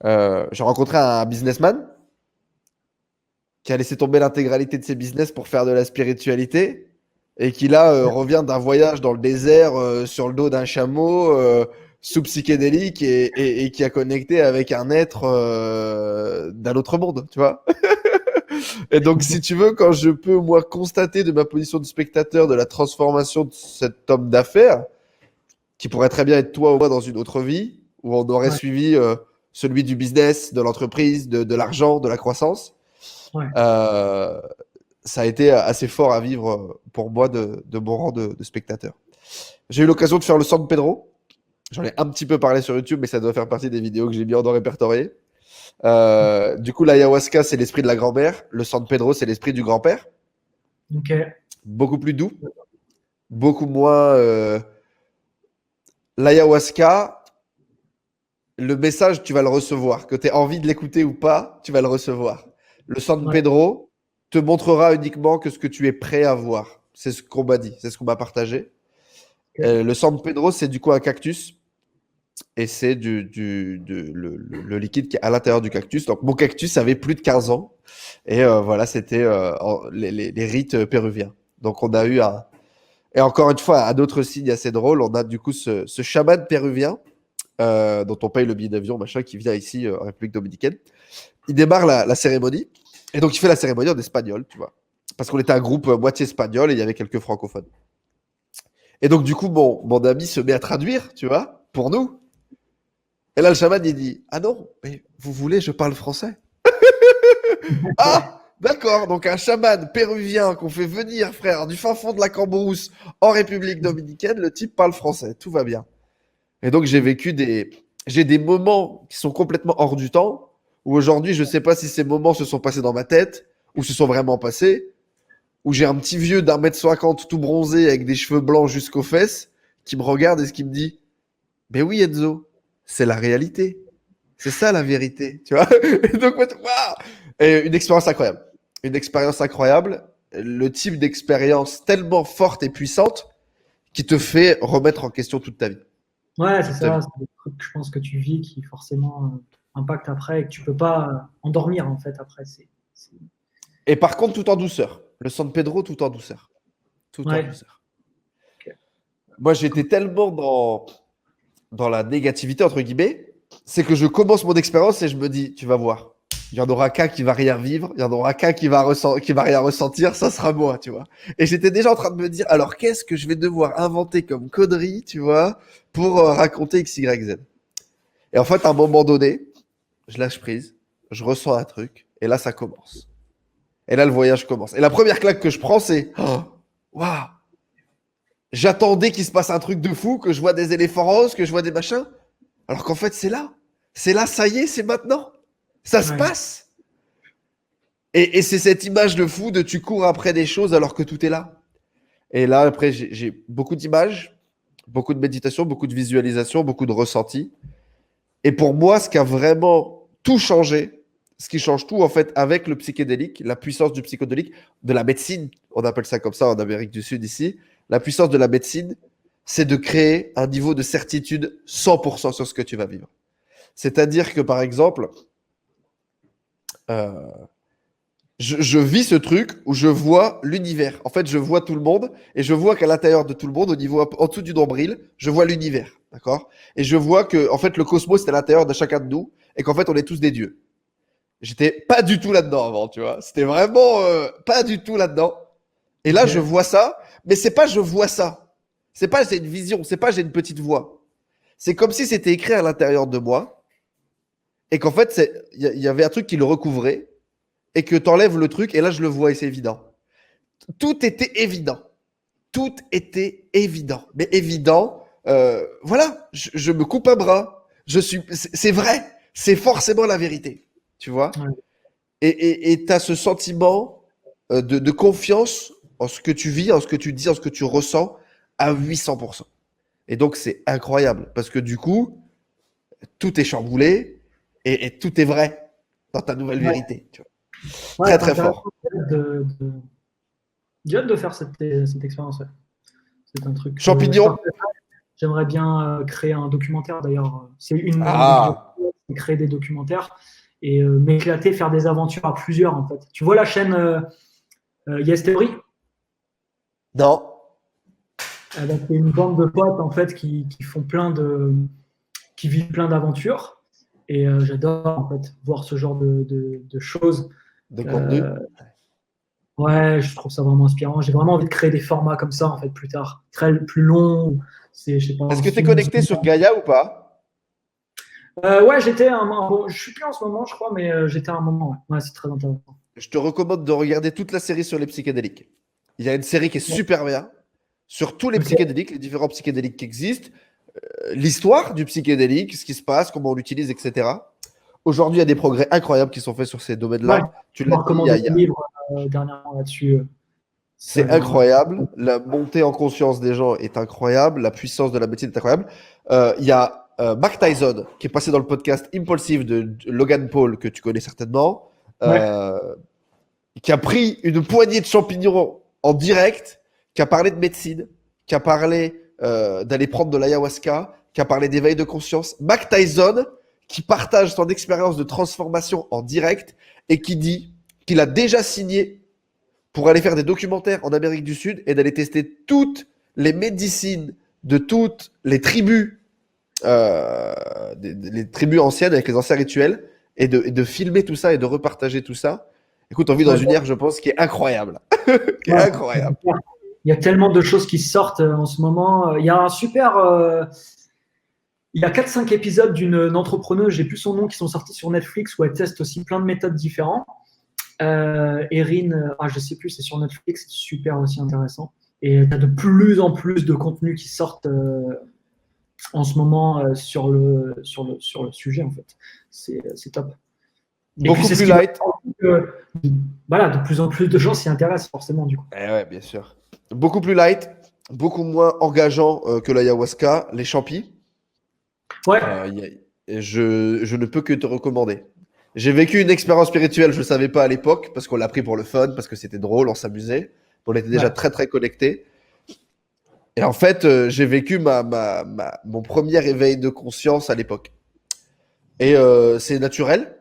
j'ai rencontré un businessman qui a laissé tomber l'intégralité de ses business pour faire de la spiritualité. et qui là revient d'un voyage dans le désert sur le dos d'un chameau sous psychédélique et qui a connecté avec un être d'un autre monde, tu vois. Et donc, si tu veux, quand je peux, moi, constater de ma position de spectateur de la transformation de cet homme d'affaires, qui pourrait très bien être toi ou moi dans une autre vie, où on aurait suivi celui du business, de l'entreprise, de l'argent, de la croissance, ça a été assez fort à vivre pour moi de mon rang de spectateur. J'ai eu l'occasion de faire le San Pedro. J'en ai un petit peu parlé sur YouTube, mais ça doit faire partie des vidéos que j'ai bien répertoriées. Du coup, l'ayahuasca, c'est l'esprit de la grand-mère. Le San Pedro, c'est l'esprit du grand-père. Ok. Beaucoup plus doux. Beaucoup moins... L'ayahuasca, le message, tu vas le recevoir. Que tu aies envie de l'écouter ou pas, tu vas le recevoir. Le San Pedro te montrera uniquement que ce que tu es prêt à voir. C'est ce qu'on m'a dit, c'est ce qu'on m'a partagé. Le San Pedro, c'est du coup un cactus. Et c'est le liquide qui est à l'intérieur du cactus. Donc, mon cactus avait plus de 15 ans. Et voilà, c'était les rites péruviens. Donc, on a eu un... Et encore une fois, un autre signe assez drôle, on a du coup ce chaman péruvien dont on paye le billet d'avion, machin, qui vient ici en République dominicaine. Il démarre la cérémonie. Et donc, il fait la cérémonie en espagnol, tu vois. Parce qu'on était un groupe moitié espagnol et il y avait quelques francophones. Et donc, du coup, mon ami se met à traduire, tu vois, pour nous. Et là, le chaman, il dit « Ah non, mais vous voulez, je parle français ?» Ah, d'accord. Donc, un chaman péruvien qu'on fait venir, frère, du fin fond de la Cambrousse en République dominicaine, le type parle français. Tout va bien. Et donc, j'ai des moments qui sont complètement hors du temps, où aujourd'hui, je ne sais pas si ces moments se sont passés dans ma tête, ou se sont vraiment passés, où j'ai un petit vieux d'1,50 m tout bronzé avec des cheveux blancs jusqu'aux fesses, qui me regarde et qui me dit « Mais oui, Enzo, c'est la réalité. C'est ça la vérité. » Tu vois. Et donc, waouh, et une expérience incroyable. Une expérience incroyable. Le type d'expérience tellement forte et puissante qui te fait remettre en question toute ta vie. Ouais, c'est ça. C'est des trucs que je pense que tu vis qui forcément impactent après et que tu peux pas endormir en fait après. Et par contre, tout en douceur. Le San Pedro, tout en douceur. Tout en douceur. Okay. Moi, j'étais tellement dans la négativité, entre guillemets, c'est que je commence mon expérience et je me dis, tu vas voir, il y en aura qu'un qui va rien vivre, il y en aura qu'un qui va rien ressentir, ça sera moi, tu vois. Et j'étais déjà en train de me dire, alors qu'est-ce que je vais devoir inventer comme connerie, tu vois, pour raconter X, Y, Z. Et en fait, à un moment donné, je lâche prise, je ressens un truc, et là, ça commence. Et là, le voyage commence. Et la première claque que je prends, c'est oh, waouh! J'attendais qu'il se passe un truc de fou, que je vois des éléphants roses, que je vois des machins. Alors qu'en fait, c'est là. C'est là, ça y est, c'est maintenant. Ça se passe. Et c'est cette image de fou de tu cours après des choses alors que tout est là. Et là, après, j'ai beaucoup d'images, beaucoup de méditation, beaucoup de visualisation, beaucoup de ressentis. Et pour moi, ce qui a vraiment tout changé, ce qui change tout, en fait, avec le psychédélique, la puissance du psychédélique, de la médecine, on appelle ça comme ça en Amérique du Sud ici, la puissance de la médecine, c'est de créer un niveau de certitude 100% sur ce que tu vas vivre. C'est-à-dire que, par exemple, je vis ce truc où je vois l'univers. En fait, je vois tout le monde et je vois qu'à l'intérieur de tout le monde, au niveau en dessous du nombril, je vois l'univers, d'accord? Et je vois que, en fait, le cosmos est à l'intérieur de chacun de nous et qu'en fait, on est tous des dieux. J'étais pas du tout là-dedans avant, tu vois. C'était vraiment pas du tout là-dedans. Et là, je vois ça, mais c'est pas je vois ça. C'est pas j'ai une vision, c'est pas j'ai une petite voix. C'est comme si c'était écrit à l'intérieur de moi et qu'en fait, il y avait un truc qui le recouvrait et que t'enlèves le truc et là, je le vois et c'est évident. Tout était évident. Tout était évident. Mais évident, voilà, je me coupe un bras. C'est vrai. C'est forcément la vérité. Tu vois? Et t'as ce sentiment de confiance en ce que tu vis, en ce que tu dis, en ce que tu ressens à 800%. Et donc, c'est incroyable parce que du coup, tout est chamboulé et tout est vrai dans ta nouvelle vérité. Tu vois. Très, très fort. J'ai hâte de faire cette expérience. C'est un truc. Champignon. J'aimerais bien créer un documentaire d'ailleurs. C'est une de créer des documentaires et m'éclater, faire des aventures à plusieurs en fait. Tu vois la chaîne Yes Theory? Non. C'est une bande de potes en fait qui font qui vivent plein d'aventures. Et j'adore en fait voir ce genre de choses. De contenu. Ouais, je trouve ça vraiment inspirant. J'ai vraiment envie de créer des formats comme ça en fait plus tard, plus longs. Je sais pas. Est-ce que tu es connecté sur Gaïa ou pas? Ouais, je suis plus en ce moment, je crois, mais j'étais à un moment. Ouais, ouais, c'est très intéressant. Je te recommande de regarder toute la série sur les psychédéliques. Il y a une série qui est super bien sur tous les psychédéliques, les différents psychédéliques qui existent, l'histoire du psychédélique, ce qui se passe, comment on l'utilise, etc. Aujourd'hui, il y a des progrès incroyables qui sont faits sur ces domaines-là. Ouais, Tu l'as dit, un livre dernièrement là-dessus. C'est incroyable. La montée en conscience des gens est incroyable. La puissance de la médecine est incroyable. Il y a Mike Tyson qui est passé dans le podcast Impulsive de Logan Paul, que tu connais certainement, qui a pris une poignée de champignons en direct, qui a parlé de médecine, qui a parlé d'aller prendre de l'ayahuasca, qui a parlé d'éveil de conscience. Mike Tyson qui partage son expérience de transformation en direct et qui dit qu'il a déjà signé pour aller faire des documentaires en Amérique du Sud et d'aller tester toutes les médecines de toutes les tribus, les tribus anciennes avec les anciens rituels, et de filmer tout ça et de repartager tout ça. Écoute, on vit dans une ère, je pense, qui est incroyable. Qui est incroyable. Il y a tellement de choses qui sortent en ce moment. Il y a un super... il y a 4-5 épisodes d'une entrepreneuse, j'ai plus son nom, qui sont sortis sur Netflix où elle teste aussi plein de méthodes différentes. Erin, je sais plus, c'est sur Netflix, c'est super aussi intéressant. Et tu as de plus en plus de contenus qui sortent en ce moment sur le sujet, en fait. C'est top. Beaucoup plus light. Voilà, de plus en plus de gens s'y intéressent forcément, du coup. Ouais, bien sûr. Beaucoup plus light, beaucoup moins engageant que l'ayahuasca, les champis. Ouais. Je ne peux que te recommander. J'ai vécu une expérience spirituelle, je ne savais pas à l'époque, parce qu'on l'a pris pour le fun, parce que c'était drôle, on s'amusait. On était déjà très, très connectés. Et en fait, j'ai vécu mon premier éveil de conscience à l'époque. Et c'est naturel,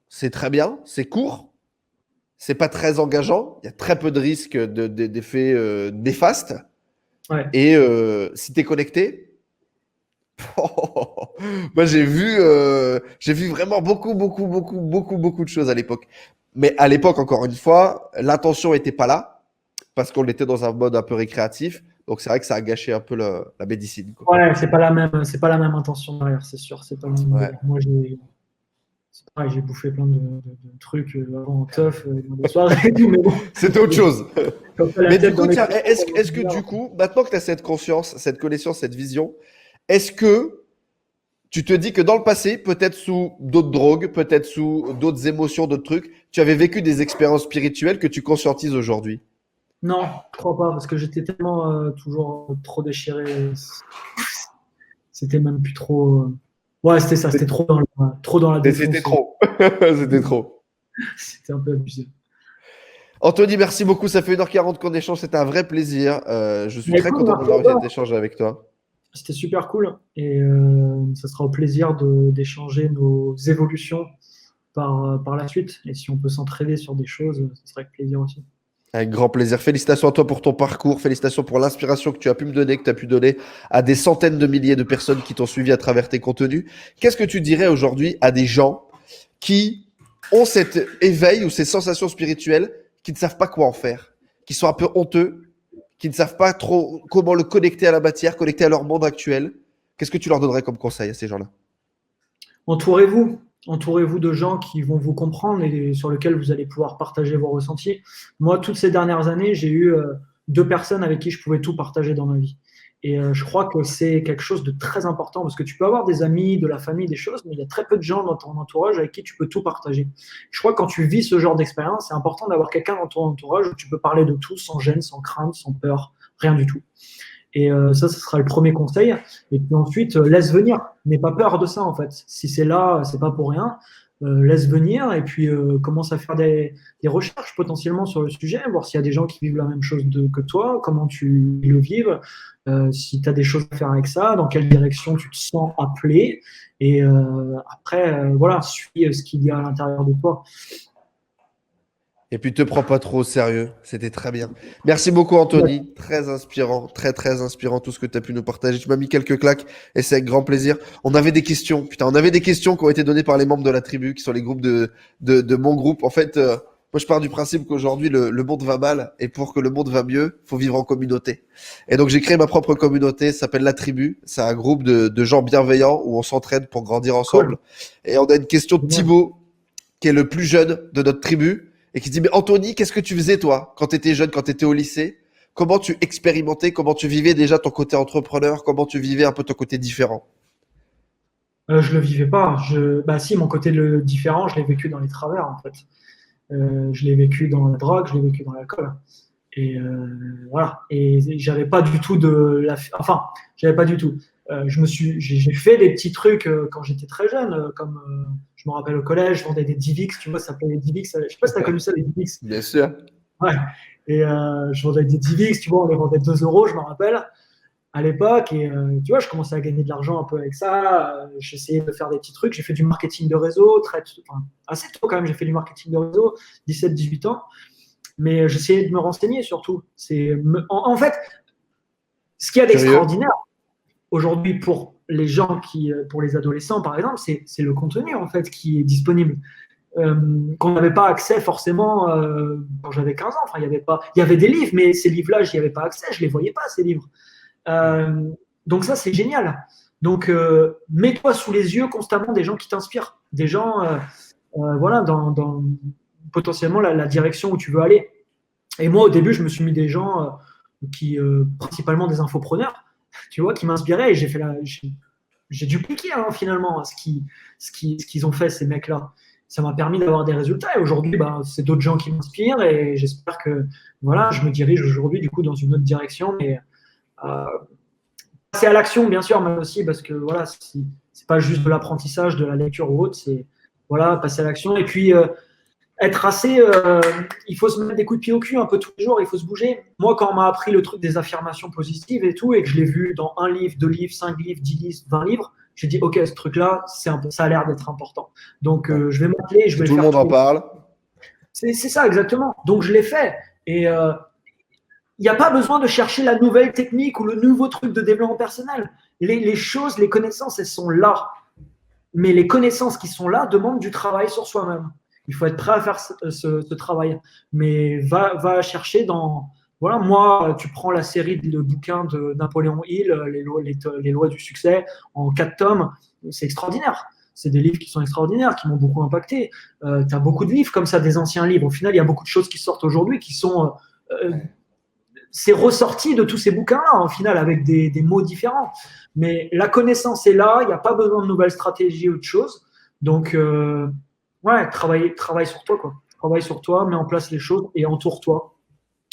c'est très bien, c'est court, c'est pas très engageant, il y a très peu de risques d'effets néfastes. Ouais. Et si tu es connecté, moi j'ai vu vraiment beaucoup de choses à l'époque. Mais à l'époque, encore une fois, l'intention n'était pas là parce qu'on était dans un mode un peu récréatif. Donc c'est vrai que ça a gâché un peu la médecine, quoi. Ouais, c'est pas la même intention derrière, c'est sûr. C'est pas le même. Ouais. Moi c'est pareil, j'ai bouffé plein de trucs avant en teuf dans les soirées et tout, mais bon. C'était autre chose. Mais du coup, tiens, est-ce que bizarre. du coup, maintenant que tu as cette conscience, cette connaissance, cette vision, est-ce que tu te dis que dans le passé, peut-être sous d'autres drogues, peut-être sous d'autres émotions, d'autres trucs, tu avais vécu des expériences spirituelles que tu conscientises aujourd'hui? Non, je crois pas, parce que j'étais tellement toujours trop déchiré. C'était même plus trop. Ouais, c'était ça, c'était trop dans la défonce. C'était trop. C'était trop. C'était un peu abusé. Anthony, merci beaucoup. Ça fait 1h40 qu'on échange. C'était un vrai plaisir. Je suis très content d'avoir eu cet échange avec toi. C'était super cool. Et ça sera au plaisir d'échanger nos évolutions par la suite. Et si on peut s'entraider sur des choses, ce serait avec plaisir aussi. Avec grand plaisir. Félicitations à toi pour ton parcours. Félicitations pour l'inspiration que tu as pu me donner, que tu as pu donner à des centaines de milliers de personnes qui t'ont suivi à travers tes contenus. Qu'est-ce que tu dirais aujourd'hui à des gens qui ont cet éveil ou ces sensations spirituelles, qui ne savent pas quoi en faire, qui sont un peu honteux, qui ne savent pas trop comment le connecter à la matière, connecter à leur monde actuel? Qu'est-ce que tu leur donnerais comme conseil à ces gens-là? Entourez-vous de gens qui vont vous comprendre et sur lesquels vous allez pouvoir partager vos ressentis. Moi, toutes ces dernières années, j'ai eu 2 personnes avec qui je pouvais tout partager dans ma vie. Et je crois que c'est quelque chose de très important parce que tu peux avoir des amis, de la famille, des choses, mais il y a très peu de gens dans ton entourage avec qui tu peux tout partager. Je crois que quand tu vis ce genre d'expérience, c'est important d'avoir quelqu'un dans ton entourage où tu peux parler de tout sans gêne, sans crainte, sans peur, rien du tout. Et ça, ce sera le premier conseil. Et puis ensuite, laisse venir. N'aie pas peur de ça, en fait. Si c'est là, c'est pas pour rien. Laisse venir et puis commence à faire des recherches potentiellement sur le sujet, voir s'il y a des gens qui vivent la même chose que toi, comment tu le vives, si tu as des choses à faire avec ça, dans quelle direction tu te sens appelé. Et après, voilà, suis ce qu'il y a à l'intérieur de toi. Et puis, te prends pas trop au sérieux. C'était très bien. Merci beaucoup, Anthony. Très inspirant, très, très inspirant tout ce que tu as pu nous partager. Tu m'as mis quelques claques et c'est avec grand plaisir. On avait des questions. Putain, on avait des questions qui ont été données par les membres de la tribu, qui sont les groupes de mon groupe. En fait, moi, je pars du principe qu'aujourd'hui, le monde va mal. Et pour que le monde va mieux, faut vivre en communauté. Et donc, j'ai créé ma propre communauté. Ça s'appelle La Tribu. C'est un groupe de gens bienveillants où on s'entraide pour grandir ensemble. Cool. Et on a une question de Thibaut, qui est le plus jeune de notre tribu. Et qui dit, mais Anthony, qu'est-ce que tu faisais toi quand tu étais jeune, quand tu étais au lycée? Comment tu expérimentais, comment tu vivais déjà ton côté entrepreneur, comment tu vivais un peu ton côté différent? Je le vivais pas. Bah si, mon côté différent, je l'ai vécu dans les travers en fait. Je l'ai vécu dans la drogue, je l'ai vécu dans l'alcool. Et voilà. Et j'avais pas du tout enfin, j'avais pas du tout. J'ai fait des petits trucs quand j'étais très jeune, comme je me rappelle au collège, je vendais des Divix, tu vois, ça s'appelait des Divix. Je sais pas si tu as connu ça, les Divix. Bien sûr. Ouais. Et je vendais des Divix, tu vois, on les vendait 2 euros, je me rappelle, à l'époque. Et tu vois, je commençais à gagner de l'argent un peu avec ça. J'essayais de faire des petits trucs. J'ai fait du marketing de réseau, assez tôt quand même, j'ai fait du marketing de réseau, 17-18 ans. Mais j'essayais de me renseigner surtout. En fait, ce qu'il y a d'extraordinaire aujourd'hui pour les gens pour les adolescents par exemple, c'est le contenu en fait qui est disponible. Qu'on n'avait pas accès forcément quand j'avais 15 ans. Enfin, il y avait des livres, mais ces livres-là, j'y avais pas accès, je les voyais pas ces livres. Donc ça, c'est génial. Donc mets-toi sous les yeux constamment des gens qui t'inspirent, des gens, voilà, dans potentiellement la direction où tu veux aller. Et moi, au début, je me suis mis des gens principalement des infopreneurs, tu vois, qui m'inspiraient, et j'ai dupliqué finalement ce qu'ils ont fait, ces mecs-là. Ça m'a permis d'avoir des résultats, et aujourd'hui, c'est d'autres gens qui m'inspirent, et j'espère que voilà, je me dirige aujourd'hui du coup dans une autre direction, mais passer à l'action, bien sûr, mais aussi parce que voilà, c'est pas juste de l'apprentissage, de la lecture ou autre, c'est voilà, passer à l'action, et puis être assez, il faut se mettre des coups de pied au cul un peu tous les jours, il faut se bouger. Moi, quand on m'a appris le truc des affirmations positives et tout, et que je l'ai vu dans 1 livre, 2 livres, 5 livres, 10 livres, 20 livres, j'ai dit, ok, ce truc-là, ça a l'air d'être important. Donc, je vais m'atteler, je vais tout le le faire. monde en parle. C'est ça, exactement. Donc, je l'ai fait. Et il n'y a pas besoin de chercher la nouvelle technique ou le nouveau truc de développement personnel. Les choses, les connaissances, elles sont là. Mais les connaissances qui sont là demandent du travail sur soi-même. Il faut être prêt à faire ce travail. Mais va chercher dans… Voilà, moi, tu prends la série de bouquins de Napoléon Hill, les lois du succès, en 4 tomes, c'est extraordinaire. C'est des livres qui sont extraordinaires, qui m'ont beaucoup impacté. Tu as beaucoup de livres comme ça, des anciens livres. Au final, il y a beaucoup de choses qui sortent aujourd'hui qui sont… c'est ressorti de tous ces bouquins-là, au final, avec des mots différents. Mais la connaissance est là, il n'y a pas besoin de nouvelles stratégies ou de choses. Donc, ouais, travaille sur toi, quoi. Travaille sur toi, mets en place les choses et entoure-toi.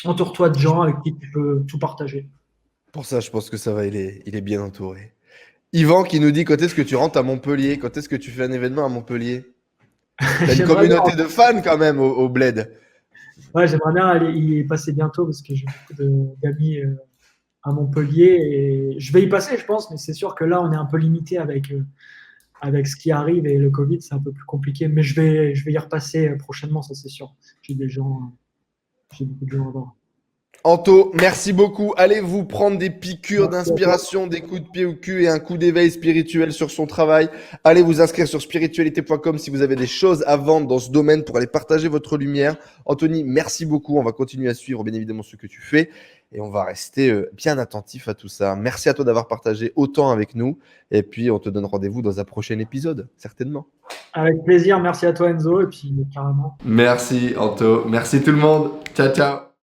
Entoure-toi de gens avec qui tu peux tout partager. Pour ça, je pense que ça va, il est bien entouré. Yvan qui nous dit, quand est-ce que tu rentres à Montpellier? Quand est-ce que tu fais un événement à Montpellier? T'as une communauté de fans quand même au Bled. Ouais, j'aimerais bien y passer bientôt parce que j'ai beaucoup d'amis à Montpellier et je vais y passer, je pense, mais c'est sûr que là, on est un peu limité avec ce qui arrive et le Covid, c'est un peu plus compliqué, mais je vais y repasser prochainement, ça c'est sûr. J'ai beaucoup de gens à voir. Anto, merci beaucoup. Allez vous prendre des piqûres d'inspiration, des coups de pied au cul et un coup d'éveil spirituel sur son travail. Allez vous inscrire sur spiritualité.com si vous avez des choses à vendre dans ce domaine pour aller partager votre lumière. Anthony, merci beaucoup. On va continuer à suivre bien évidemment ce que tu fais et on va rester bien attentif à tout ça. Merci à toi d'avoir partagé autant avec nous et puis on te donne rendez-vous dans un prochain épisode, certainement. Avec plaisir. Merci à toi Enzo et puis carrément. Merci Anto. Merci tout le monde. Ciao, ciao.